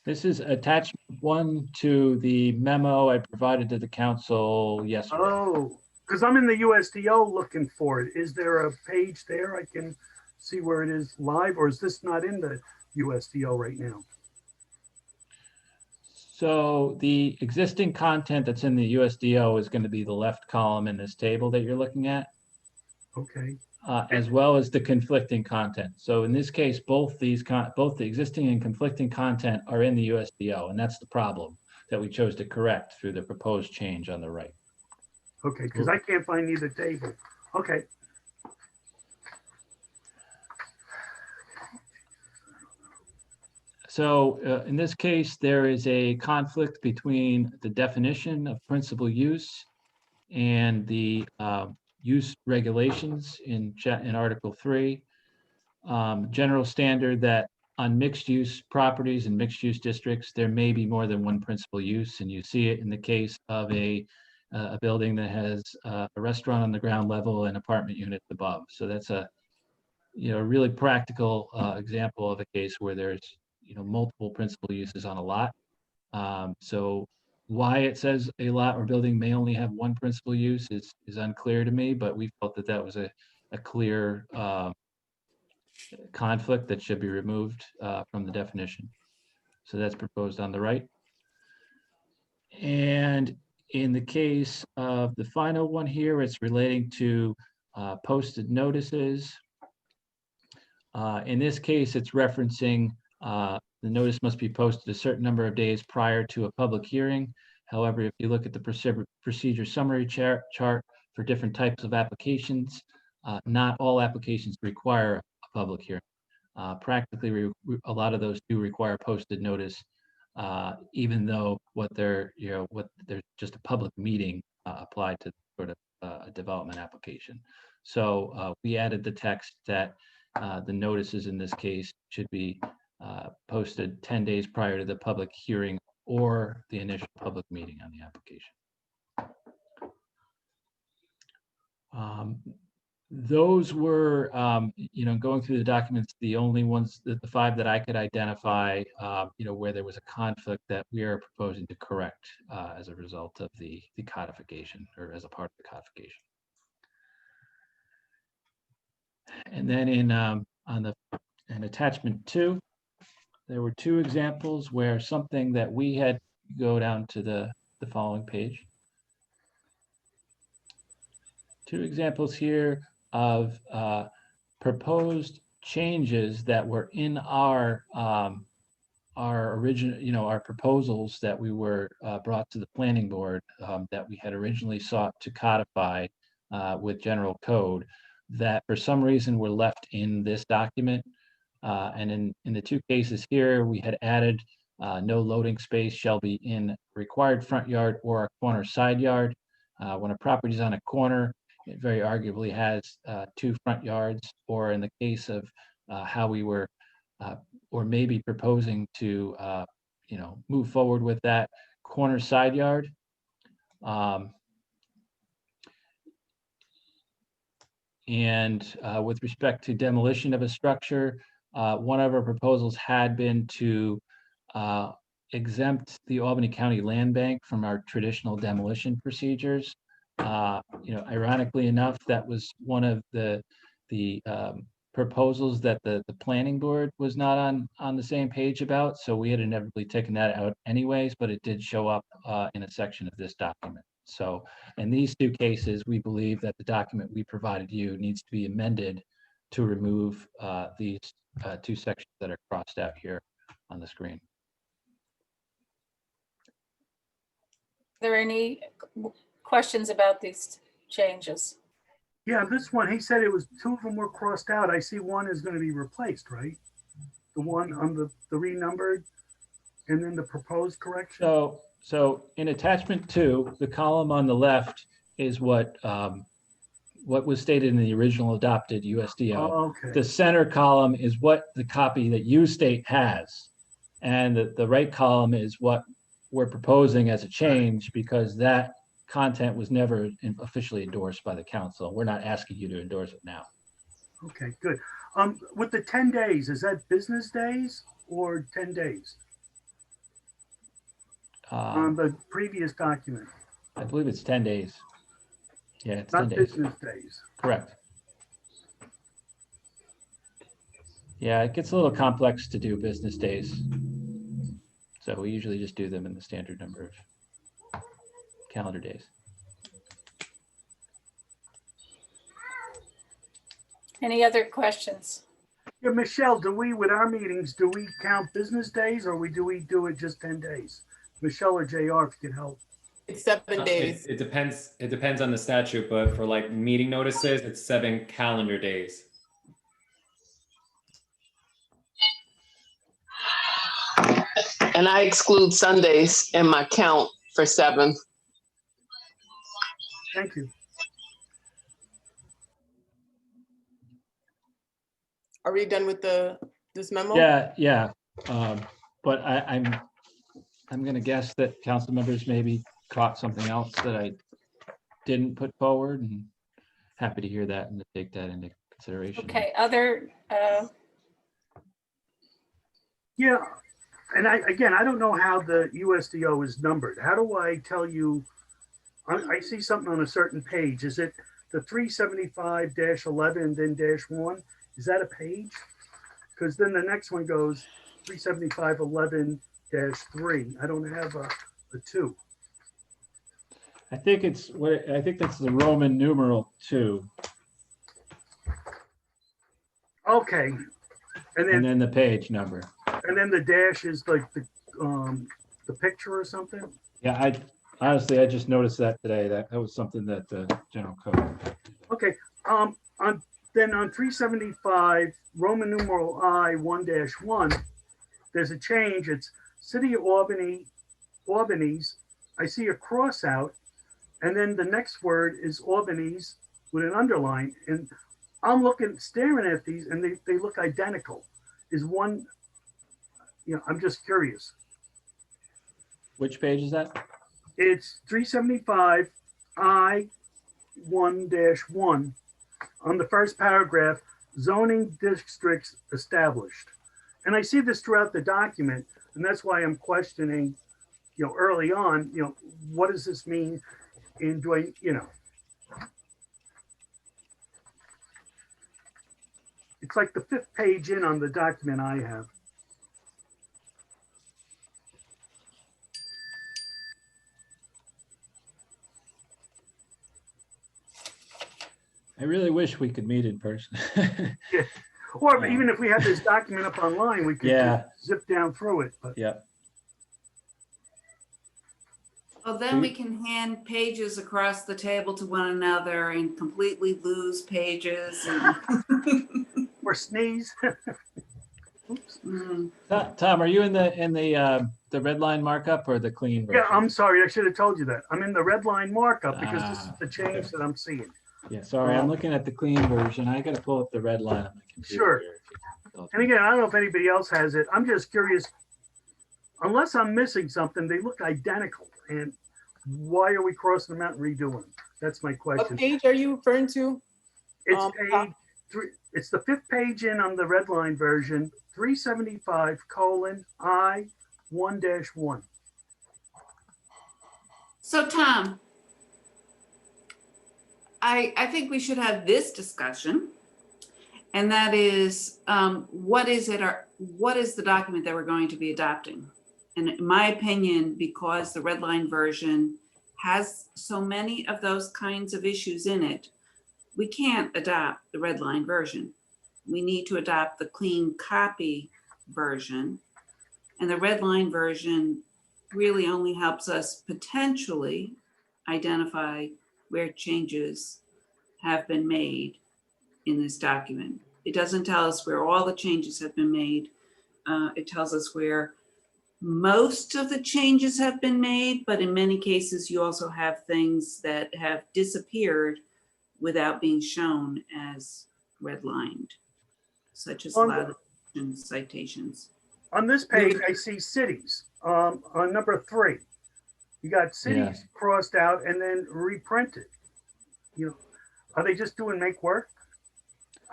This is attachment 1 to the memo I provided to the council yesterday. Oh, because I'm in the USDO looking for it. Is there a page there I can see where it is live, or is this not in the USDO right now? So the existing content that's in the USDO is going to be the left column in this table that you're looking at. Okay. As well as the conflicting content. So in this case, both the existing and conflicting content are in the USDO, and that's the problem that we chose to correct through the proposed change on the right. Okay, because I can't find either table. Okay. So in this case, there is a conflict between the definition of principal use and the use regulations in Article 3. General standard that on mixed use properties and mixed use districts, there may be more than one principal use, and you see it in the case of a building that has a restaurant on the ground level and apartment units above. So that's a really practical example of a case where there's multiple principal uses on a lot. So why it says a lot or building may only have one principal use is unclear to me, but we felt that that was a clear conflict that should be removed from the definition. So that's proposed on the right. And in the case of the final one here, it's relating to posted notices. In this case, it's referencing the notice must be posted a certain number of days prior to a public hearing. However, if you look at the procedure summary chart for different types of applications, not all applications require a public hearing. Practically, a lot of those do require posted notice, even though there's just a public meeting applied to sort of a development application. So we added the text that the notices in this case should be posted 10 days prior to the public hearing or the initial public meeting on the application. Those were, going through the documents, the only ones, the 5 that I could identify, where there was a conflict that we are proposing to correct as a result of the codification, or as a part of the codification. And then in attachment 2, there were 2 examples where something that we had, go down to the following page. 2 examples here of proposed changes that were in our original, our proposals that we were brought to the planning board, that we had originally sought to codify with general code, that for some reason were left in this document. And in the 2 cases here, we had added no loading space shall be in required front yard or a corner side yard. When a property is on a corner, it very arguably has 2 front yards, or in the case of how we were, or maybe proposing to, move forward with that corner side yard. And with respect to demolition of a structure, one of our proposals had been to exempt the Albany County Land Bank from our traditional demolition procedures. Ironically enough, that was one of the proposals that the planning board was not on the same page about. So we had inevitably taken that out anyways, but it did show up in a section of this document. So in these 2 cases, we believe that the document we provided you needs to be amended to remove these 2 sections that are crossed out here on the screen. Are there any questions about these changes? Yeah, this one, he said it was 2 of them were crossed out. I see one is going to be replaced, right? The one on the renumbered and then the proposed correction. So in attachment 2, the column on the left is what was stated in the original adopted USDO. Oh, okay. The center column is what the copy that UState has. And the right column is what we're proposing as a change, because that content was never officially endorsed by the council. We're not asking you to endorse it now. Okay, good. With the 10 days, is that business days or 10 days? On the previous document. I believe it's 10 days. Yeah, it's Not 10 days. business days. Correct. Yeah, it gets a little complex to do business days. So we usually just do them in the standard number of calendar days. Any other questions? Yeah, Michelle, with our meetings, do we count business days or do we do it just 10 days? Michelle or JR, if you can help. It's 7 days. It depends. It depends on the statute, but for like meeting notices, it's 7 calendar days. And I exclude Sundays in my count for 7. Thank you. Are we done with this memo? Yeah. But I'm going to guess that council members maybe caught something else that I didn't put forward, and happy to hear that and to take that into consideration. Okay, other. Yeah, and I don't know how the USDO is numbered. How do I tell you? I see something on a certain page. Is it the 375-11 then -1? Is that a page? Because then the next one goes 375-11-3. I don't have a 2. I think that's the Roman numeral 2. Okay, And then the page number. and then the dash is like the picture or something. Yeah, I just noticed that today. That was something that the general code. Okay, then on 375 Roman numeral I 1-1, there's a change. It's City of Albany's. I see a cross out, and then the next word is Albany's with an underline. And I'm staring at these, and they look identical. Is one I'm just curious. Which page is that? It's 375 I1-1 on the first paragraph, zoning districts established. And I see this throughout the document, and that's why I'm questioning, early on, what does this mean? And do I, it's like the 5th page in on the document I have. I really wish we could meet in person. Yeah. Or even if we had this document up online, we could Yeah. just zip down through it. But Yeah. Well, then we can hand pages across the table to one another and completely lose pages. And or sneeze. Oops. Tom, are you in the red line markup or the clean version? Yeah, I'm sorry. I should have told you that. I'm in the red line markup because this is the change that I'm seeing. Yeah, sorry, I'm looking at the clean version. I got to pull up the red line on my computer. Sure. here. And again, I don't know if anybody else has it. I'm just curious. Unless I'm missing something, they look identical. And why are we crossing them out and redoing them? That's my question. What page are you referring to? It's page 3. It's the 5th page in on the red line version, 375:I1-1. so, Tom, I think we should have this discussion, and that is, what is the document that we're going to be adopting? And in my opinion, because the red line version has so many of those kinds of issues in it, we can't adopt the red line version. We need to adopt the clean copy version. And the red line version really only helps us potentially identify where changes have been made in this document. It doesn't tell us where all the changes have been made. It tells us where most of the changes have been made, but in many cases, you also have things that have disappeared without being shown as redlined, such as allowed citations. On this page, I see cities. On number 3, you got cities crossed out and then reprinted. Are they just doing make work?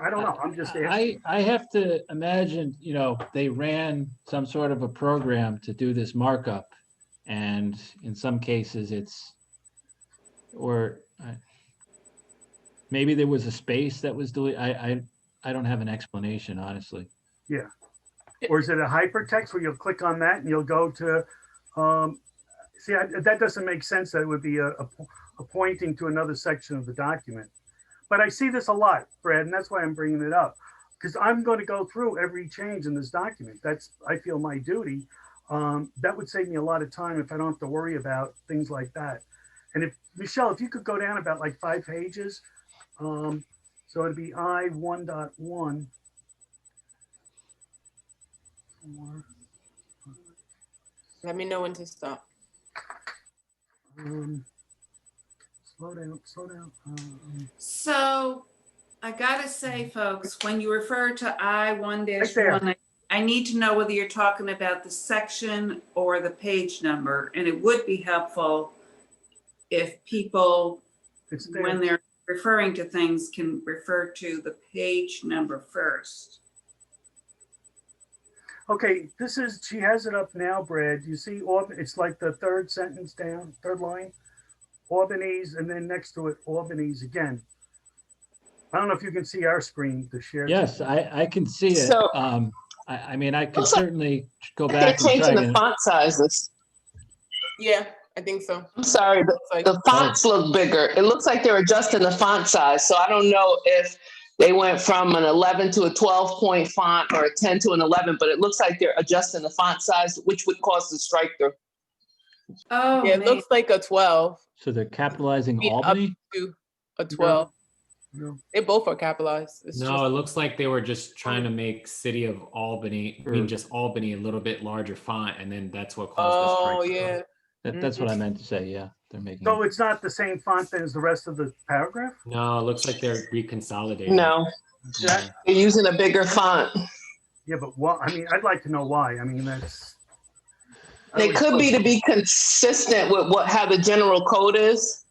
I don't know. I'm just asking. I have to imagine, they ran some sort of a program to do this markup, and in some cases maybe there was a space that was deleted. I don't have an explanation, honestly. Yeah. Or is it a hypertext where you'll click on that and you'll go to, that doesn't make sense that it would be a pointing to another section of the document. But I see this a lot, Brad, and that's why I'm bringing it up. Because I'm going to go through every change in this document. That's, I feel, my duty. That would save me a lot of time if I don't have to worry about things like that. And if, Michelle, if you could go down about like 5 pages, so it'd be I1.1. Let me know when to stop. Slow down. So I gotta say, folks, when you refer to I1-1, I need to know whether you're talking about the section or the page number. And it would be helpful if people, when they're referring to things, can refer to the page number first. Okay, she has it up now, Brad. You see, it's like the 3rd sentence down, 3rd line. Albany's, and then next to it, Albany's again. I don't know if you can see our screen to share. Yes, I can see it. So, I mean, I could certainly go they're back and changing try the to. font sizes. Yeah, I think so. I'm sorry, the fonts look bigger. It looks like they're adjusting the font size. So I don't know if they went from an 11 to a 12-point font or a 10 to an 11, but it looks like they're adjusting the font size, which would cause the strike through. Oh, yeah, it looks like a 12. So they're capitalizing Up Albany? to a 12. No. They both are capitalized. No, it looks like they were just trying to make City of Albany, just Albany, a little bit larger font, and then that's what caused the strike. Oh, yeah. That's what I meant to say, yeah. They're making. So it's not the same font then as the rest of the paragraph? No, it looks like they're reconsolidating. No, Yeah. they're using a bigger font. Yeah, but what, I mean, I'd like to know why. I mean, that's. It could be to be consistent with how the general code is.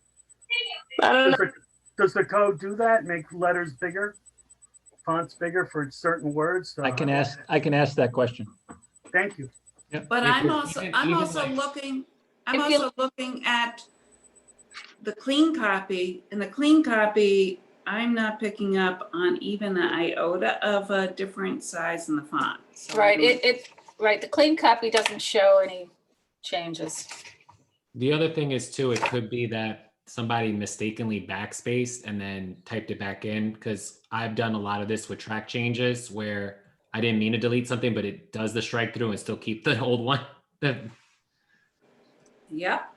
I don't know. Does the code do that? Make letters bigger, fonts bigger for certain words? I can ask that question. Thank you. Yep. But Yeah, I'm 'cause also, even- I'm even also like- looking, at the clean copy. In the clean copy, I'm not picking up on even an iota of a different size in the font. So I Right, don't- right, the clean copy doesn't show any changes. The other thing is too, it could be that somebody mistakenly backspaced and then typed it back in, because I've done a lot of this with track changes where I didn't mean to delete something, but it does the strike through and still keep the old one. Yep.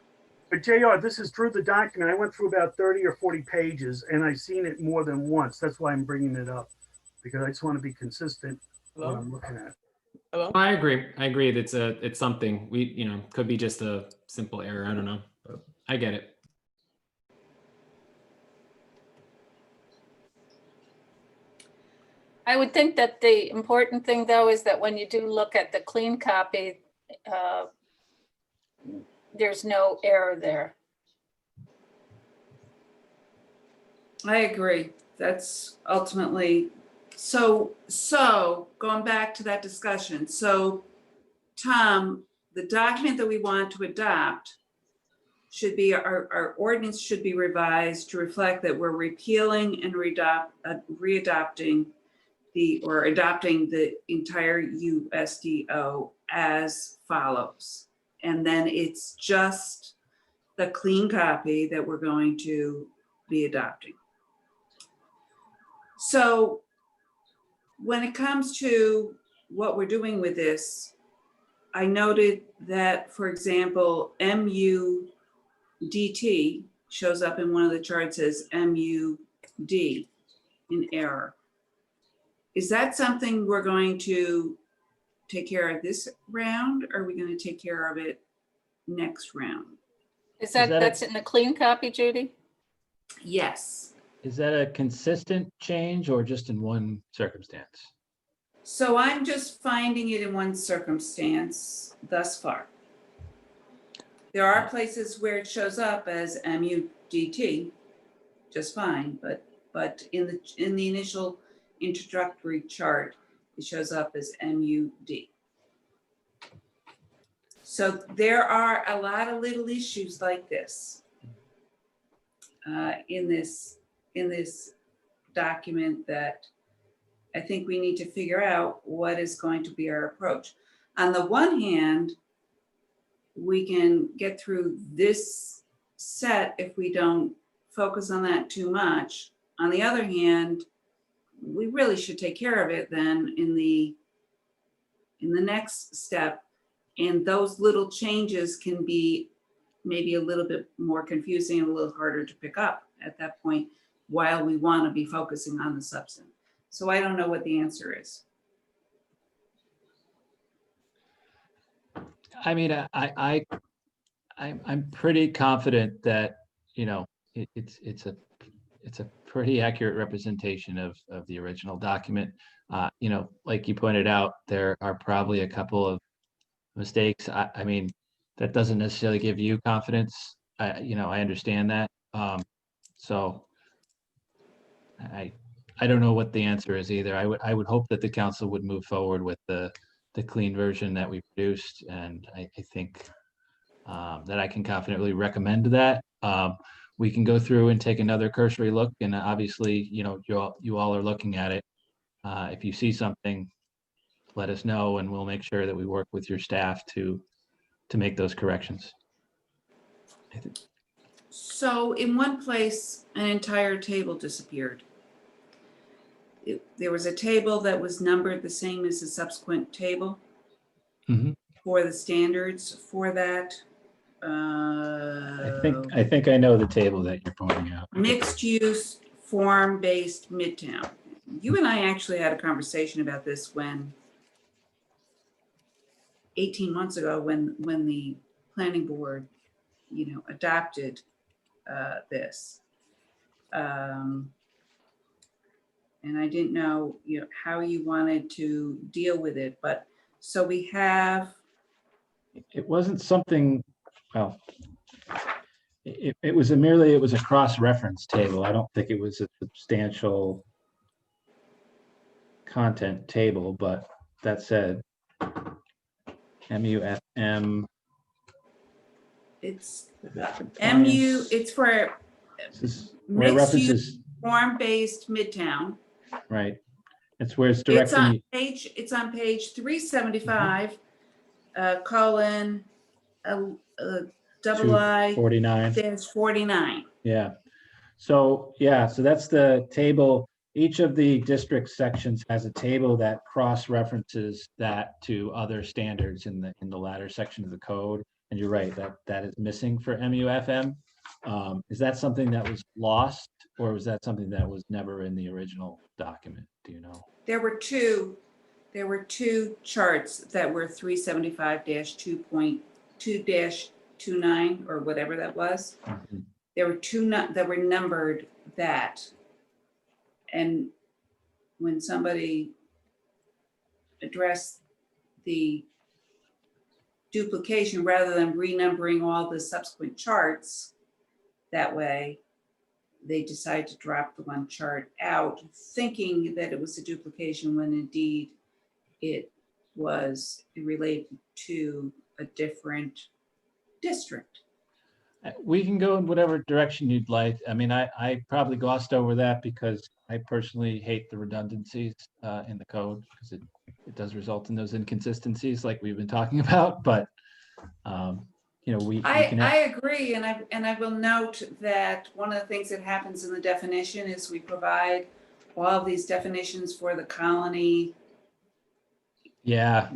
But JR, this is through the document. I went through about 30 or 40 pages and I've seen it more than once. That's why I'm bringing it up, because I just want to be consistent what Hello? I'm looking at. Hello? I agree. It's something could be just a simple error. I don't know, but I get it. I would think that the important thing, though, is that when you do look at the clean copy, there's no error there. I agree. That's ultimately, so going back to that discussion. So Tom, the document that we want to adopt should be, our ordinance should be revised to reflect that we're repealing and readopting adopting the entire USDO as follows. And then it's just the clean copy that we're going to be adopting. So when it comes to what we're doing with this, I noted that, for example, MUDT shows up in one of the charts as MUD in error. Is that something we're going to take care of this round, or are we going to take care of it next round? That's in the clean copy, Judy? Yes. Is that a consistent change or just in one circumstance? So I'm just finding it in one circumstance thus far. There are places where it shows up as MUDT, just fine, but in the initial introductory chart, it shows up as MUD. So there are a lot of little issues like this in this document that I think we need to figure out what is going to be our approach. On the one hand, we can get through this set if we don't focus on that too much. On the other hand, we really should take care of it then in the next step. And those little changes can be maybe a little bit more confusing and a little harder to pick up at that point while we want to be focusing on the substance. So I don't know what the answer is. I mean, I'm pretty confident that, it's a pretty accurate representation of the original document. Like you pointed out, there are probably a couple of mistakes. I mean, that doesn't necessarily give you confidence. I understand that. So I don't know what the answer is either. I would hope that the council would move forward with the clean version that we produced, and I think that I can confidently recommend that. We can go through and take another cursory look, and obviously, you all are looking at it. If you see something, let us know, and we'll make sure that we work with your staff to make those corrections. So in one place, an entire table disappeared. There was a table that was numbered the same as the subsequent table for the standards for that. I think I know the table that you're pointing out. Mixed use, form-based Midtown. You and I actually had a conversation about this 18 months ago when the planning board, adopted this. And I didn't know, how you wanted to deal with it, but so we have, It wasn't something, well, it was merely, it was a cross-reference table. I don't think it was a substantial content table, but that said, MUFM. it's compliance. it's for This is where it mixed use, references, form-based Midtown. right? It's where it's It's on directing, page 375, colon, double I 49. dash 49. Yeah. So, yeah, so that's the table. Each of the district sections has a table that cross-references that to other standards in the latter section of the code. And you're right, that is missing for MUFM. Is that something that was lost, or was that something that was never in the original document? Do you know? There were two charts that were 375-2.2-29 or whatever that was. Mhm. There were two that were numbered that. And when somebody addressed the duplication, rather than renumbering all the subsequent charts that way, they decided to drop the one chart out, thinking that it was a duplication when indeed it was related to a different district. We can go in whatever direction you'd like. I mean, I probably glossed over that because I personally hate the redundancies in the code, because it does result in those inconsistencies like we've been talking about. But we can have, I agree, and I will note that one of the things that happens in the definition is we provide all of these definitions for the colony. yeah,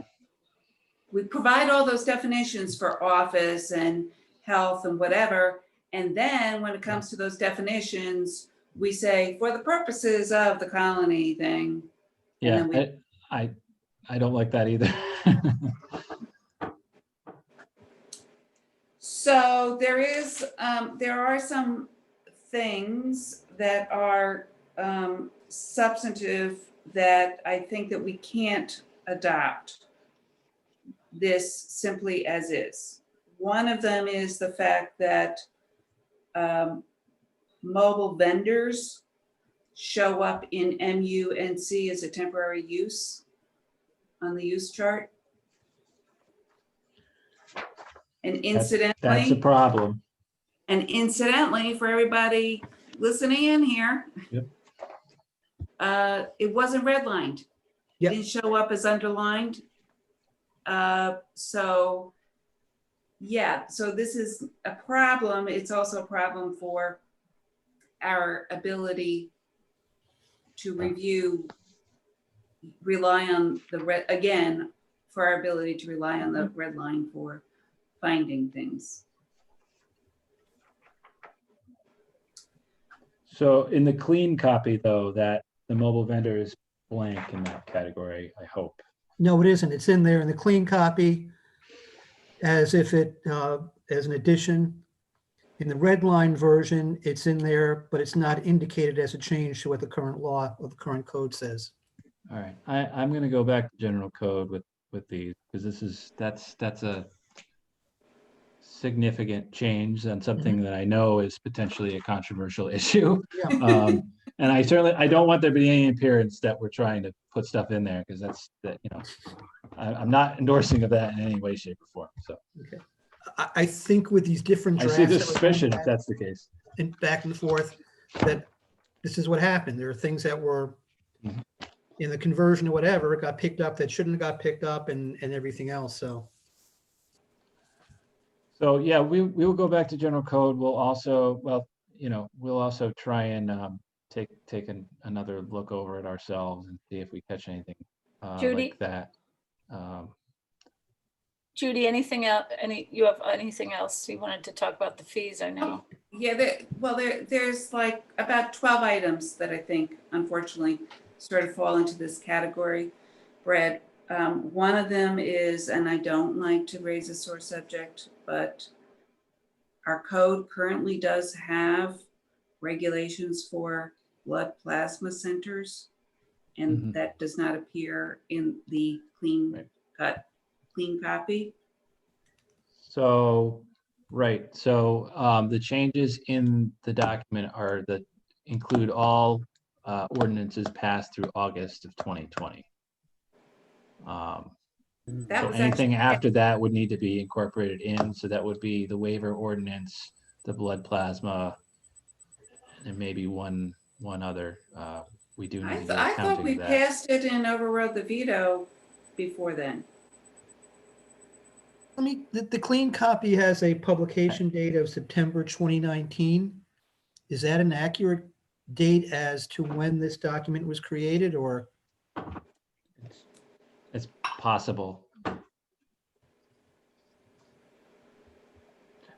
We provide all those definitions for office and health and whatever. And then when it comes to those definitions, we say, for the purposes of the colony thing. yeah. And then I don't like that either. So there are some things that are substantive that I think that we can't adopt this simply as is. One of them is the fact that mobile vendors show up in MUNC as a temporary use on the use chart. And That's a incidentally, problem. for everybody listening in here, Yep. It wasn't redlined. Yep. It didn't show up as underlined. So this is a problem. It's also a problem for our ability to rely on the red line for finding things. So in the clean copy, though, that the mobile vendor is blank in that category, I hope. No, it isn't. It's in there in the clean copy as if it, as an addition. In the red line version, it's in there, but it's not indicated as a change to what the current law or the current code says. All right, I'm going to go back to general code with these, because that's a significant change and something that I know is potentially a controversial issue. Yeah. And I don't want there to be any appearance that we're trying to put stuff in there, because I'm not endorsing of that in any way, shape, or form. So Okay. I think with these different I drafts. see the that were suspicion going if that's the case. and back and forth, that this is what happened. There are things that were in the conversion or whatever, it got picked up that shouldn't have got picked up and everything else. So Yeah, we will go back to general code. We'll also, we'll also try and take another look over it ourselves and see if we catch anything Judy? like that. Judy, anything else? You have anything else you wanted to talk about the fees? I know. Yeah, there's like about 12 items that I think, unfortunately, sort of fall into this category, Brad. One of them is, and I don't like to raise a sore subject, but our code currently does have regulations for blood plasma centers. and that does not appear in the clean copy. So, right, so the changes in the document are that include all ordinances passed through August of 2020. That So was anything actually- after that would need to be incorporated in, so that would be the waiver ordinance, the blood plasma, and maybe one other. We do need to do I thought accounting we of that. passed it and overrode the veto before then. The clean copy has a publication date of September 2019. Is that an accurate date as to when this document was created, or? It's possible.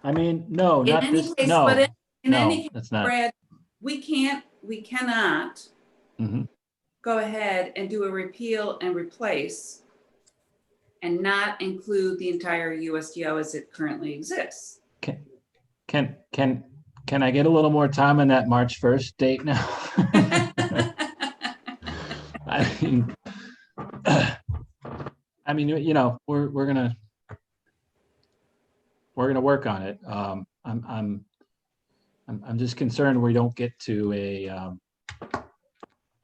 I mean, no, In not any this, case, no, but in no, any case, that's not. Brad, we cannot Mhm. go ahead and do a repeal and replace and not include the entire USDO as it currently exists. Can I get a little more time on that March 1st date now? I mean, you know, we're gonna work on it. I'm just concerned we don't get to a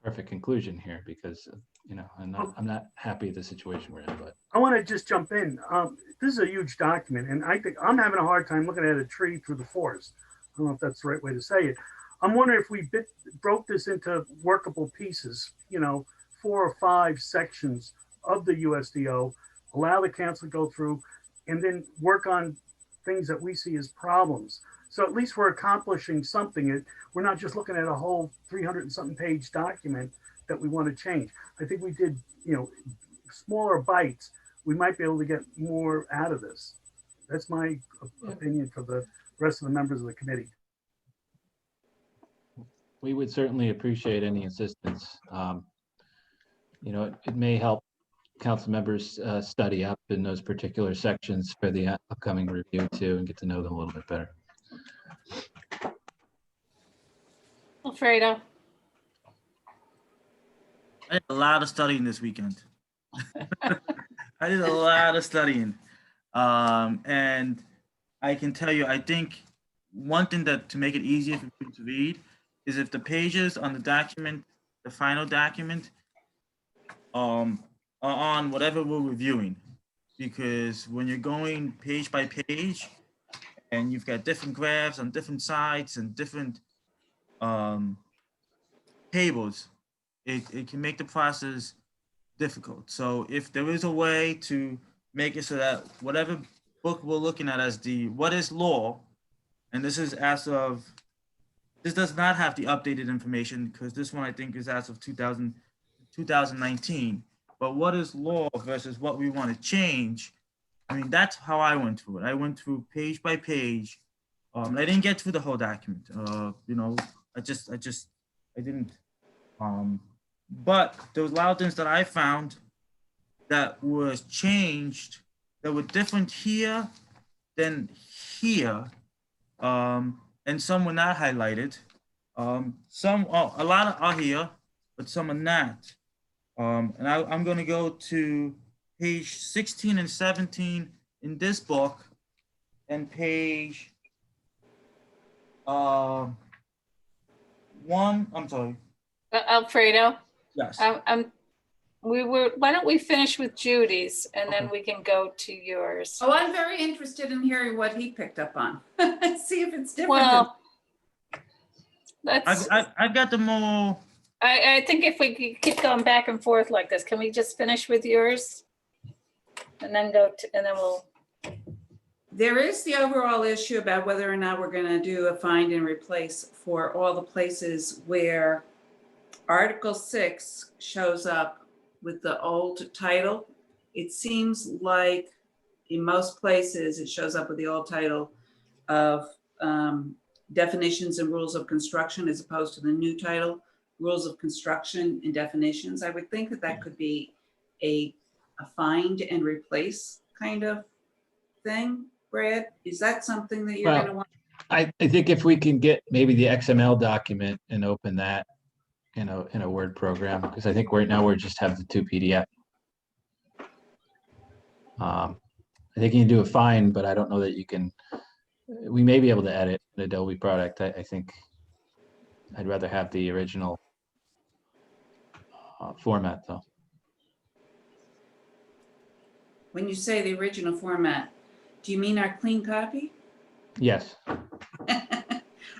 perfect conclusion here, because you know, I'm not happy with the situation we're in. But I want to just jump in. This is a huge document, and I think I'm having a hard time looking at a tree through the forest. I don't know if that's the right way to say it. I'm wondering if we broke this into workable pieces, you know, 4 or 5 sections of the USDO, allow the council to go through, and then work on things that we see as problems. So at least we're accomplishing something. We're not just looking at a whole 300 and something page document that we want to change. I think we did, you know, smaller bites. We might be able to get more out of this. That's my opinion for the rest of the members of the committee. we would certainly appreciate any assistance. You know, it may help council members study up in those particular sections for the upcoming review too, and get to know them a little bit better. Alfredo. I did a lot of studying this weekend. I did a lot of studying. And I can tell you, I think one thing that to make it easier for people to read is if the pages on the document, the final document, are on whatever we're reviewing. Because when you're going page by page and you've got different graphs on different sides and different tables, it can make the process difficult. So if there is a way to make it so that whatever book we're looking at as the what is law, and this is as of, this does not have the updated information because this one I think is as of 2019, but what is law versus what we want to change. I mean, that's how I went through it. I went through page by page. I didn't get through the whole document. You know, I didn't. But there was a lot of things that I found that was changed that were different here than here, and some were not highlighted. Some, a lot are here, but some are not. And I'm going to go to page 16 and 17 in this book, and page I'm sorry. Alfredo, Yes. why don't we finish with Judy's and then we can go to yours. Oh, I'm very interested in hearing what he picked up on. See if it's different. Well, let's, I've got the more. I think if we keep going back and forth like this, can we just finish with yours? And then and then we'll. There is the overall issue about whether or not we're going to do a find and replace for all the places where Article 6 shows up with the old title. It seems like in most places it shows up with the old title of definitions and rules of construction as opposed to the new title, rules of construction and definitions. I would think that that could be a find and replace kind of thing. Brad, is that something that you're going to want? I think if we can get maybe the XML document and open that, in a Word program, because I think right now we just have the 2 PDF. I think you can do it fine, but I don't know that you can. We may be able to edit an Adobe product. I think I'd rather have the original format though. When you say the original format, do you mean our clean copy? Yes.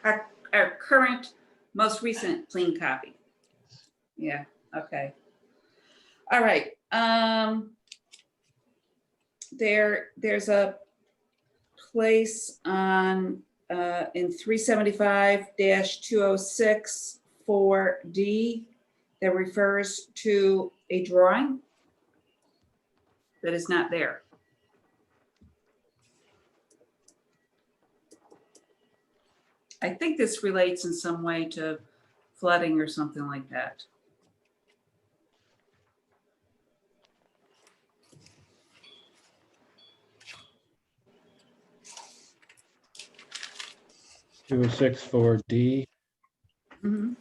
Our current, most recent clean copy? Yeah, okay. All right. There's a place on in 375-206 4D that refers to a drawing that is not there. I think this relates in some way to flooding or something like that. $206 for D. Mhm.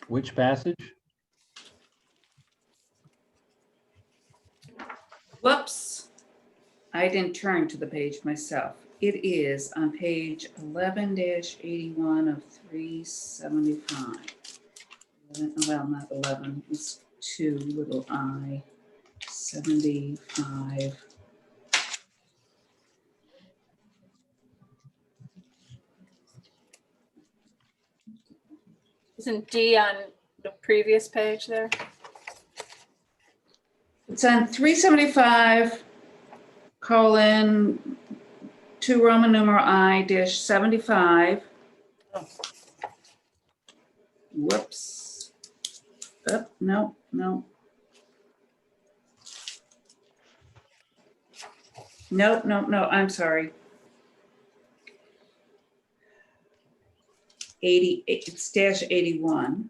Which passage? Whoops, I didn't turn to the page myself. It is on page 11-81 of 375. Well, not 11, it's 2 little I, 75. Isn't D on the previous page there? It's on 375 colon 2 Roman numeral I-75. Whoops. Oh, no, no. No, no, no, I'm sorry. 80, it's dash 81.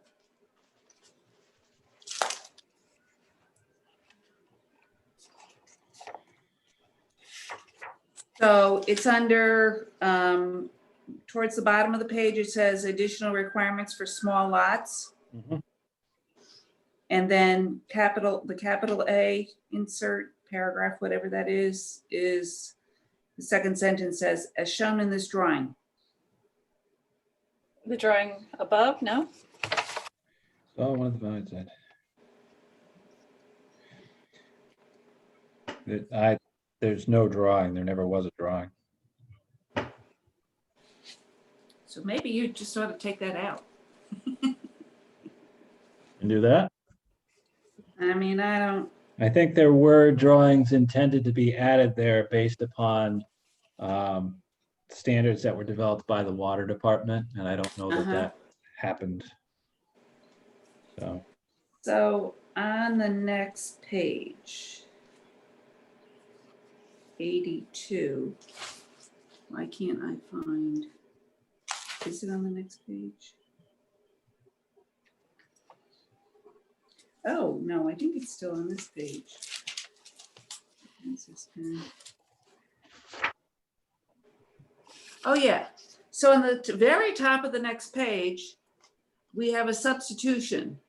So it's under, towards the bottom of the page, it says additional requirements for small lots. Mhm. And then the capital A insert paragraph, whatever that is the second sentence says, as shown in this drawing. The drawing above, no? Oh, one of the vines said. There's no drawing. There never was a drawing. So maybe you just ought to take that out. And do that? I mean, I think there were drawings intended to be added there based upon standards that were developed by the water department, and I don't know that that happened. So on the next page, 82, why can't I find, is it on the next page? Oh, no, I think it's still on this page. Where's this pen? Oh, yeah. So on the very top of the next page, we have a substitution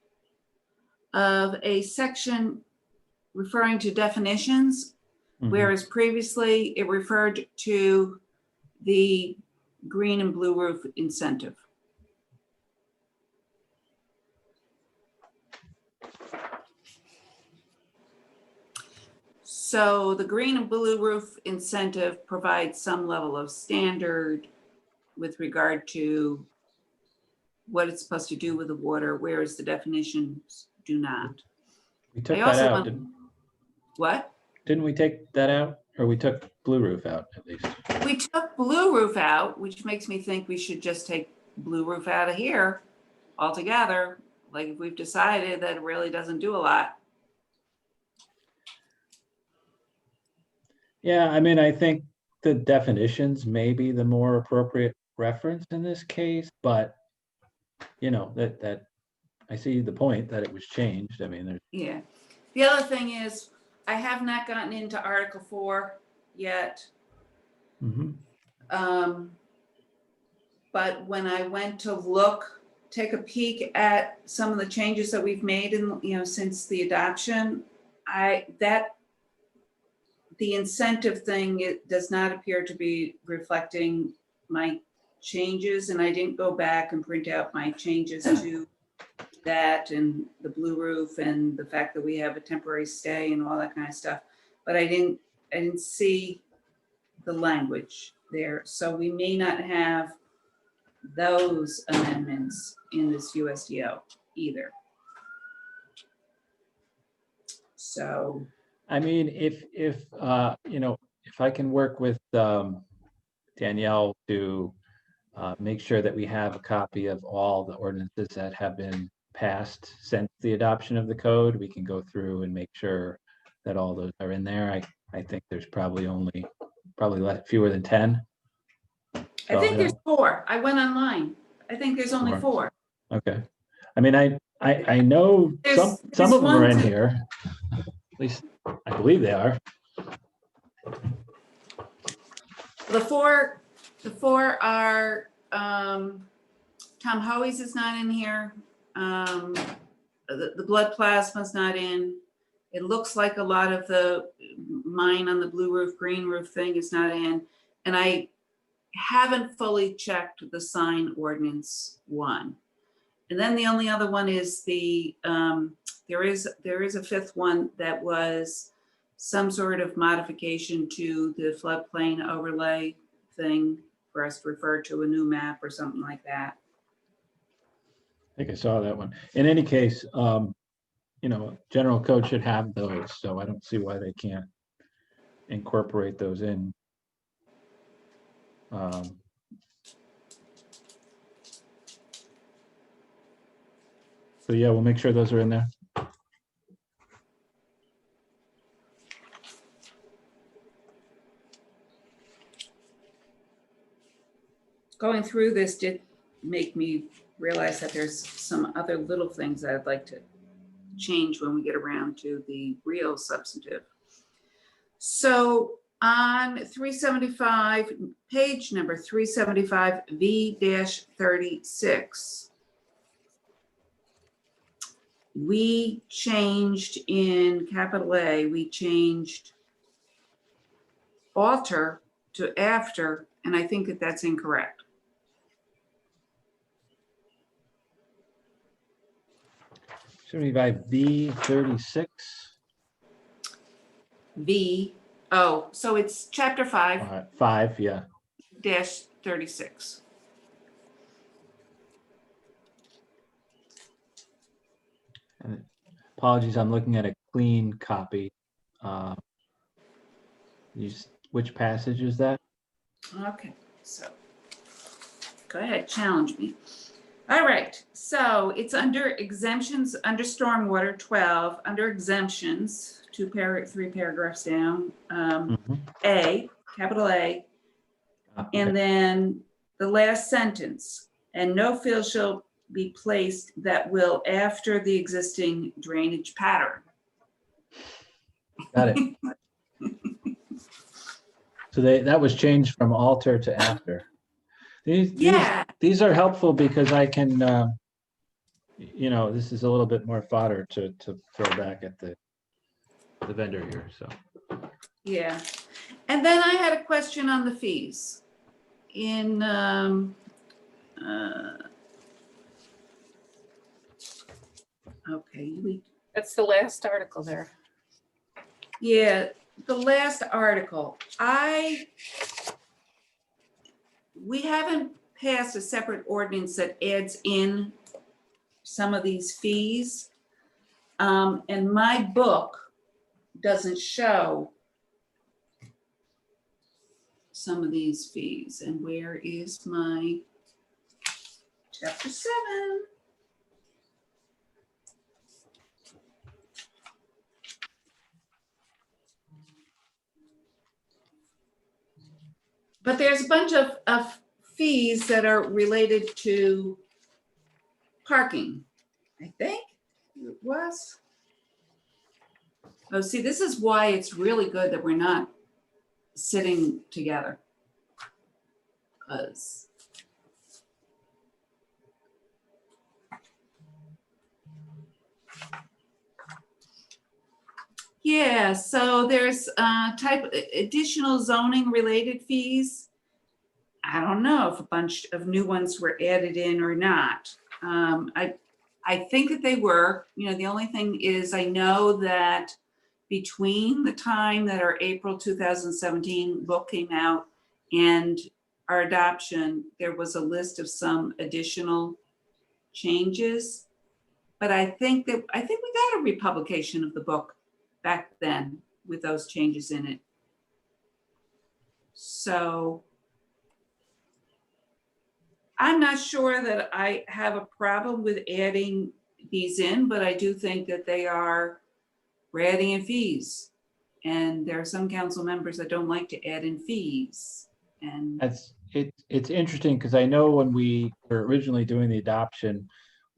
of a section referring to definitions, whereas previously it referred to the green and blue roof incentive. So the green and blue roof incentive provides some level of standard with regard to what it's supposed to do with the water, whereas the definitions do not. We took that out. What? Didn't we take that out? Or we took blue roof out at least? We took blue roof out, which makes me think we should just take blue roof out of here altogether. Like if we've decided that it really doesn't do a lot. Yeah, I mean, I think the definitions may be the more appropriate reference in this case, but you know, that I see the point that it was changed. I mean, there's Yeah. The other thing is I have not gotten into Article 4 yet. Mhm. But when I went to take a peek at some of the changes that we've made since the adoption, the incentive thing, it does not appear to be reflecting my changes, and I didn't go back and print out my changes to that and the blue roof and the fact that we have a temporary stay and all that kind of stuff. But I didn't see the language there. So we may not have those amendments in this USDO either. So, I mean, if I can work with Danielle to make sure that we have a copy of all the ordinances that have been passed since the adoption of the code, we can go through and make sure that all those are in there. I think there's probably fewer than 10. I think there's 4. I went online. I think there's only 4. Okay. I mean, I know some of them are in here. At least I believe they are. The four are Tom Hoey's is not in here. The blood plasma's not in. It looks like a lot of mine on the blue roof, green roof thing is not in. And I haven't fully checked the sign ordinance 1. And then the only other one is there is a 5th one that was some sort of modification to the floodplain overlay thing for us to refer to a new map or something like that. I think I saw that one. In any case, general code should have those, so I don't see why they can't incorporate those in. So yeah, we'll make sure those are in there. Going through this did make me realize that there's some other little things that I'd like to change when we get around to the real substantive. So on 375, page number 375 V-36, we changed in capital A, we changed alter to after, and I think that that's incorrect. By V-36. So it's chapter 5. 5, yeah. -36. And apologies, I'm looking at a clean copy. Which passage is that? Okay, so go ahead, challenge me. All right, so it's under exemptions, under stormwater 12, under exemptions, 3 paragraphs down, A, capital A, and then the last sentence, and no field shall be placed that will after the existing drainage pattern. Got it. So that was changed from alter to after. These are helpful because I can, this is a little bit more fodder to throw back at the vendor here, so. Yeah, and then I had a question on the fees. In, That's the last article there. Yeah, the last article, we haven't passed a separate ordinance that adds in some of these fees. And my book doesn't show some of these fees. And where is my chapter 7? But there's a bunch of fees that are related to parking, I think it was. Oh, see, this is why it's really good that we're not sitting together. 'Cause yeah, so there's type additional zoning related fees. I don't know if a bunch of new ones were added in or not. I think that they were. You know, the only thing is I know that between the time that our April 2017 book came out and our adoption, there was a list of some additional changes. But I think we got a republication of the book back then with those changes in it. So I'm not sure that I have a problem with adding these in, but I do think that we're adding in fees. And there are some council members that don't like to add in fees. And It's interesting because I know when we were originally doing the adoption,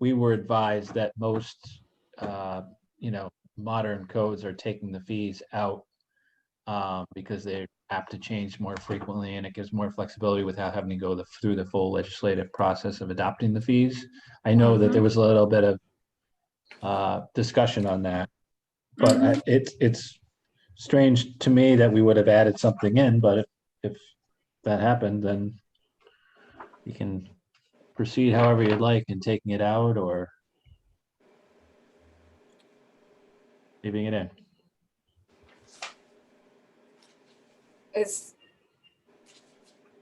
we were advised that most, modern codes are taking the fees out because they're apt to change more frequently, and it gives more flexibility without having to go through the full legislative process of adopting the fees. I know that there was a little bit of discussion on that, but it's strange to me that we would have added something in, but if that happened, then you can proceed however you'd like in taking it out or leaving it in.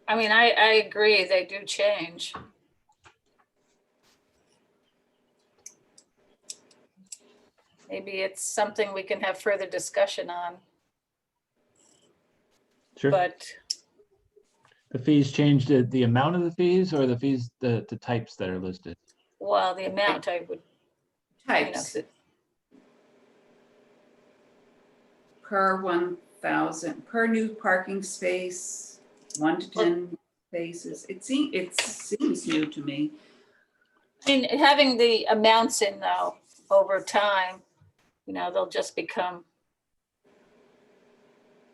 I agree, they do change. Maybe it's something we can have further discussion on, Sure. but The fees changed the amount of the fees or the fees, the types that are listed? well, the amount I would. types per 1,000 per new parking space, 1 to 10 spaces. It seems new to me. Having the amounts in though, over time, they'll just become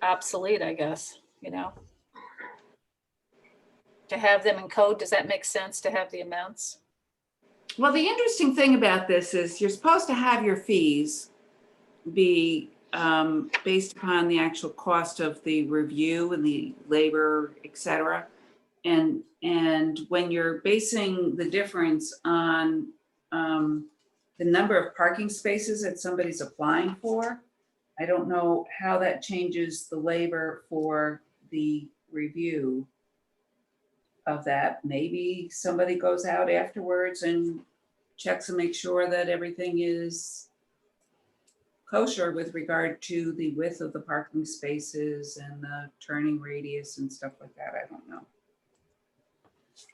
obsolete, I guess, To have them in code, does that make sense to have the amounts? Well, the interesting thing about this is you're supposed to have your fees be based upon the actual cost of the review and the labor, et cetera. And when you're basing the difference on the number of parking spaces that somebody's applying for, I don't know how that changes the labor for the review of that. Maybe somebody goes out afterwards and checks and makes sure that everything is kosher with regard to the width of the parking spaces and the turning radius and stuff like that. I don't know.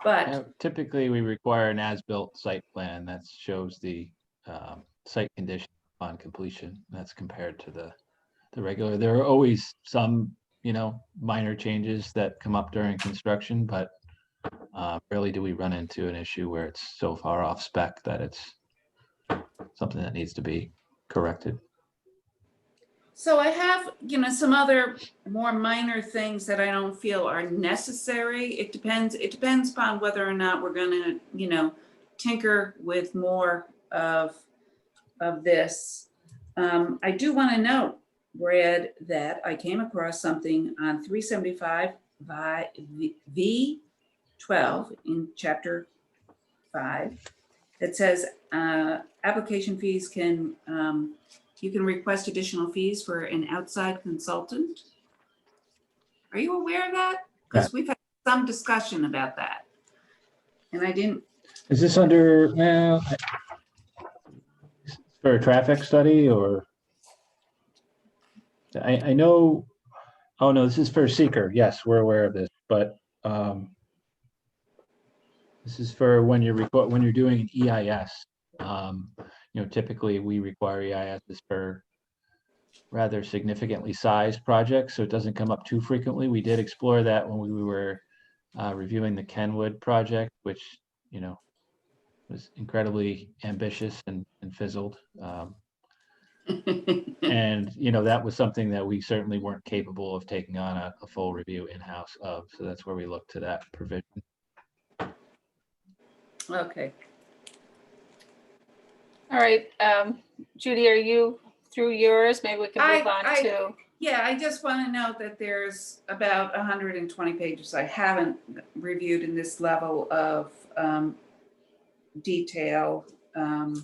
But typically we require an as-built site plan that shows the site condition on completion. That's compared to the regular. There are always some, minor changes that come up during construction, but rarely do we run into an issue where it's so far off spec that it's something that needs to be corrected. so I have, some other more minor things that I don't feel are necessary. It depends upon whether or not we're going to, tinker with more of this. I do want to note, Brad, that I came across something on 375 by V12 in chapter 5 that says application fees you can request additional fees for an outside consultant. Are you aware of that? Because we've had some discussion about that. And I didn't. Is this under, for a traffic study or? I know, oh no, this is for seeker. Yes, we're aware of this, but this is for when you're doing an EIS. Typically we require EISs for rather significantly sized projects, so it doesn't come up too frequently. We did explore that when we were reviewing the Kenwood project, which, was incredibly ambitious and fizzled. And, you know, that was something that we certainly weren't capable of taking on a full review in-house of. So that's where we look to that provision. Okay. All right, Judy, are you through yours? Maybe we can move on to. Yeah, I just want to note that there's about 120 pages I haven't reviewed in this level of detail. I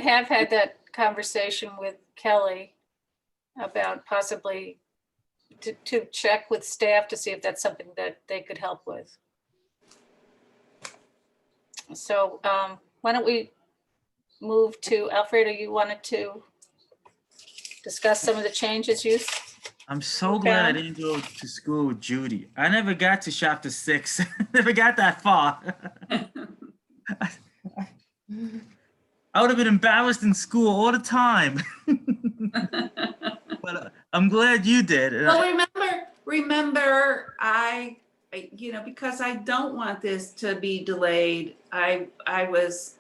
have had that conversation with Kelly about possibly to check with staff to see if that's something that they could help with. So why don't we move to Alfredo? You wanted to discuss some of the changes you. I'm so glad I didn't go to school with Judy. I never got to chapter 6. Never got that far. I would have been embarrassed in school all the time. But I'm glad you did. Well, remember, I because I don't want this to be delayed, I was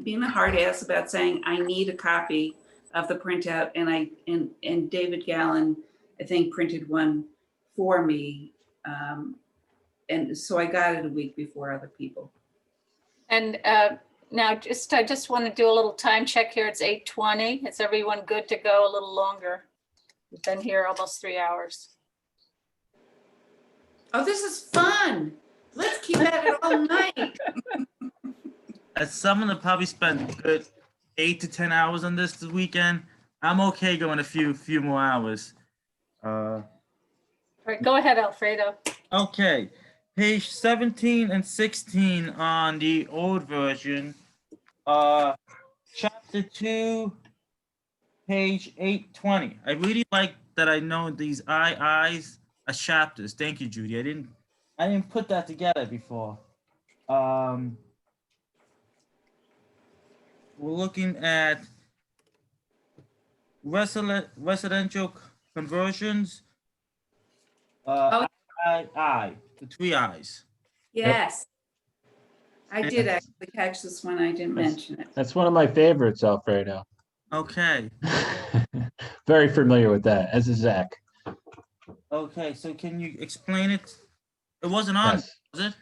being a hard ass about saying I need a copy of the printout, and David Gallen, I think, printed one for me, and so I got it a week before other people. And now, I just want to do a little time check here. It's 8:20. Is everyone good to go a little longer? We've been here almost 3 hours. Oh, this is fun. Let's keep at it all night. As someone that probably spent a good 8 to 10 hours on this weekend, I'm okay going a few more hours. All right, go ahead, Alfredo. Okay, page 17 and 16 on the old version. Chapter 2, page 820. I really like that I know these IIs are chapters. Thank you, Judy. I didn't put that together before. We're looking at residential conversions. I, the 3 I's. Yes. I did actually catch this one. I didn't mention it. That's one of my favorites, Alfredo. Okay. Very familiar with that, as is Zach. Okay, so can you explain it? It wasn't on, Yes. was it?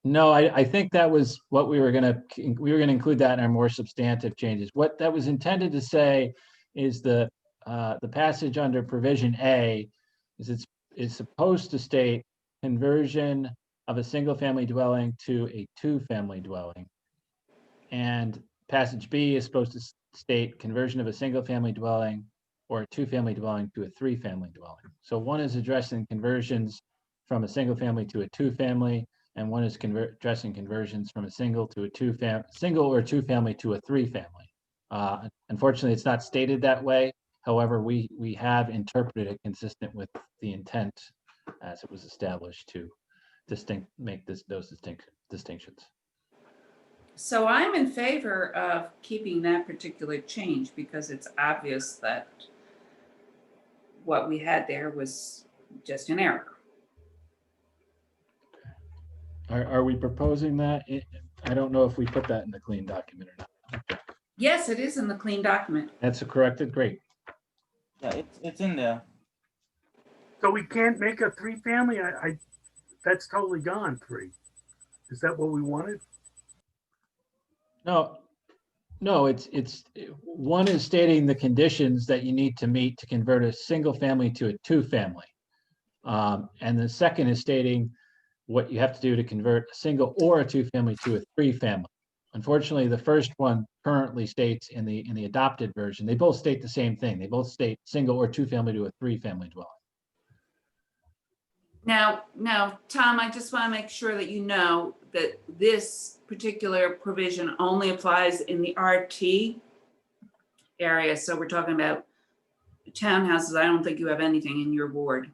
No, I think that was what we were gonna include that in our more substantive changes. What that was intended to say is the passage under provision A is supposed to state conversion of a single family dwelling to a 2-family dwelling. And passage B is supposed to state conversion of a single family dwelling or a 2-family dwelling to a 3-family dwelling. So one is addressing conversions from a single family to a 2-family, and one is addressing conversions from a single or 2-family to a 3-family. Unfortunately, it's not stated that way. However, we have interpreted it consistent with the intent as it was established to make those distinctions. So I'm in favor of keeping that particular change because it's obvious that what we had there was just an error. Are we proposing that? I don't know if we put that in the clean document or not. Yes, it is in the clean document. That's corrected. Great. Yeah, it's in there. So we can't make a 3-family? That's totally gone, 3. Is that what we wanted? No, it's one is stating the conditions that you need to meet to convert a single family to a 2-family. And the second is stating what you have to do to convert a single or a 2-family to a 3-family. Unfortunately, the first one currently states in the adopted version, they both state the same thing. They both state single or 2-family to a 3-family dwelling. Now, Tom, I just want to make sure that you know that this particular provision only applies in the RT area. So we're talking about townhouses. I don't think you have anything in your ward.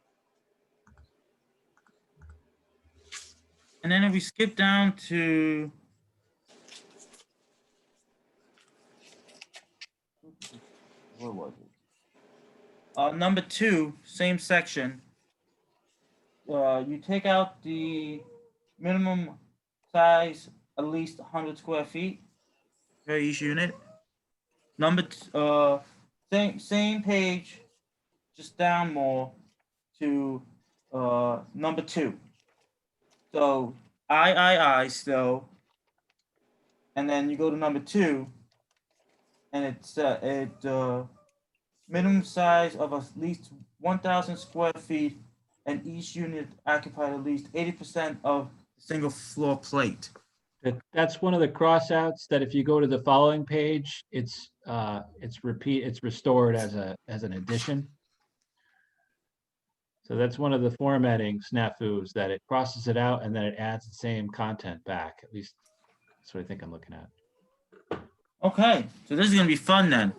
And then if we skip down to where was it? Number 2, same section. You take out the minimum size at least 100 square feet. per each unit. Same page, just down more to number 2. So I still, and then you go to number 2, and it's minimum size of at least 1,000 square feet, and each unit occupied at least 80% of the single floor plate. That's one of the crossouts that if you go to the following page, it's restored as an addition. So that's one of the formatting snafus, that it crosses it out and then it adds the same content back. At least that's what I think I'm looking at. Okay, so this is gonna be fun then.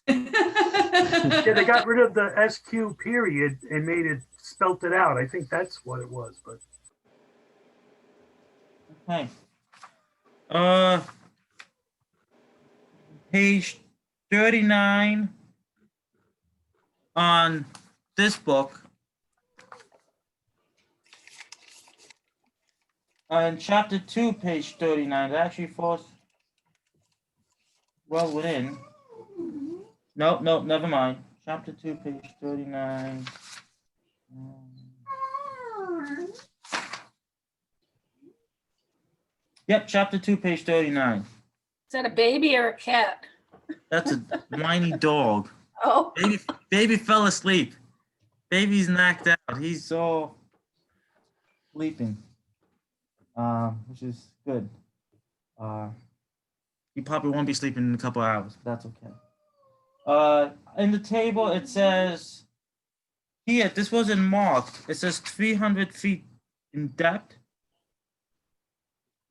Yeah, they got rid of the SQ period and made it, spelt it out. I think that's what it was, but. Okay. Page 39 on this book. In chapter 2, page 39, it actually falls well within. Nope, never mind. Chapter 2, page 39. Yep, chapter 2, page 39. Is that a baby or a cat? That's a whiny dog. Oh, Baby fell asleep. Baby's knocked out. He's all sleeping, which is good. He probably won't be sleeping in a couple hours, but that's okay. In the table, it says here, this wasn't marked. It says 300 feet in depth.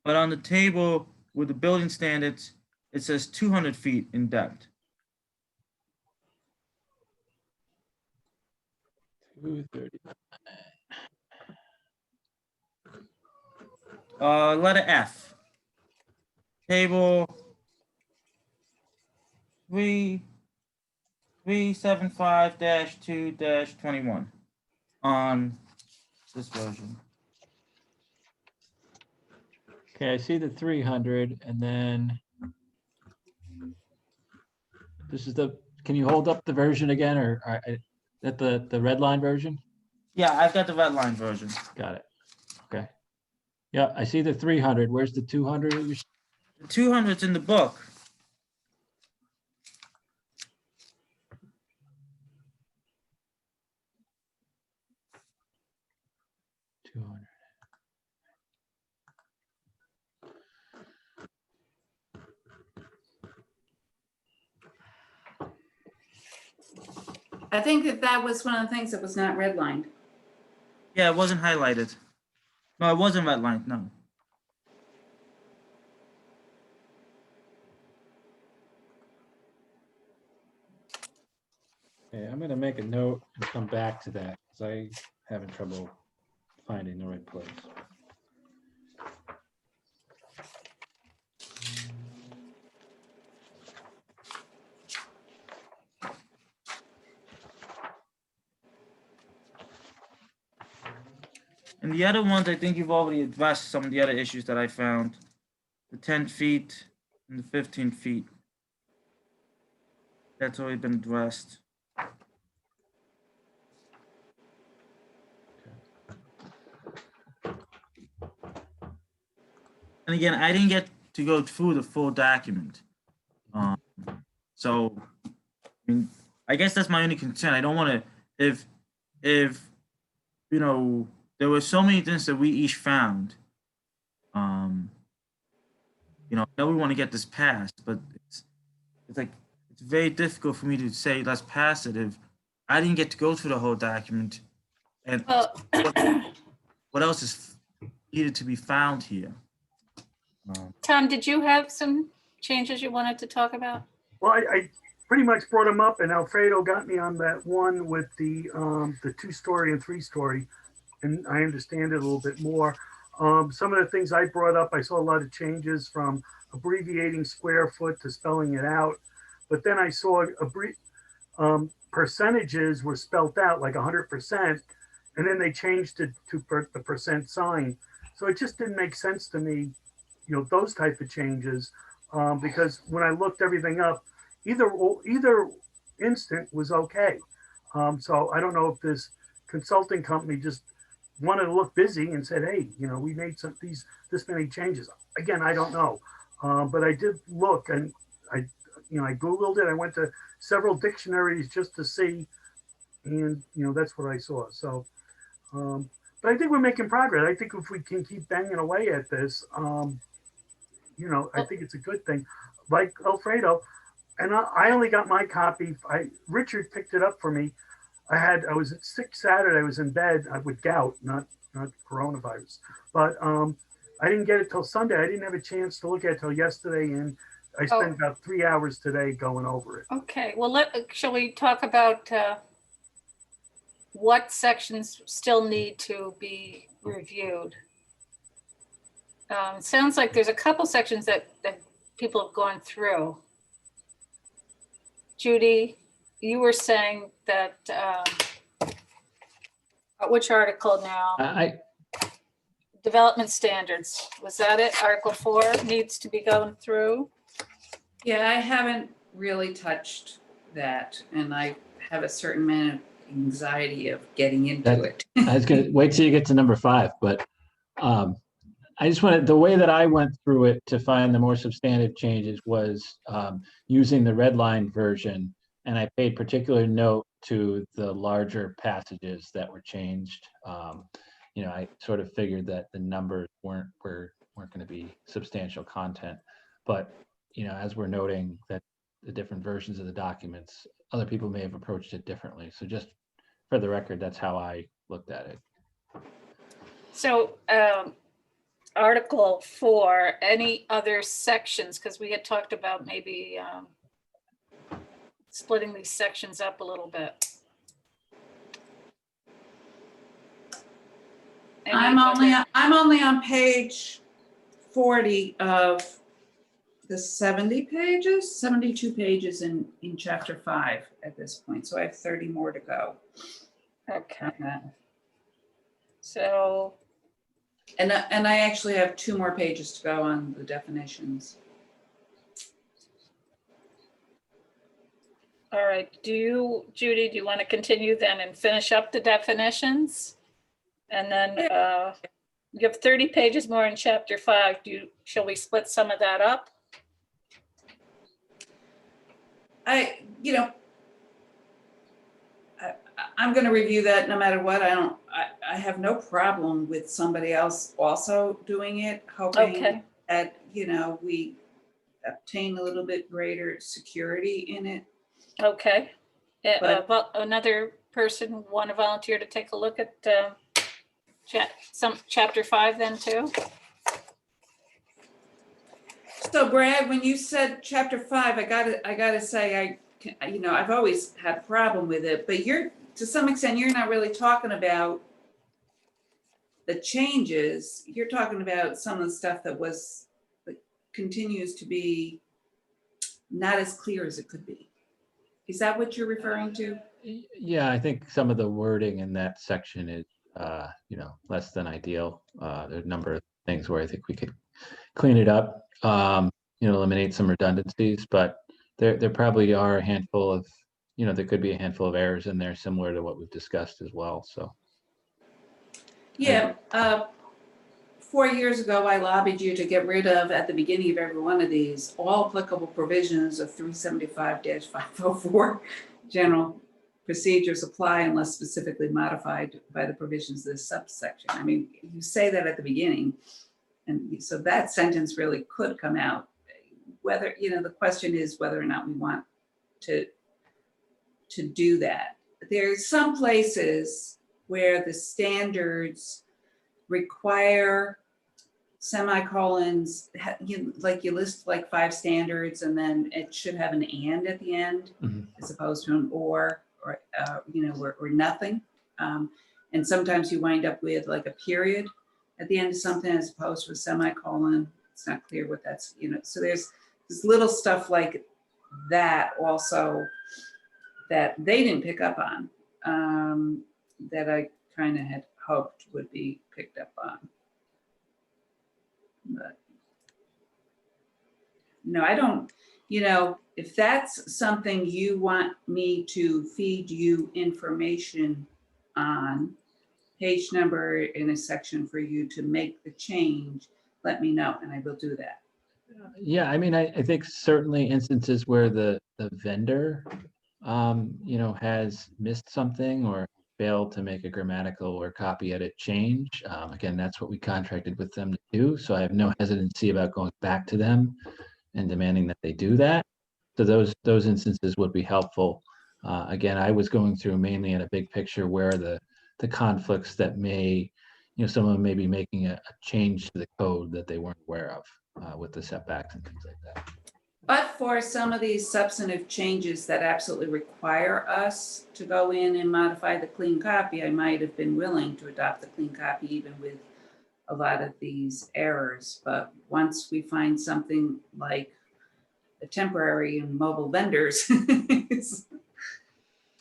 But on the table with the building standards, it says 200 feet in depth. 239. Letter F. Table 375-2-21 on this version. Okay, I see the 300, and then this is can you hold up the version again, or that the red line version? Yeah, I've got the red line version. Got it. Okay. Yeah, I see the 300. Where's the 200? The 200's in the book. I think that was one of the things that was not redlined. Yeah, it wasn't highlighted. No, it wasn't redlined, no. Okay, I'm gonna make a note and come back to that because I'm having trouble finding the right place. And the other ones, I think you've already addressed some of the other issues that I found. The 10 feet and the 15 feet. That's already been addressed. And again, I didn't get to go through the full document. So, I mean, I guess that's my only concern. I don't want to, if, you know, there were so many things that we each found. You know, I know we want to get this passed, but it's like, it's very difficult for me to say, let's pass it if I didn't get to go through the whole document. And what else is needed to be found here? Tom, did you have some changes you wanted to talk about? Well, I pretty much brought them up, and Alfredo got me on that one with the 2-story and 3-story, and I understand it a little bit more. Some of the things I brought up, I saw a lot of changes from abbreviating square foot to spelling it out, but then I saw percentages were spelled out like 100%, and then they changed it to the percent sign. So it just didn't make sense to me, those type of changes. Because when I looked everything up, either instant was okay. So I don't know if this consulting company just wanted to look busy and said, hey, we made this many changes. Again, I don't know. But I did look, and I Googled it. I went to several dictionaries just to see, and that's what I saw. So, but I think we're making progress. I think if we can keep banging away at this, I think it's a good thing. Like Alfredo, and I only got my copy. Richard picked it up for me. I was sick Saturday. I was in bed with gout, not coronavirus. But I didn't get it till Sunday. I didn't have a chance to look at it till yesterday, and I spent about 3 hours today going over it. Okay, well, shall we talk about what sections still need to be reviewed? It sounds like there's a couple sections that people have gone through. Judy, you were saying that, which article now? Development standards, was that it? Article 4 needs to be going through? Yeah, I haven't really touched that, and I have a certain amount of anxiety of getting into it. I was gonna wait till you get to number 5, but I just wanted, the way that I went through it to find the more substantive changes was using the red line version, and I paid particular note to the larger passages that were changed. I sort of figured that the numbers weren't going to be substantial content, but as we're noting that the different versions of the documents, other people may have approached it differently. So just for the record, that's how I looked at it. So Article 4, any other sections? Because we had talked about maybe splitting these sections up a little bit. I'm only on page 40 of the 70 pages, 72 pages in chapter 5 at this point. So I have 30 more to go. Okay. So. And I actually have 2 more pages to go on the definitions. All right. Judy, do you want to continue then and finish up the definitions? And then you have 30 pages more in chapter 5. Shall we split some of that up? I'm going to review that no matter what. I have no problem with somebody else also doing it, hoping that, we obtain a little bit greater security in it. Okay. Well, another person want to volunteer to take a look at chapter 5 then too? So Brad, when you said chapter 5, I gotta say, I've always had a problem with it, but to some extent, you're not really talking about the changes. You're talking about some of the stuff that continues to be not as clear as it could be. Is that what you're referring to? Yeah, I think some of the wording in that section is, less than ideal. There's a number of things where I think we could clean it up, eliminate some redundancies, but there probably are a handful of, there could be a handful of errors in there similar to what we've discussed as well. So. Yeah, 4 years ago, I lobbied you to get rid of, at the beginning of every one of these, all applicable provisions of 375-504. General procedures apply unless specifically modified by the provisions of this subsection. I mean, you say that at the beginning, and so that sentence really could come out. Whether, the question is whether or not we want to do that. There's some places where the standards require semicolons, like you list like 5 standards, and then it should have an and at the end, as opposed to an or nothing. And sometimes you wind up with like a period at the end of something as opposed to a semicolon. It's not clear what that's, so there's little stuff like that also that they didn't pick up on, that I kind of had hoped would be picked up on. But I don't, if that's something you want me to feed you information on, page number in a section for you to make the change, let me know and I will do that. Yeah, I mean, I think certainly instances where the vendor, has missed something or failed to make a grammatical or copy edit change. Again, that's what we contracted with them to do. So I have no hesitancy about going back to them and demanding that they do that. So those instances would be helpful. Again, I was going through mainly in a big picture where the conflicts that may, someone may be making a change to the code that they weren't aware of with the setbacks and things like that. But for some of these substantive changes that absolutely require us to go in and modify the clean copy, I might have been willing to adopt the clean copy even with a lot of these errors. But once we find something like the temporary and mobile vendors.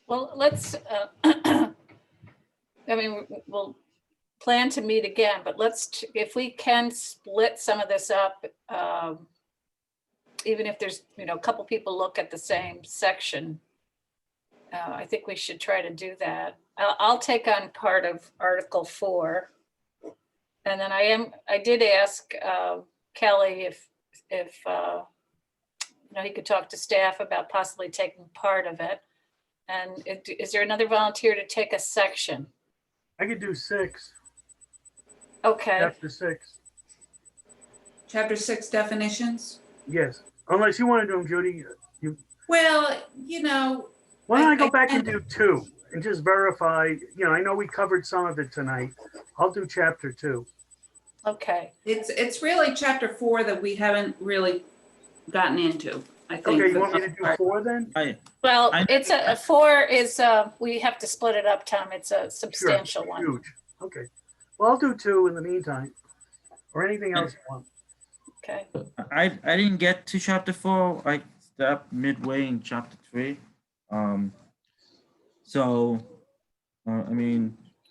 Well, let's, we'll plan to meet again, but if we can split some of this up, even if there's, a couple people look at the same section, I think we should try to do that. I'll take on part of Article 4. And then I did ask Kelly if he could talk to staff about possibly taking part of it. And is there another volunteer to take a section? I could do 6. Okay. Chapter 6. Chapter 6 definitions? Yes. Unless you want to do them, Judy. Well, Why don't I go back and do 2 and just verify, I know we covered some of it tonight. I'll do chapter 2. Okay. It's really chapter 4 that we haven't really gotten into, I think. Okay, you want me to do 4 then? Well, it's a 4 is, we have to split it up, Tom. It's a substantial one. Huge. Okay. Well, I'll do 2 in the meantime, or anything else you want. Okay. I didn't get to chapter 4. I stopped midway in chapter 3. Do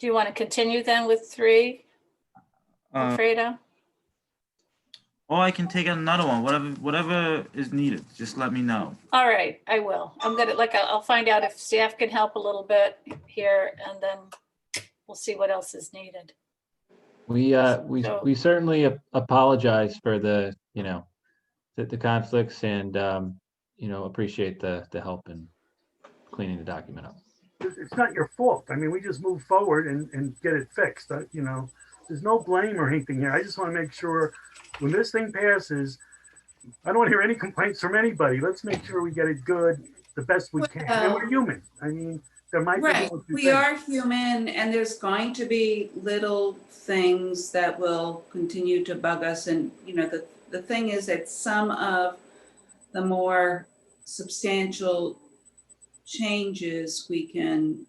you want to continue then with 3, Alfredo? Or I can take another one, whatever is needed. Just let me know. All right, I will. I'll find out if staff can help a little bit here, and then we'll see what else is needed. We certainly apologize for the conflicts and appreciate the help in cleaning the document up. It's not your fault. I mean, we just move forward and get it fixed. There's no blame or anything here. I just want to make sure when this thing passes, I don't want to hear any complaints from anybody. Let's make sure we get it good, the best we can. And we're human. I mean, there might be. We are human, and there's going to be little things that will continue to bug us. And the thing is that some of the more substantial changes we can,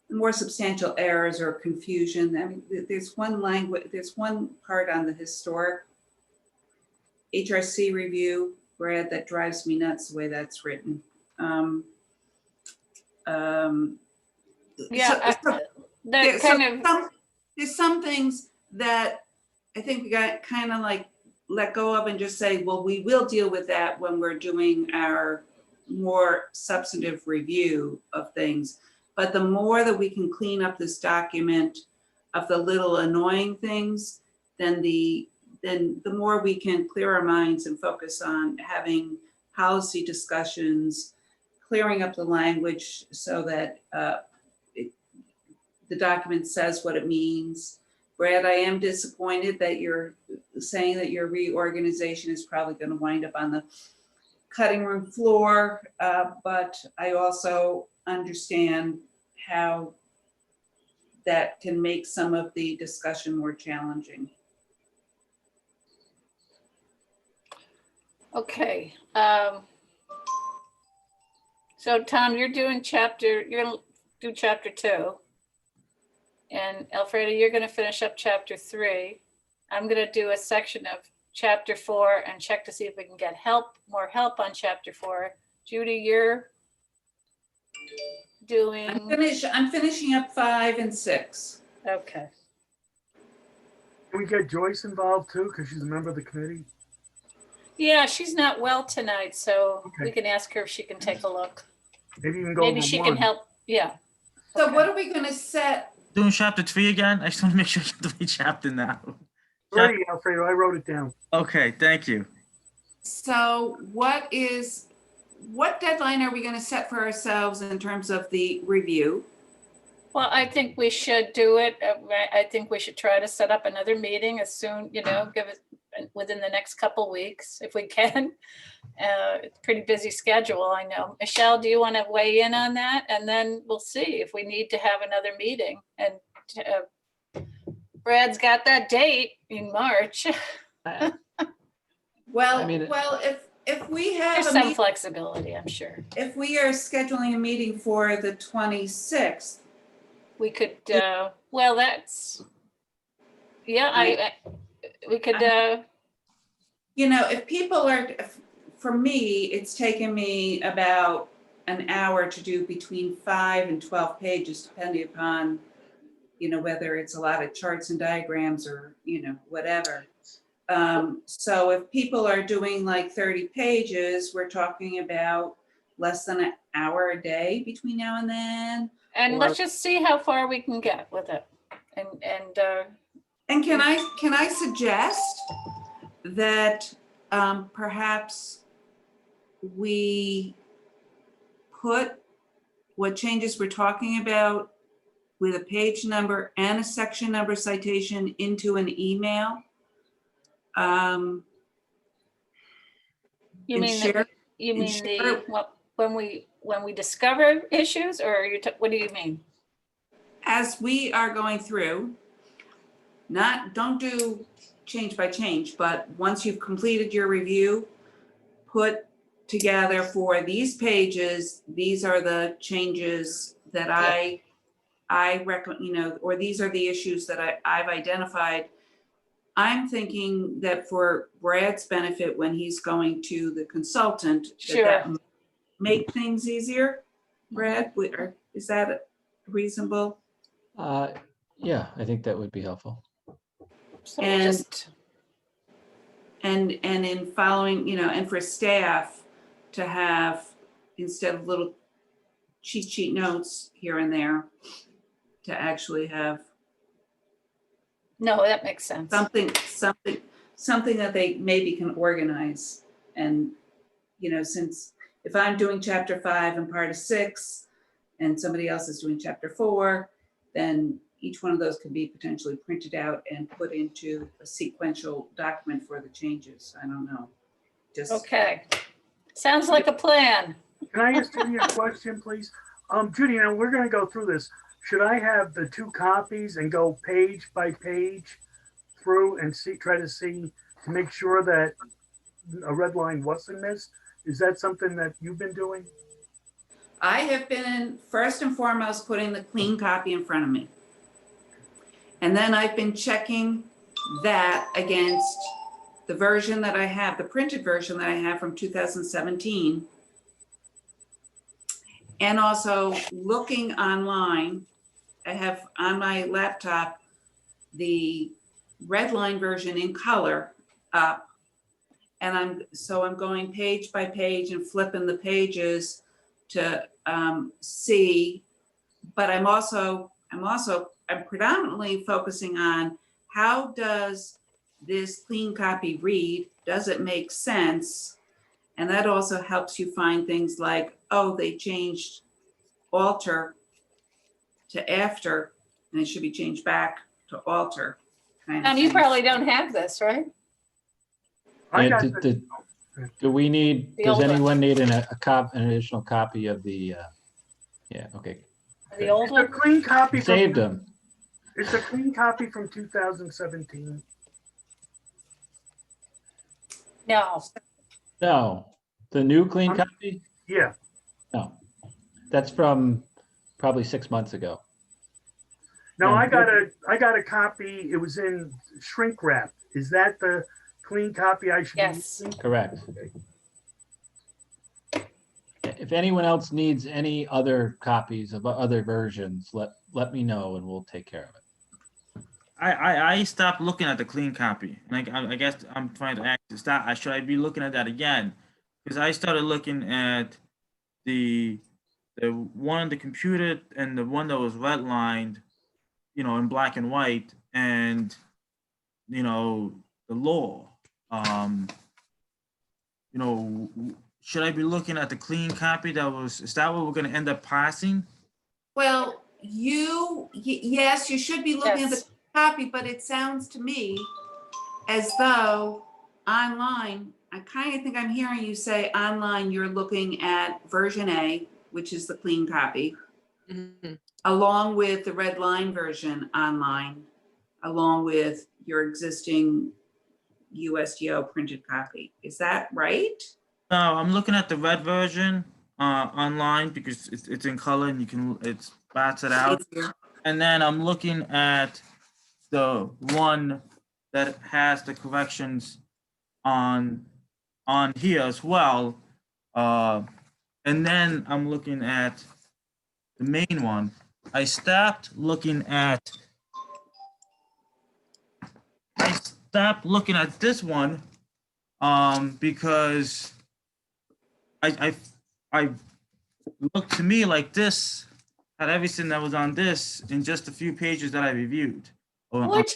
more substantial errors or confusion. I mean, there's one part on the historic HRC review, Brad, that drives me nuts the way that's written. There's some things that I think we got kind of like let go of and just say, well, we will deal with that when we're doing our more substantive review of things. But the more that we can clean up this document of the little annoying things, then the more we can clear our minds and focus on having policy discussions, clearing up the language so that the document says what it means. Brad, I am disappointed that you're saying that your reorganization is probably going to wind up on the cutting room floor, but I also understand how that can make some of the discussion more challenging. Okay. So Tom, you're going to do chapter 2. And Alfredo, you're going to finish up chapter 3. I'm going to do a section of chapter 4 and check to see if we can get more help on chapter 4. Judy, you're doing. I'm finishing up 5 and 6. Okay. Can we get Joyce involved too? Because she's a member of the committee. Yeah, she's not well tonight, so we Okay. can ask her if she can take a look. Maybe you can go Maybe over she one. can help. Yeah. So what are we gonna set? Doing chapter 3 again? I just want to make sure I get the right chapter now. Ready, Alfredo, I wrote it down. Okay, thank you. So what deadline are we gonna set for ourselves in terms of the review? Well, I think we should do it. I think we should try to set up another meeting as soon, give it within the next couple weeks if we can. It's a pretty busy schedule, I know. Michelle, do you want to weigh in on that? And then we'll see if we need to have another meeting. And Brad's got that date in March. Well, I mean- if we have There's a some meeting, flexibility, I'm sure. if we are scheduling a meeting for the 26th, We could, well, that's, yeah, we could, if people are, for me, it's taken me about an hour to do between 5 and 12 pages, depending upon, whether it's a lot of charts and diagrams or, whatever. So if people are doing like 30 pages, we're talking about less than an hour a day between now and then. and let's just see how far we can get with it. And can I suggest that perhaps we put what changes we're talking about with a page number and a section number citation into an email? You And mean, share- you and mean share- when we discover issues, or what do you mean? As we are going through, don't do change by change, but once you've completed your review, put together for these pages, these are the changes that I recommend, or these are the issues that I've identified. I'm thinking that for Brad's benefit, when he's going to the consultant, that might make things easier. Brad, is that reasonable? Yeah, I think that would be helpful. So And in following, and for staff to have, instead of little cheat sheet notes here and there, to actually have no, that makes sense. something that they maybe can organize. And, since if I'm doing chapter 5 and part of 6, and somebody else is doing chapter 4, then each one of those can be potentially printed out and put into a sequential document for the changes. I don't know. Okay. Sounds like a plan. Can I ask Judy a question, please? Judy, we're gonna go through this. Should I have the 2 copies and go page by page through and try to make sure that a red line wasn't missed? Is that something that you've been doing? I have been first and foremost putting the clean copy in front of me. And then I've been checking that against the version that I have, the printed version that I have from 2017. And also looking online, I have on my laptop the red line version in color up. And I'm going page by page and flipping the pages to see, but I'm predominantly focusing on how does this clean copy read? Does it make sense? And that also helps you find things like, oh, they changed alter to after, and it should be changed back to alter. And you probably don't have this, right? Do we need, The does old one. anyone need an additional copy of the, yeah, okay. The old It's a one? clean copy. Saved them. It's a clean copy from 2017. No. No, the new clean copy? Yeah. No, that's from probably 6 months ago. No, I got a copy. It was in shrink wrap. Is that the clean copy I should be using? Correct. If anyone else needs any other copies of other versions, let me know and we'll take care of it. I stopped looking at the clean copy. Like I guess I'm trying to ask, is that should I be looking at that again? Because I started looking at the one on the computer and the one that was redlined, you know, in black and white, and you know, the law. You know, should I be looking at the clean copy that was, is that what we're gonna end up passing? Well, yes, you should be looking at the Yes. copy, but it sounds to me as though online, I kind of think I'm hearing you say online, you're looking at version A, which is the clean copy, Mhm. along with the red line version online, along with your existing USDO printed copy. Is that right? No, I'm looking at the red version online because it's in color and you can, it bats it out. Easier. And then I'm looking at the one that has the corrections on here as well. And then I'm looking at the main one. I stopped looking at this one because I looked to me like this had everything that was on this in just a few pages that I reviewed. Which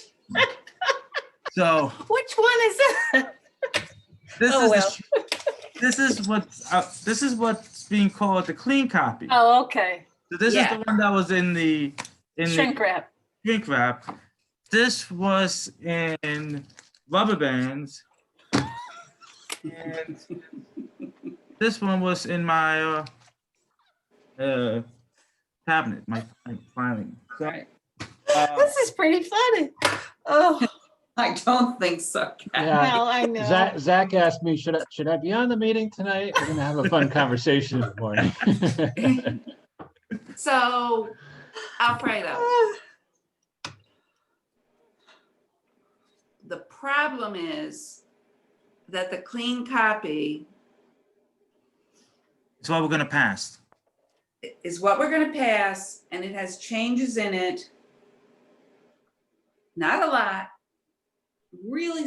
So which one is that? this Oh, is this is what's being called the clean copy. Oh, okay. So this is the one that was in the Shrink wrap. shrink wrap. This was in rubber bands, and this one was in my cabinet, my filing. So, Right. This is pretty funny. Oh, I don't think so, Kathy. Yeah, well, I know. Zach asked me, should I be on the meeting tonight? We're gonna have a fun conversation this morning. So, Alfredo, the problem is that the clean copy it's what we're gonna pass. is what we're going to pass, and it has changes in it. Not a lot, really,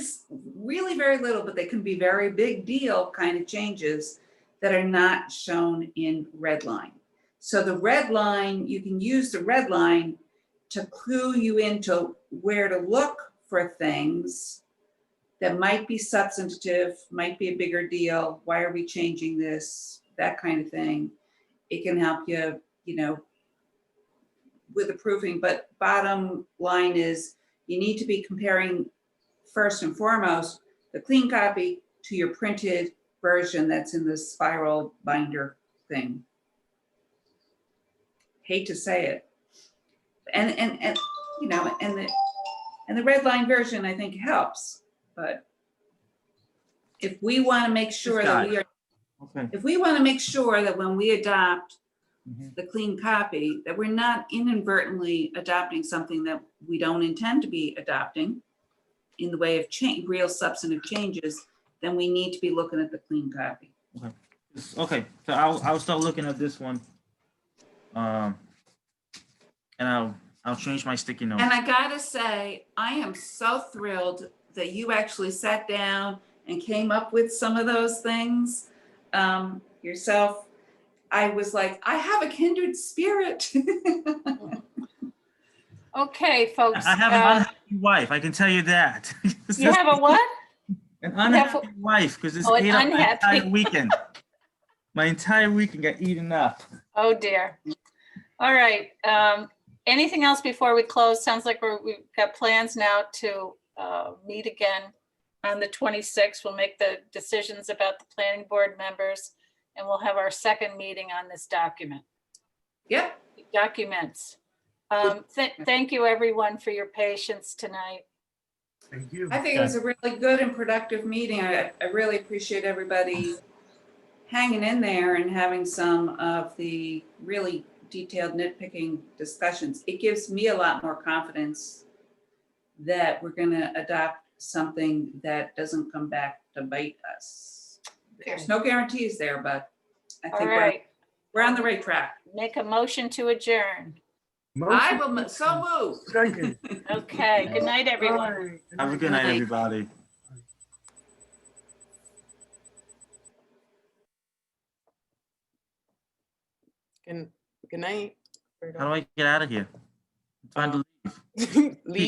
really very little, but they can be very big deal kind of changes that are not shown in red line. So the red line, you can use the red line to clue you into where to look for things that might be substantive, might be a bigger deal. Why are we changing this? That kind of thing. It can help you, you know, with the proofing, but bottom line is you need to be comparing first and foremost the clean copy to your printed version that's in the spiral binder thing. Hate to say it. And you know, and the red line version I think helps, but if we want to make sure that we are Okay. if we want to make sure that when we adopt Mhm. the clean copy, that we're not inadvertently adopting something that we don't intend to be adopting in the way of real substantive changes, then we need to be looking at the clean copy. Okay, so I'll start looking at this one. And I'll change my sticky note. And I gotta say, I am so thrilled that you actually sat down and came up with some of those things yourself. I was like, I have a kindred spirit. Okay, folks. I have an unhappy wife, I can tell you that. You have a what? An unhappy wife, because it's Oh, an ate up my unhappy. entire weekend. My entire weekend got eaten up. Oh, dear. All right. Anything else before we close? Sounds like we've got plans now to meet again on the 26th. We'll make the decisions about the planning board members, and we'll have our second meeting on this document. Yep. Documents. Thank you, everyone, for your patience tonight. Thank you. I think it was a really good and productive meeting. I really appreciate everybody hanging in there and having some of the really detailed nitpicking discussions. It gives me a lot more confidence that we're going to adopt something that doesn't come back to bite us. There's no guarantees there, but I All think right. we're on the right track. Make a motion to adjourn. I Motion will, so move. second. Okay, good night, everyone. Have a good night, Night. everybody. Good night. How do I get out of here? I'm trying to leave. Leave.